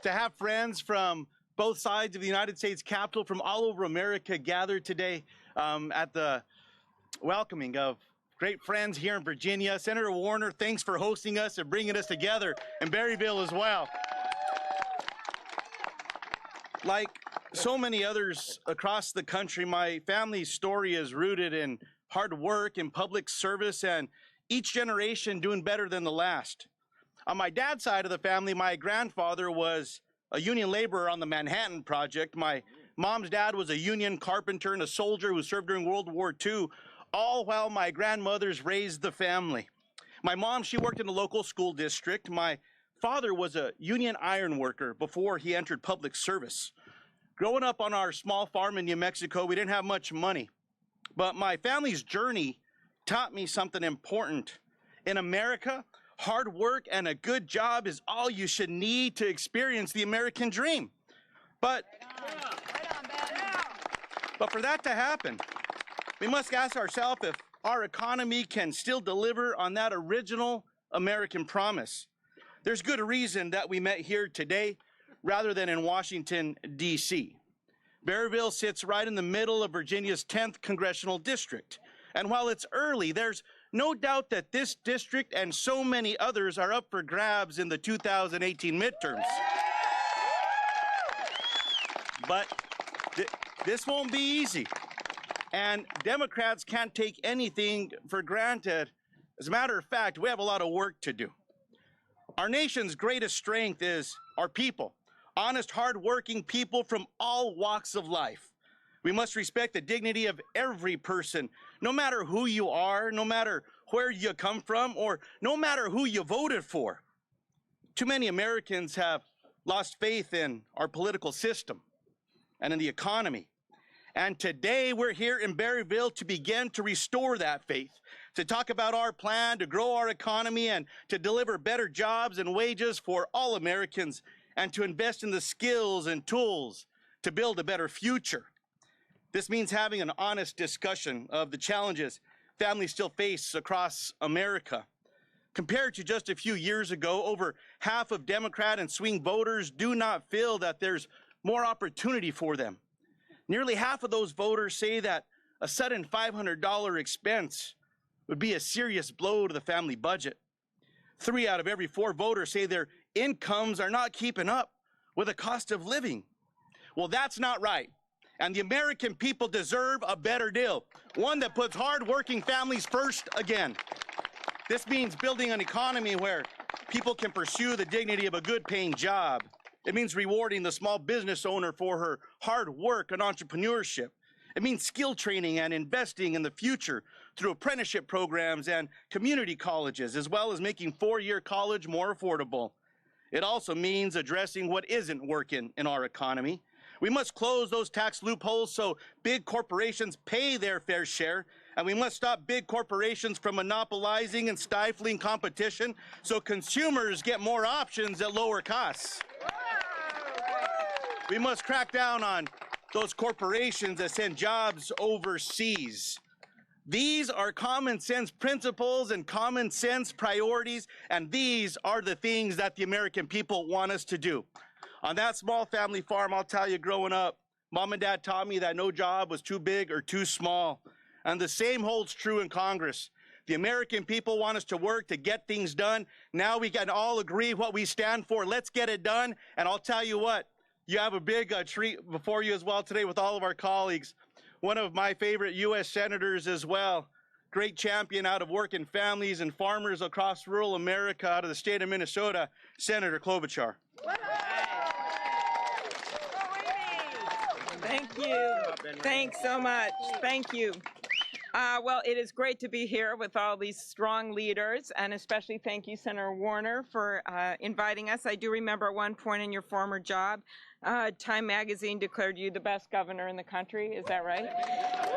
To have friends from both sides of the United States Capitol from all over America gathered today at the welcoming of great friends here in Virginia. Senator Warner, thanks for hosting us and bringing us together in Berryville as well. Like so many others across the country, my family's story is rooted in hard work and public service, and each generation doing better than the last. On my dad's side of the family, my grandfather was a union laborer on the Manhattan Project. My mom's dad was a union carpenter and a soldier who served during World War II, all while my grandmothers raised the family. My mom, she worked in a local school district. My father was a union iron worker before he entered public service. Growing up on our small farm in New Mexico, we didn't have much money. But my family's journey taught me something important. In America, hard work and a good job is all you should need to experience the American dream. But for that to happen, we must ask ourselves if our economy can still deliver on that original American promise. There's good reason that we met here today rather than in Washington, D.C. Berryville sits right in the middle of Virginia's 10th congressional district. And while it's early, there's no doubt that this district and so many others are up for grabs in the 2018 midterms. But this won't be easy. And Democrats can't take anything for granted. As a matter of fact, we have a lot of work to do. Our nation's greatest strength is our people, honest, hardworking people from all walks of life. We must respect the dignity of every person, no matter who you are, no matter where you come from, or no matter who you voted for. Too many Americans have lost faith in our political system and in the economy. And today we're here in Berryville to begin to restore that faith, to talk about our plan to grow our economy and to deliver better jobs and wages for all Americans, and to invest in the skills and tools to build a better future. This means having an honest discussion of the challenges families still face across America. Compared to just a few years ago, over half of Democrat and swing voters do not feel that there's more opportunity for them. Nearly half of those voters say that a sudden $500 expense would be a serious blow to the family budget. 3 out of every 4 voters say their incomes are not keeping up with the cost of living. Well, that's not right. And the American people deserve a better deal, one that puts hard-working families first again. This means building an economy where people can pursue the dignity of a good-paying job. It means rewarding the small business owner for her hard work and entrepreneurship. It means skill training and investing in the future through apprenticeship programs and community colleges, as well as making 4-year college more affordable. It also means addressing what isn't working in our economy. We must close those tax loopholes so big corporations pay their fair share, and we must stop big corporations from monopolizing and stifling competition so consumers get more options at lower costs. We must crack down on those corporations that send jobs overseas. These are common sense principles and common sense priorities, and these are the things that the American people want us to do. On that small family farm, I'll tell you, growing up, Mom and Dad taught me that no job was too big or too small. And the same holds true in Congress. The American people want us to work to get things done. Now we can all agree what we stand for. Let's get it done. And I'll tell you what, you have a big treat before you as well today with all of our colleagues. One of my favorite U.S. senators as well, great champion out of working families and farmers across rural America out of the state of Minnesota, Senator Klobuchar. Thank you. Thanks so much. Thank you. Well, it is great to be here with all these strong leaders, and especially thank you, Senator Warner, for inviting us. I do remember at one point in your former job, Time Magazine declared you the best governor in the country. Is that right?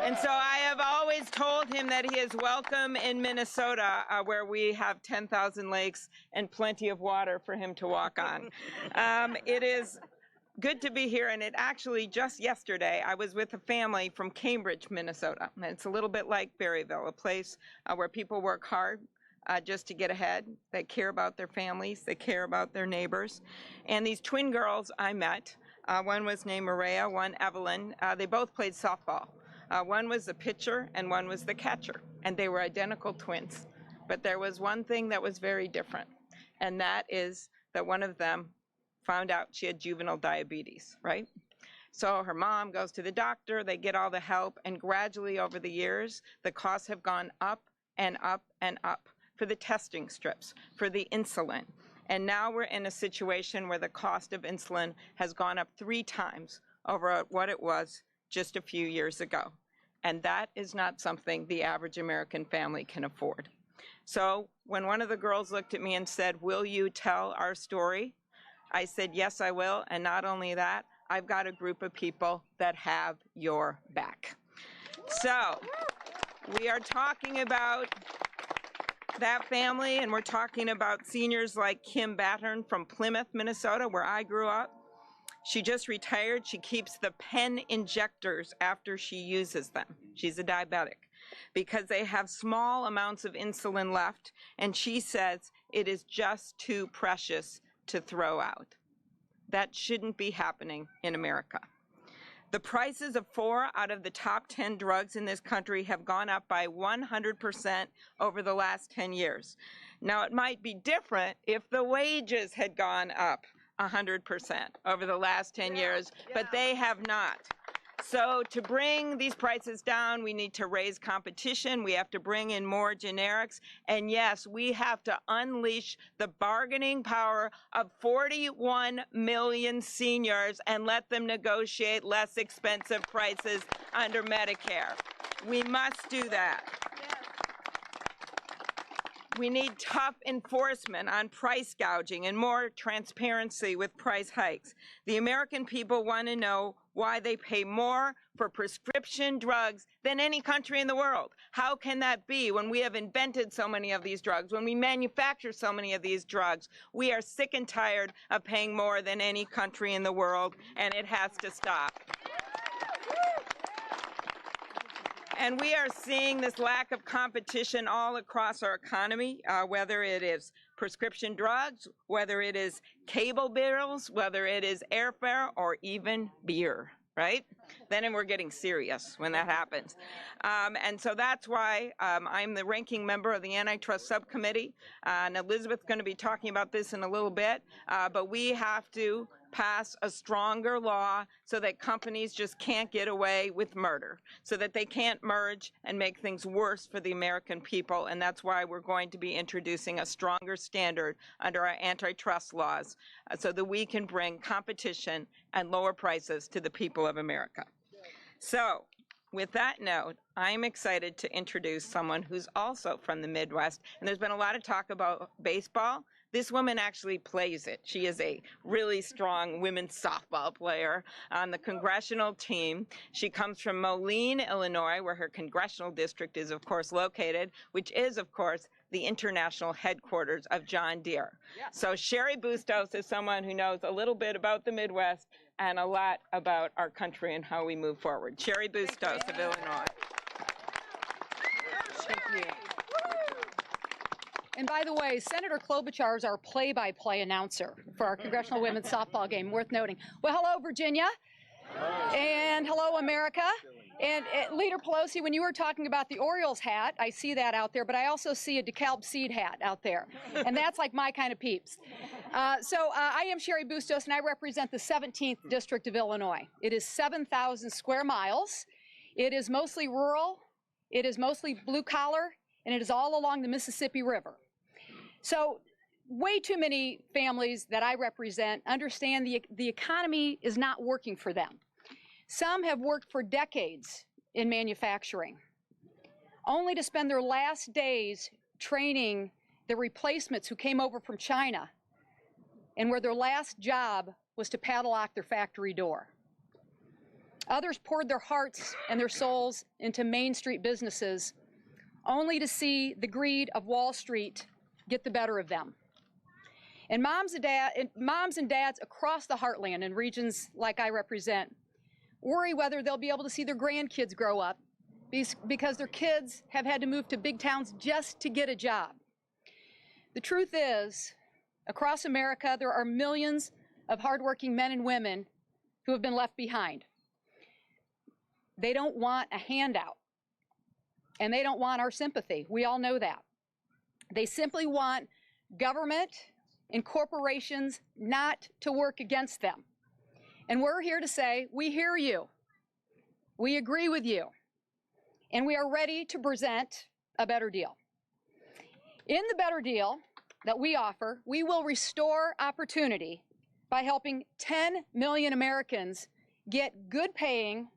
And so I have always told him that he is welcome in Minnesota, where we have 10,000 lakes and plenty of water for him to walk on. It is good to be here, and it actually, just yesterday, I was with a family from Cambridge, Minnesota. And it's a little bit like Berryville, a place where people work hard just to get ahead. They care about their families, they care about their neighbors. And these twin girls I met, one was named Maria, one Evelyn, they both played softball. One was the pitcher and one was the catcher, and they were identical twins. But there was one thing that was very different, and that is that one of them found out she had juvenile diabetes, right? So her mom goes to the doctor, they get all the help, and gradually over the years, the costs have gone up and up and up for the testing strips, for the insulin. And now we're in a situation where the cost of insulin has gone up 3 times over what it was just a few years ago. And that is not something the average American family can afford. So when one of the girls looked at me and said, "Will you tell our story?" I said, "Yes, I will." And not only that, I've got a group of people that have your back. So we are talking about that family, and we're talking about seniors like Kim Battern from Plymouth, Minnesota, where I grew up. She just retired. She keeps the pen injectors after she uses them. She's a diabetic because they have small amounts of insulin left, and she says it is just too precious to throw out. That shouldn't be happening in America. The prices of 4 out of the top 10 drugs in this country have gone up by 100% over the last 10 years. Now, it might be different if the wages had gone up 100% over the last 10 years, but they have not. So to bring these prices down, we need to raise competition. We have to bring in more generics. And yes, we have to unleash the bargaining power of 41 million seniors and let them negotiate less expensive prices under Medicare. We must do that. We need tough enforcement on price gouging and more transparency with price hikes. The American people want to know why they pay more for prescription drugs than any country in the world. How can that be when we have invented so many of these drugs, when we manufacture so many of these drugs? We are sick and tired of paying more than any country in the world, and it has to stop. And we are seeing this lack of competition all across our economy, whether it is prescription drugs, whether it is cable bills, whether it is airfare, or even beer, right? Then we're getting serious when that happens. And so that's why I'm the ranking member of the Antitrust Subcommittee. And Elizabeth's going to be talking about this in a little bit. But we have to pass a stronger law so that companies just can't get away with murder, so that they can't merge and make things worse for the American people. And that's why we're going to be introducing a stronger standard under our antitrust laws so that we can bring competition and lower prices to the people of America. So with that note, I'm excited to introduce someone who's also from the Midwest. And there's been a lot of talk about baseball. This woman actually plays it. She is a really strong women's softball player on the congressional team. She comes from Moline, Illinois, where her congressional district is, of course, located, which is, of course, the international headquarters of John Deere. Yeah. So Sherry Bustos is someone who knows a little bit about the Midwest and a lot about our country and how we move forward. Sherry Bustos of Illinois. And by the way, Senator Klobuchar is our play-by-play announcer for our Congressional Women's Softball game, worth noting. Well, hello, Virginia. And hello, America. And Leader Pelosi, when you were talking about the Orioles hat, I see that out there, but I also see a DeKalb seed hat out there. And that's like my kind of peeps. I am Sherry Bustos, and I represent the 17th District of Illinois. It is 7,000 square miles. It is mostly rural. It is mostly blue collar, and it is all along the Mississippi River. So way too many families that I represent understand the economy is not working for them. Some have worked for decades in manufacturing, only to spend their last days training the replacements who came over from China, and where their last job was to padlock their factory door. Others poured their hearts and their souls into Main Street businesses, only to see the greed of Wall Street get the better of them. And moms and dads across the heartland in regions like I represent worry whether they'll be able to see their grandkids grow up because their kids have had to move to big towns just to get a job. The truth is, across America, there are millions of hardworking men and women who have been left behind. They don't want a handout, and they don't want our sympathy. We all know that. They simply want government and corporations not to work against them. And we're here to say, we hear you, we agree with you, and we are ready to present a better deal. In the better deal that we offer, we will restore opportunity by helping 10 million Americans get good paying,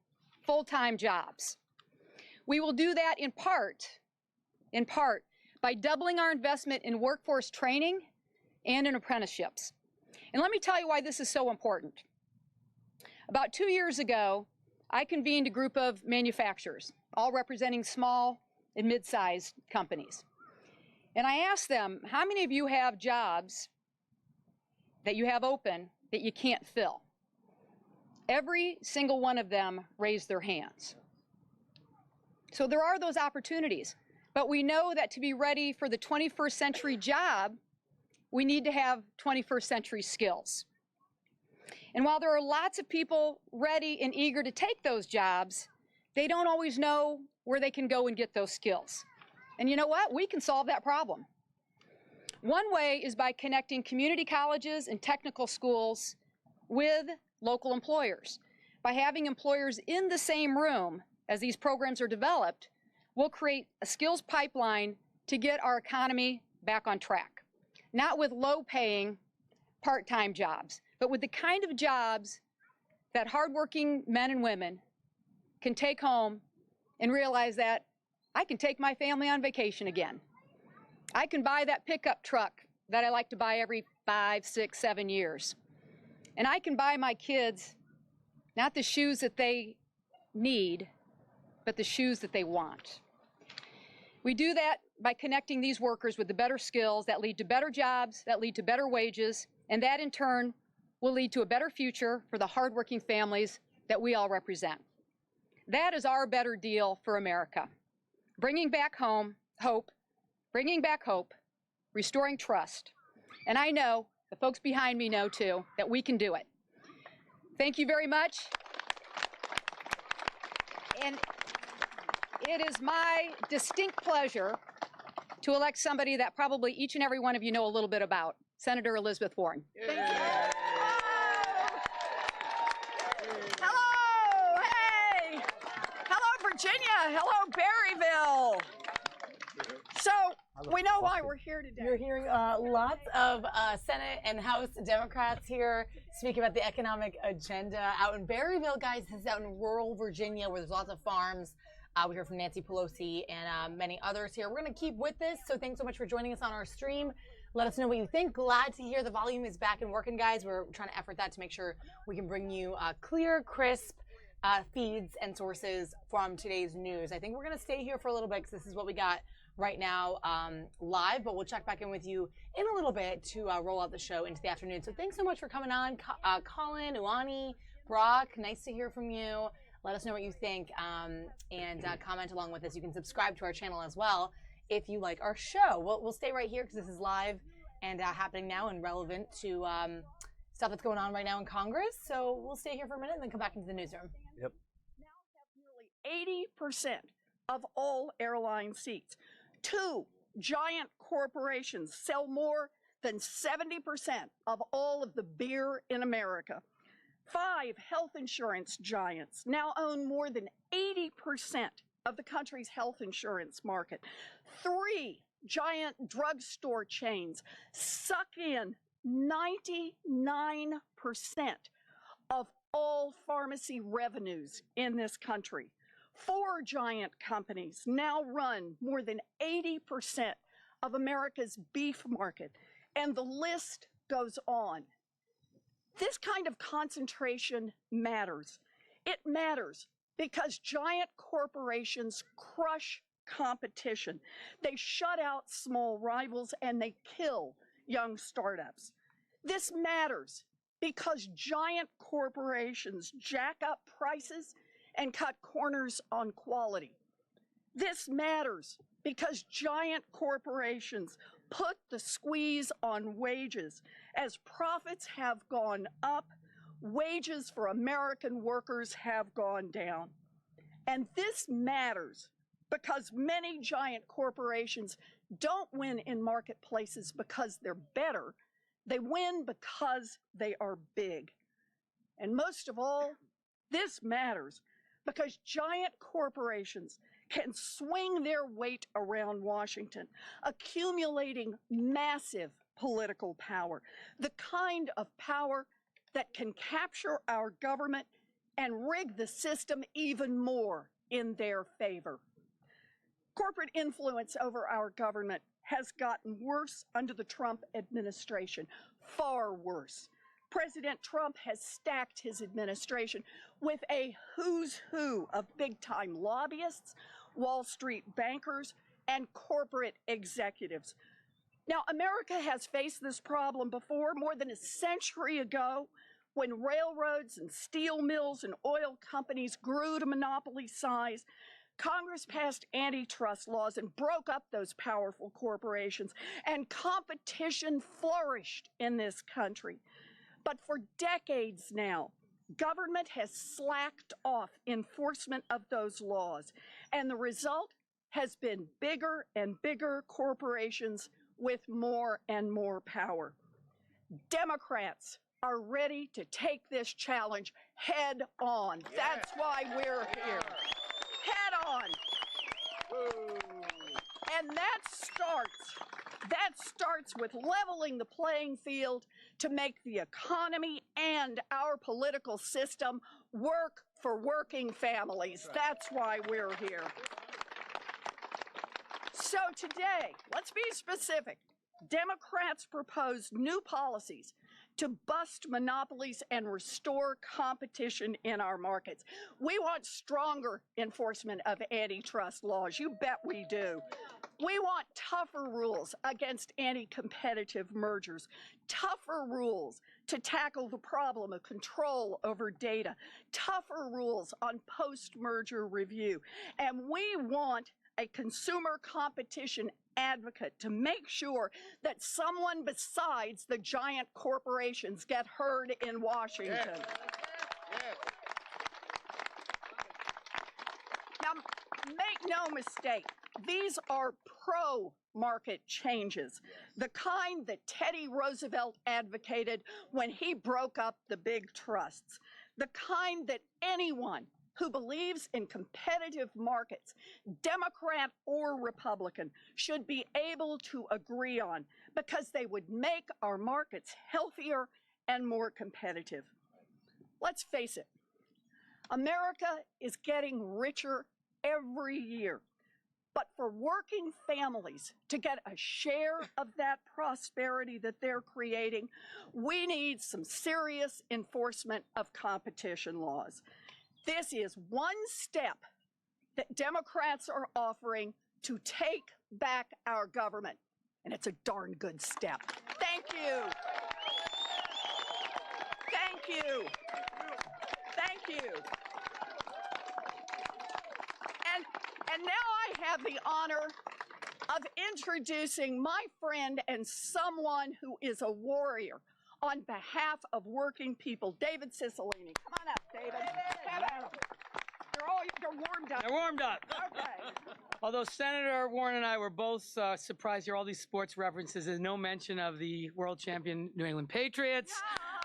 full-time jobs. We will do that in part, by doubling our investment in workforce training and in apprenticeships. And let me tell you why this is so important. About 2 years ago, I convened a group of manufacturers, all representing small and mid-sized companies. And I asked them, how many of you have jobs that you have open that you can't fill? Every single one of them raised their hands. So there are those opportunities, but we know that to be ready for the 21st century job, we need to have 21st century skills. And while there are lots of people ready and eager to take those jobs, they don't always know where they can go and get those skills. And you know what? We can solve that problem. One way is by connecting community colleges and technical schools with local employers. By having employers in the same room as these programs are developed, we'll create a skills pipeline to get our economy back on track. Not with low-paying part-time jobs, but with the kind of jobs that hardworking men and women can take home and realize that I can take my family on vacation again. I can buy that pickup truck that I like to buy every 5, 6, 7 years. And I can buy my kids not the shoes that they need, but the shoes that they want. We do that by connecting these workers with the better skills that lead to better jobs, that lead to better wages, and that in turn will lead to a better future for the hardworking families that we all represent. That is our better deal for America. Bringing back hope, restoring trust. And I know, the folks behind me know too, that we can do it. Thank you very much. And it is my distinct pleasure to elect somebody that probably each and every one of you know a little bit about, Senator Elizabeth Warren. Thank you. Hello, hey! Hello, Virginia. Hello, Berryville. So, we know why we're here today. You're hearing lots of Senate and House Democrats here speaking about the economic agenda out in Berryville, guys. This is out in rural Virginia where there's lots of farms. We heard from Nancy Pelosi and many others here. We're going to keep with this, so thanks so much for joining us on our stream. Let us know what you think. Glad to hear the volume is back and working, guys. We're trying to effort that to make sure we can bring you clear, crisp feeds and sources from today's news. I think we're going to stay here for a little bit because this is what we got right now live, but we'll check back in with you in a little bit to roll out the show into the afternoon. So thanks so much for coming on, Colin, Uani, Brock. Nice to hear from you. Let us know what you think and comment along with us. You can subscribe to our channel as well if you like our show. We'll stay right here because this is live and happening now and relevant to stuff that's going on right now in Congress. So we'll stay here for a minute and then come back into the newsroom. Yep. 80% of all airline seats. 2 giant corporations sell more than 70% of all of the beer in America. 5 health insurance giants now own more than 80% of the country's health insurance market. 3 giant drugstore chains suck in 99% of all pharmacy revenues in this country. 4 giant companies now run more than 80% of America's beef market, and the list goes on. This kind of concentration matters. It matters because giant corporations crush competition. They shut out small rivals and they kill young startups. This matters because giant corporations jack up prices and cut corners on quality. This matters because giant corporations put the squeeze on wages. As profits have gone up, wages for American workers have gone down. And this matters because many giant corporations don't win in marketplaces because they're better. They win because they are big. And most of all, this matters because giant corporations can swing their weight around Washington, accumulating massive political power, the kind of power that can capture our government and rig the system even more in their favor. Corporate influence over our government has gotten worse under the Trump administration, far worse. President Trump has stacked his administration with a who's who of big-time lobbyists, Wall Street bankers, and corporate executives. Now, America has faced this problem before, more than a century ago, when railroads and steel mills and oil companies grew to monopoly size. Congress passed antitrust laws and broke up those powerful corporations, and competition flourished in this country. But for decades now, government has slacked off enforcement of those laws, and the result has been bigger and bigger corporations with more and more power. Democrats are ready to take this challenge head on. That's why we're here. Head on. And that starts with leveling the playing field to make the economy and our political system work for working families. That's why we're here. So today, let's be specific. Democrats propose new policies to bust monopolies and restore competition in our markets. We want stronger enforcement of antitrust laws. You bet we do. We want tougher rules against anti-competitive mergers, tougher rules to tackle the problem of control over data, tougher rules on post-merger review. And we want a consumer competition advocate to make sure that someone besides the giant corporations get heard in Washington. Now, make no mistake, these are pro-market changes, the kind that Teddy Roosevelt advocated when he broke up the big trusts, the kind that anyone who believes in competitive markets, Democrat or Republican, should be able to agree on because they would make our markets healthier and more competitive. Let's face it, America is getting richer every year. But for working families to get a share of that prosperity that they're creating, we need some serious enforcement of competition laws. This is one step that Democrats are offering to take back our government, and it's a darn good step. Thank you. Thank you. Thank you. And now I have the honor of introducing my friend and someone who is a warrior on behalf of working people, David Cicilline. Come on up, David. Come on. You're warmed up. They're warmed up. Okay. Although Senator Warren and I were both surprised to hear all these sports references, there's no mention of the world champion New England Patriots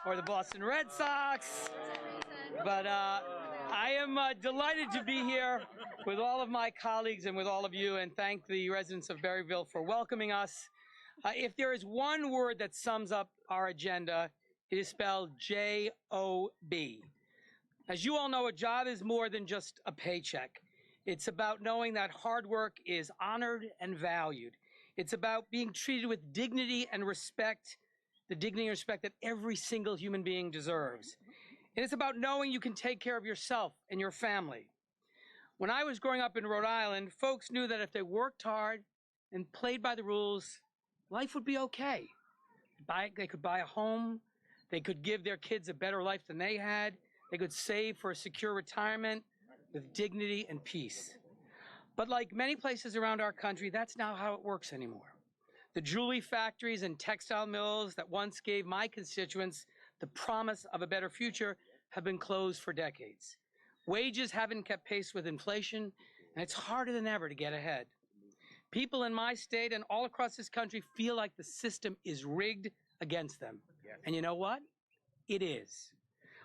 or the Boston Red Sox. But I am delighted to be here with all of my colleagues and with all of you, and thank the residents of Berryville for welcoming us. If there is one word that sums up our agenda, it is spelled J-O-B. As you all know, a job is more than just a paycheck. It's about knowing that hard work is honored and valued. It's about being treated with dignity and respect, the dignity and respect that every single human being deserves. And it's about knowing you can take care of yourself and your family. When I was growing up in Rhode Island, folks knew that if they worked hard and played by the rules, life would be okay. They could buy a home, they could give their kids a better life than they had, they could save for a secure retirement with dignity and peace. But like many places around our country, that's not how it works anymore. The jewelry factories and textile mills that once gave my constituents the promise of a better future have been closed for decades. Wages haven't kept pace with inflation, and it's harder than ever to get ahead. People in my state and all across this country feel like the system is rigged against them. And you know what? It is.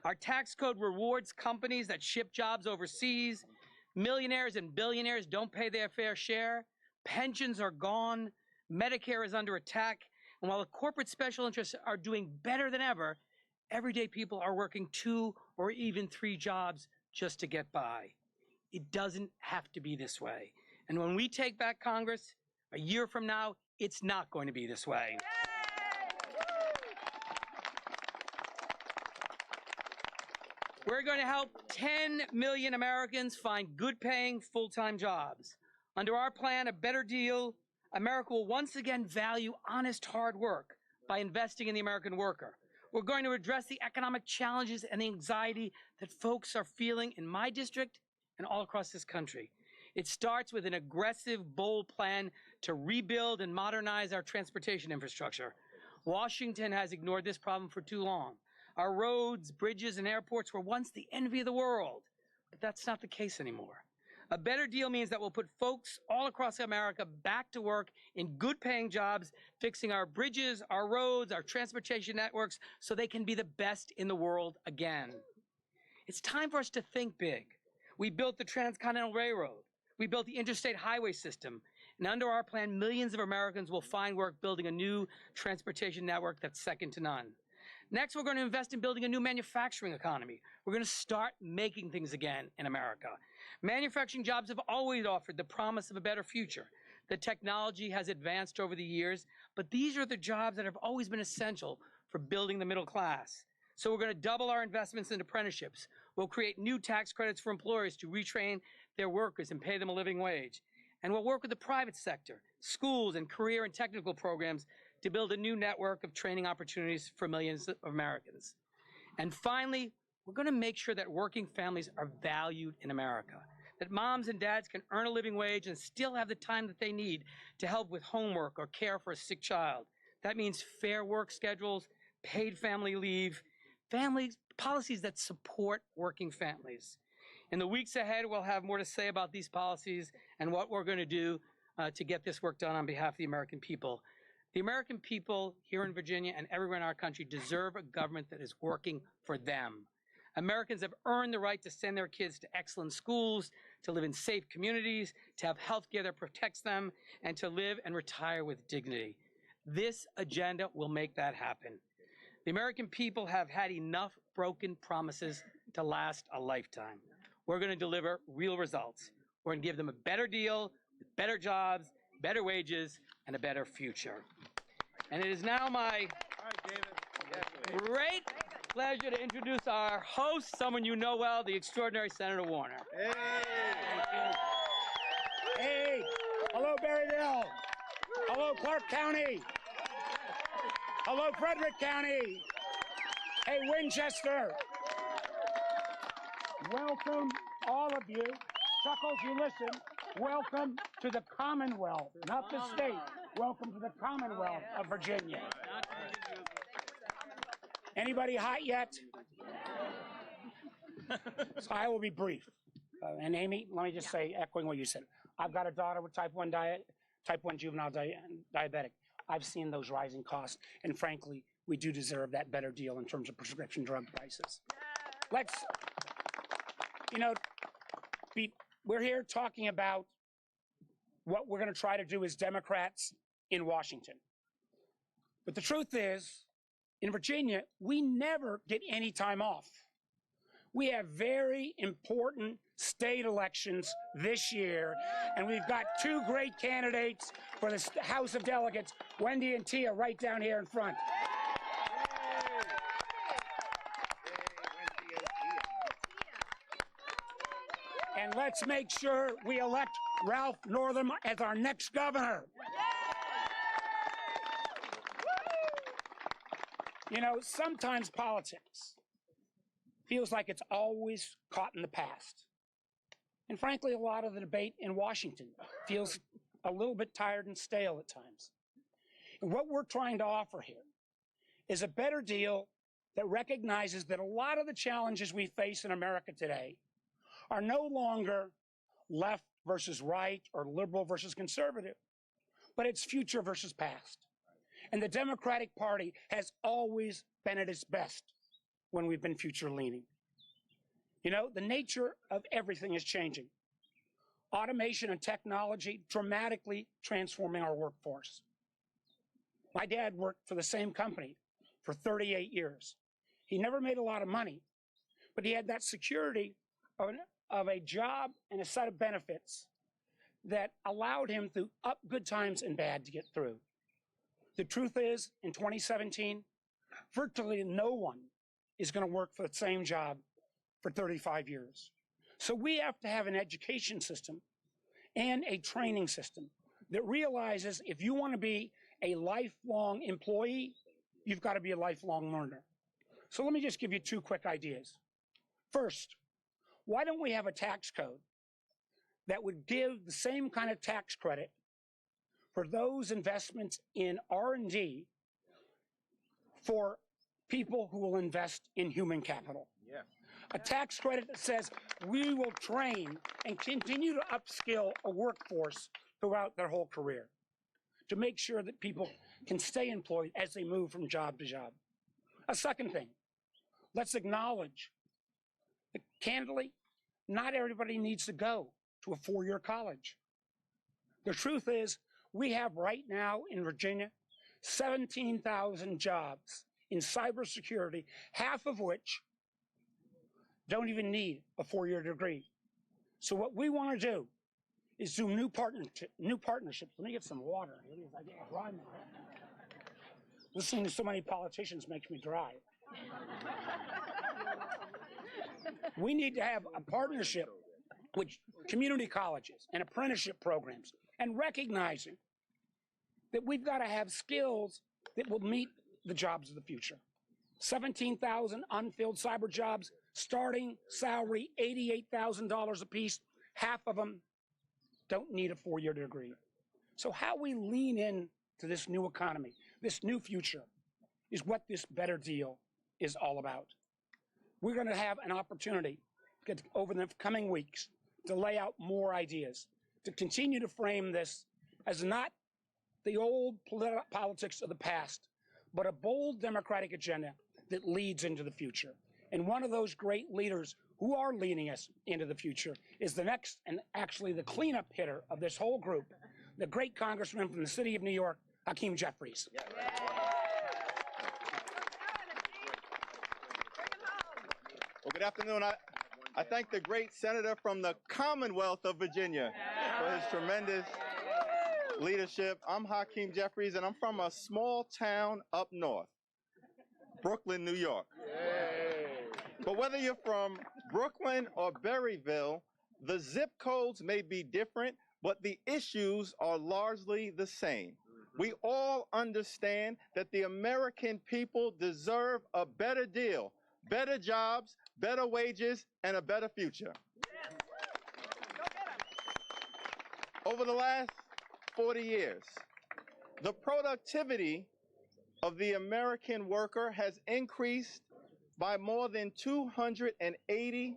Our tax code rewards companies that ship jobs overseas. Millionaires and billionaires don't pay their fair share. Pensions are gone. Medicare is under attack. And while the corporate special interests are doing better than ever, everyday people are working 2 or even 3 jobs just to get by. It doesn't have to be this way. And when we take back Congress, a year from now, it's not going to be this way. We're going to help 10 million Americans find good-paying, full-time jobs. Under our plan, A Better Deal, America will once again value honest, hard work by investing in the American worker. We're going to address the economic challenges and the anxiety that folks are feeling in my district and all across this country. It starts with an aggressive, bold plan to rebuild and modernize our transportation infrastructure. Washington has ignored this problem for too long. Our roads, bridges, and airports were once the envy of the world, but that's not the case anymore. A better deal means that we'll put folks all across America back to work in good-paying jobs, fixing our bridges, our roads, our transportation networks, so they can be the best in the world again. It's time for us to think big. We built the Transcontinental Railroad. We built the interstate highway system. And under our plan, millions of Americans will find work building a new transportation network that's second to none. Next, we're going to invest in building a new manufacturing economy. We're going to start making things again in America. Manufacturing jobs have always offered the promise of a better future. The technology has advanced over the years, but these are the jobs that have always been essential for building the middle class. So we're going to double our investments in apprenticeships. We'll create new tax credits for employers to retrain their workers and pay them a living wage. And we'll work with the private sector, schools, and career and technical programs to build a new network of training opportunities for millions of Americans. And finally, we're going to make sure that working families are valued in America, that moms and dads can earn a living wage and still have the time that they need to help with homework or care for a sick child. That means fair work schedules, paid family leave, policies that support working families. In the weeks ahead, we'll have more to say about these policies and what we're going to do to get this work done on behalf of the American people. The American people here in Virginia and everywhere in our country deserve a government that is working for them. Americans have earned the right to send their kids to excellent schools, to live in safe communities, to have health care that protects them, and to live and retire with dignity. This agenda will make that happen. The American people have had enough broken promises to last a lifetime. We're going to deliver real results. We're going to give them a better deal, with better jobs, better wages, and a better future. And it is now my great pleasure to introduce our host, someone you know well, the extraordinary Senator Warner. Hey! Hey! Hello, Berryville! Hello, Clark County! Hello, Frederick County! Hey, Winchester! Welcome, all of you, Chuckles, you listen. Welcome to the Commonwealth, not the state. Welcome to the Commonwealth of Virginia. Anybody hot yet? So I will be brief. And Amy, let me just say, echoing what you said, I've got a daughter with type 1 juvenile diabetic. I've seen those rising costs, and frankly, we do deserve that better deal in terms of prescription drug prices. Let's, we're here talking about what we're going to try to do as Democrats in Washington. But the truth is, in Virginia, we never get any time off. We have very important state elections this year, and we've got two great candidates for the House of Delegates, Wendy and Tia, right down here in front. And let's make sure we elect Ralph Northam as our next governor. Sometimes politics feels like it's always caught in the past. And frankly, a lot of the debate in Washington feels a little bit tired and stale at times. And what we're trying to offer here is a better deal that recognizes that a lot of the challenges we face in America today are no longer left versus right or liberal versus conservative, but it's future versus past. And the Democratic Party has always been at its best when we've been future-leaning. The nature of everything is changing. Automation and technology dramatically transforming our workforce. My dad worked for the same company for 38 years. He never made a lot of money, but he had that security of a job and a set of benefits that allowed him through good times and bad to get through. The truth is, in 2017, virtually no one is going to work for the same job for 35 years. So we have to have an education system and a training system that realizes if you want to be a lifelong employee, you've got to be a lifelong learner. So let me just give you two quick ideas. First, why don't we have a tax code that would give the same kind of tax credit for those investments in R&D for people who will invest in human capital? Yeah. A tax credit that says we will train and continue to upskill a workforce throughout their whole career to make sure that people can stay employed as they move from job to job. A second thing, let's acknowledge that, candidly, not everybody needs to go to a four-year college. The truth is, we have right now in Virginia 17,000 jobs in cybersecurity, half of which don't even need a four-year degree. So what we want to do is do new partnerships. Let me get some water. I get dry now. Listening to so many politicians makes me dry. We need to have a partnership with community colleges and apprenticeship programs, and recognizing that we've got to have skills that will meet the jobs of the future. 17,000 unfilled cyber jobs, starting salary $88,000 apiece. Half of them don't need a four-year degree. So how we lean in to this new economy, this new future, is what this better deal is all about. We're going to have an opportunity over the coming weeks to lay out more ideas, to continue to frame this as not the old politics of the past, but a bold democratic agenda that leads into the future. And one of those great leaders who are leading us into the future is the next, and actually the cleanup hitter of this whole group, the great congressman from the city of New York, Hakeem Jeffries. Yeah. Well, good afternoon. I thank the great senator from the Commonwealth of Virginia for his tremendous leadership. I'm Hakeem Jeffries, and I'm from a small town up north, Brooklyn, New York. But whether you're from Brooklyn or Berryville, the zip codes may be different, but the issues are largely the same. We all understand that the American people deserve a better deal, better jobs, better wages, and a better future. over the last 40 years, the productivity of the American worker has increased by more than 285%.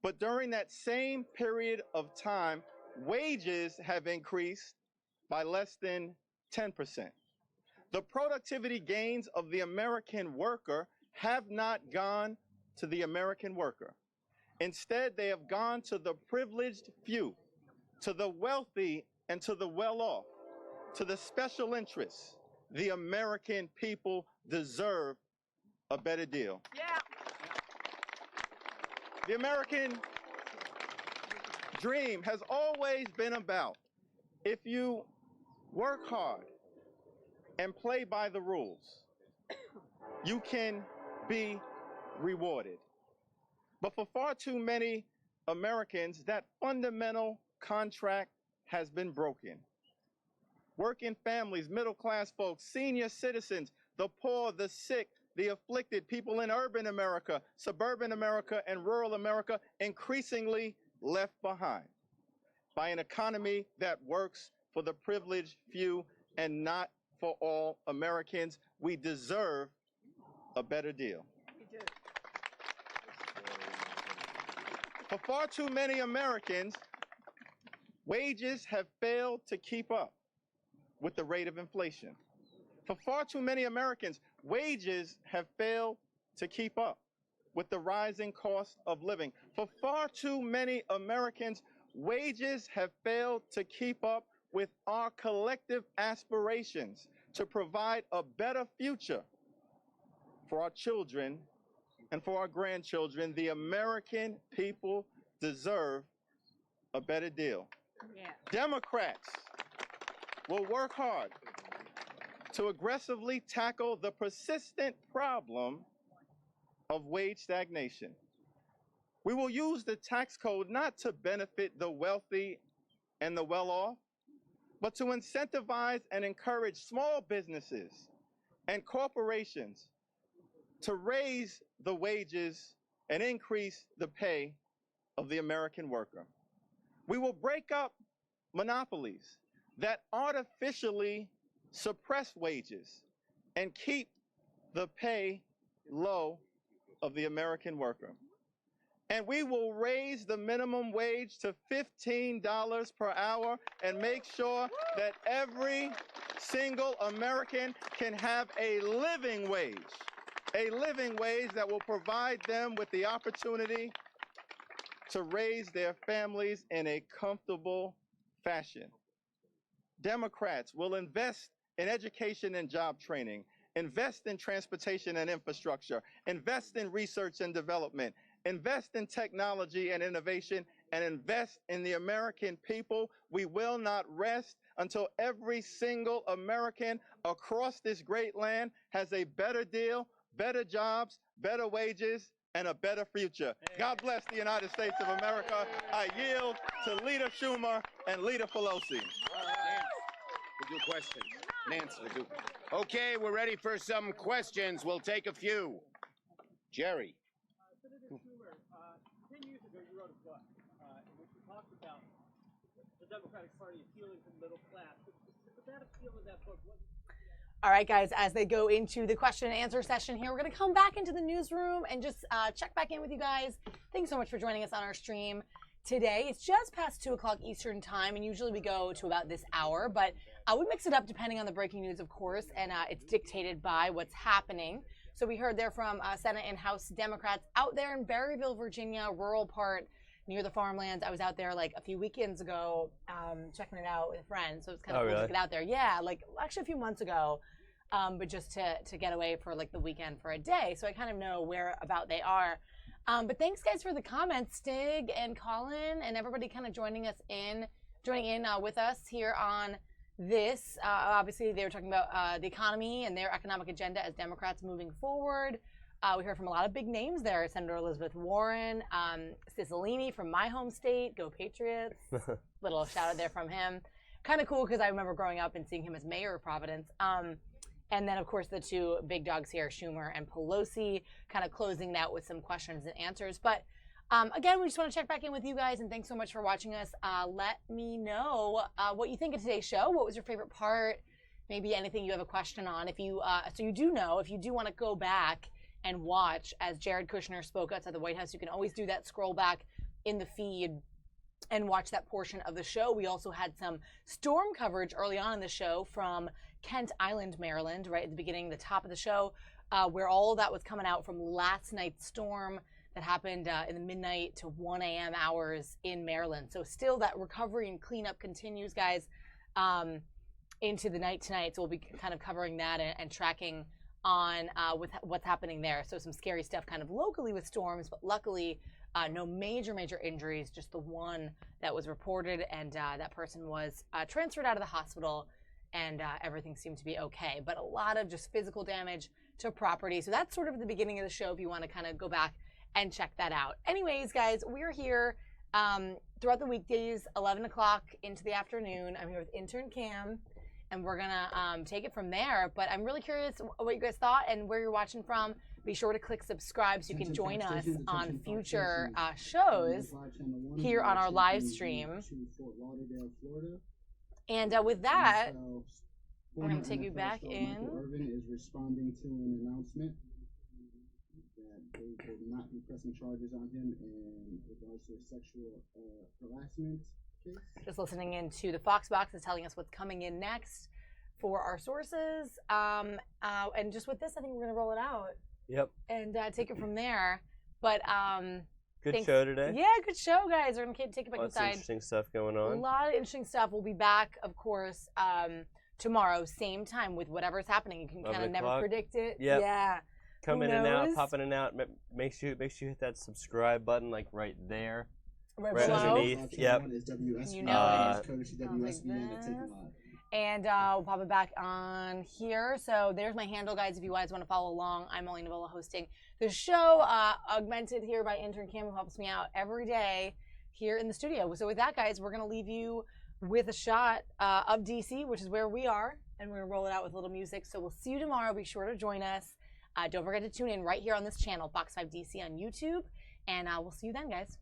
But during that same period of time, wages have increased by less than 10%. The productivity gains of the American worker have not gone to the American worker. Instead, they have gone to the privileged few, to the wealthy and to the well-off, to the special interests. The American people deserve a better deal. Yeah. The American dream has always been about, if you work hard and play by the rules, you can be rewarded. But for far too many Americans, that fundamental contract has been broken. Working families, middle-class folks, senior citizens, the poor, the sick, the afflicted, people in urban America, suburban America, and rural America, increasingly left behind by an economy that works for the privileged few and not for all Americans. We deserve a better deal. For far too many Americans, wages have failed to keep up with the rate of inflation. For far too many Americans, wages have failed to keep up with the rising cost of living. For far too many Americans, wages have failed to keep up with our collective aspirations to provide a better future for our children and for our grandchildren. The American people deserve a better deal. Yeah. Democrats will work hard to aggressively tackle the persistent problem of wage stagnation. We will use the tax code not to benefit the wealthy and the well-off, but to incentivize and encourage small businesses and corporations to raise the wages and increase the pay of the American worker. We will break up monopolies that artificially suppress wages and keep the pay low of the American worker. And we will raise the minimum wage to $15 per hour and make sure that every single American can have a living wage that will provide them with the opportunity to raise their families in a comfortable fashion. Democrats will invest in education and job training, invest in transportation and infrastructure, invest in research and development, invest in technology and innovation, and invest in the American people. We will not rest until every single American across this great land has a better deal, better jobs, better wages, and a better future. God bless the United States of America. I yield to Leader Schumer and Leader Pelosi. We'll do questions. Nancy, we'll do. Okay, we're ready for some questions. We'll take a few. Jerry. Senator Schumer, 10 years ago you wrote a book in which you talked about the Democratic Party appealing to the middle class. But that appeal in that book wasn't. All right, guys, as they go into the question and answer session here, we're going to come back into the newsroom and just check back in with you guys. Thanks so much for joining us on our stream today. It's just past 2 o'clock Eastern time, and usually we go to about this hour, but we mix it up depending on the breaking news, of course, and it's dictated by what's happening. So we heard there from Senate and House Democrats out there in Berryville, Virginia, rural part near the farmlands. I was out there like a few weekends ago checking it out with a friend, so it's kind of cool to get out there. Yeah, like actually a few months ago, but just to get away for like the weekend for a day. So I kind of know where about they are. But thanks guys for the comments, Stig and Colin and everybody kind of joining in with us here on this. Obviously they were talking about the economy and their economic agenda as Democrats moving forward. We heard from a lot of big names there. Senator Elizabeth Warren, Cicilline from my home state, go Patriots. Little shout out there from him. Kind of cool because I remember growing up and seeing him as mayor of Providence. And then, of course, the two big dogs here, Schumer and Pelosi, kind of closing it out with some questions and answers. But Again, we just want to check back in with you guys, and thanks so much for watching us. Let me know what you think of today's show. What was your favorite part? Maybe anything you have a question on. If you so you do know, if you do want to go back and watch as Jared Kushner spoke outside the White House, you can always do that. Scroll back in the feed and watch that portion of the show. We also had some storm coverage early on in the show from Kent Island, Maryland, right at the beginning, the top of the show, where all of that was coming out from last night's storm that happened in the midnight to 1 a.m. hours in Maryland. So still that recovery and cleanup continues, guys, into the night tonight. So we'll be kind of covering that and tracking on with what's happening there. So some scary stuff kind of locally with storms, but luckily no major injuries, just the one that was reported, and that person was transferred out of the hospital, and everything seemed to be okay. But a lot of just physical damage to property. So that's sort of the beginning of the show if you want to kind of go back and check that out. Anyways, guys, we're here throughout the weekdays, 11 o'clock into the afternoon. I'm here with intern Cam, and we're going to take it from there. But I'm really curious what you guys thought and where you're watching from. Be sure to click subscribe so you can join us on future shows here on our live stream. And with that, we're going to take you back in. Irvin is responding to an announcement that they will not be pressing charges on him in regards to a sexual harassment case. Just listening into the Fox Box is telling us what's coming in next for our sources. And just with this, I think we're going to roll it out. Yep. And take it from there. But good show today. Yeah, good show, guys. We're going to take it back Lots inside. of interesting stuff going on. A lot of interesting stuff. We'll be back, of course, tomorrow, same time with whatever's happening. You can kind of never predict it. Yep. Yeah. Come in and out, pop in and out. Make sure you hit that subscribe button, like right there, right underneath. Yep. You know and we'll pop it back on here. So there's my handle, guys, if you guys want to follow along. I'm Molly Nevola hosting the show, augmented here by intern Cam, who helps me out every day here in the studio. So with that, guys, we're going to leave you with a shot of DC, which is where we are, and we're going to roll it out with a little music. So we'll see you tomorrow. Be sure to join us. Don't forget to tune in right here on this channel, Fox 5 DC on YouTube, and we'll see you then, guys.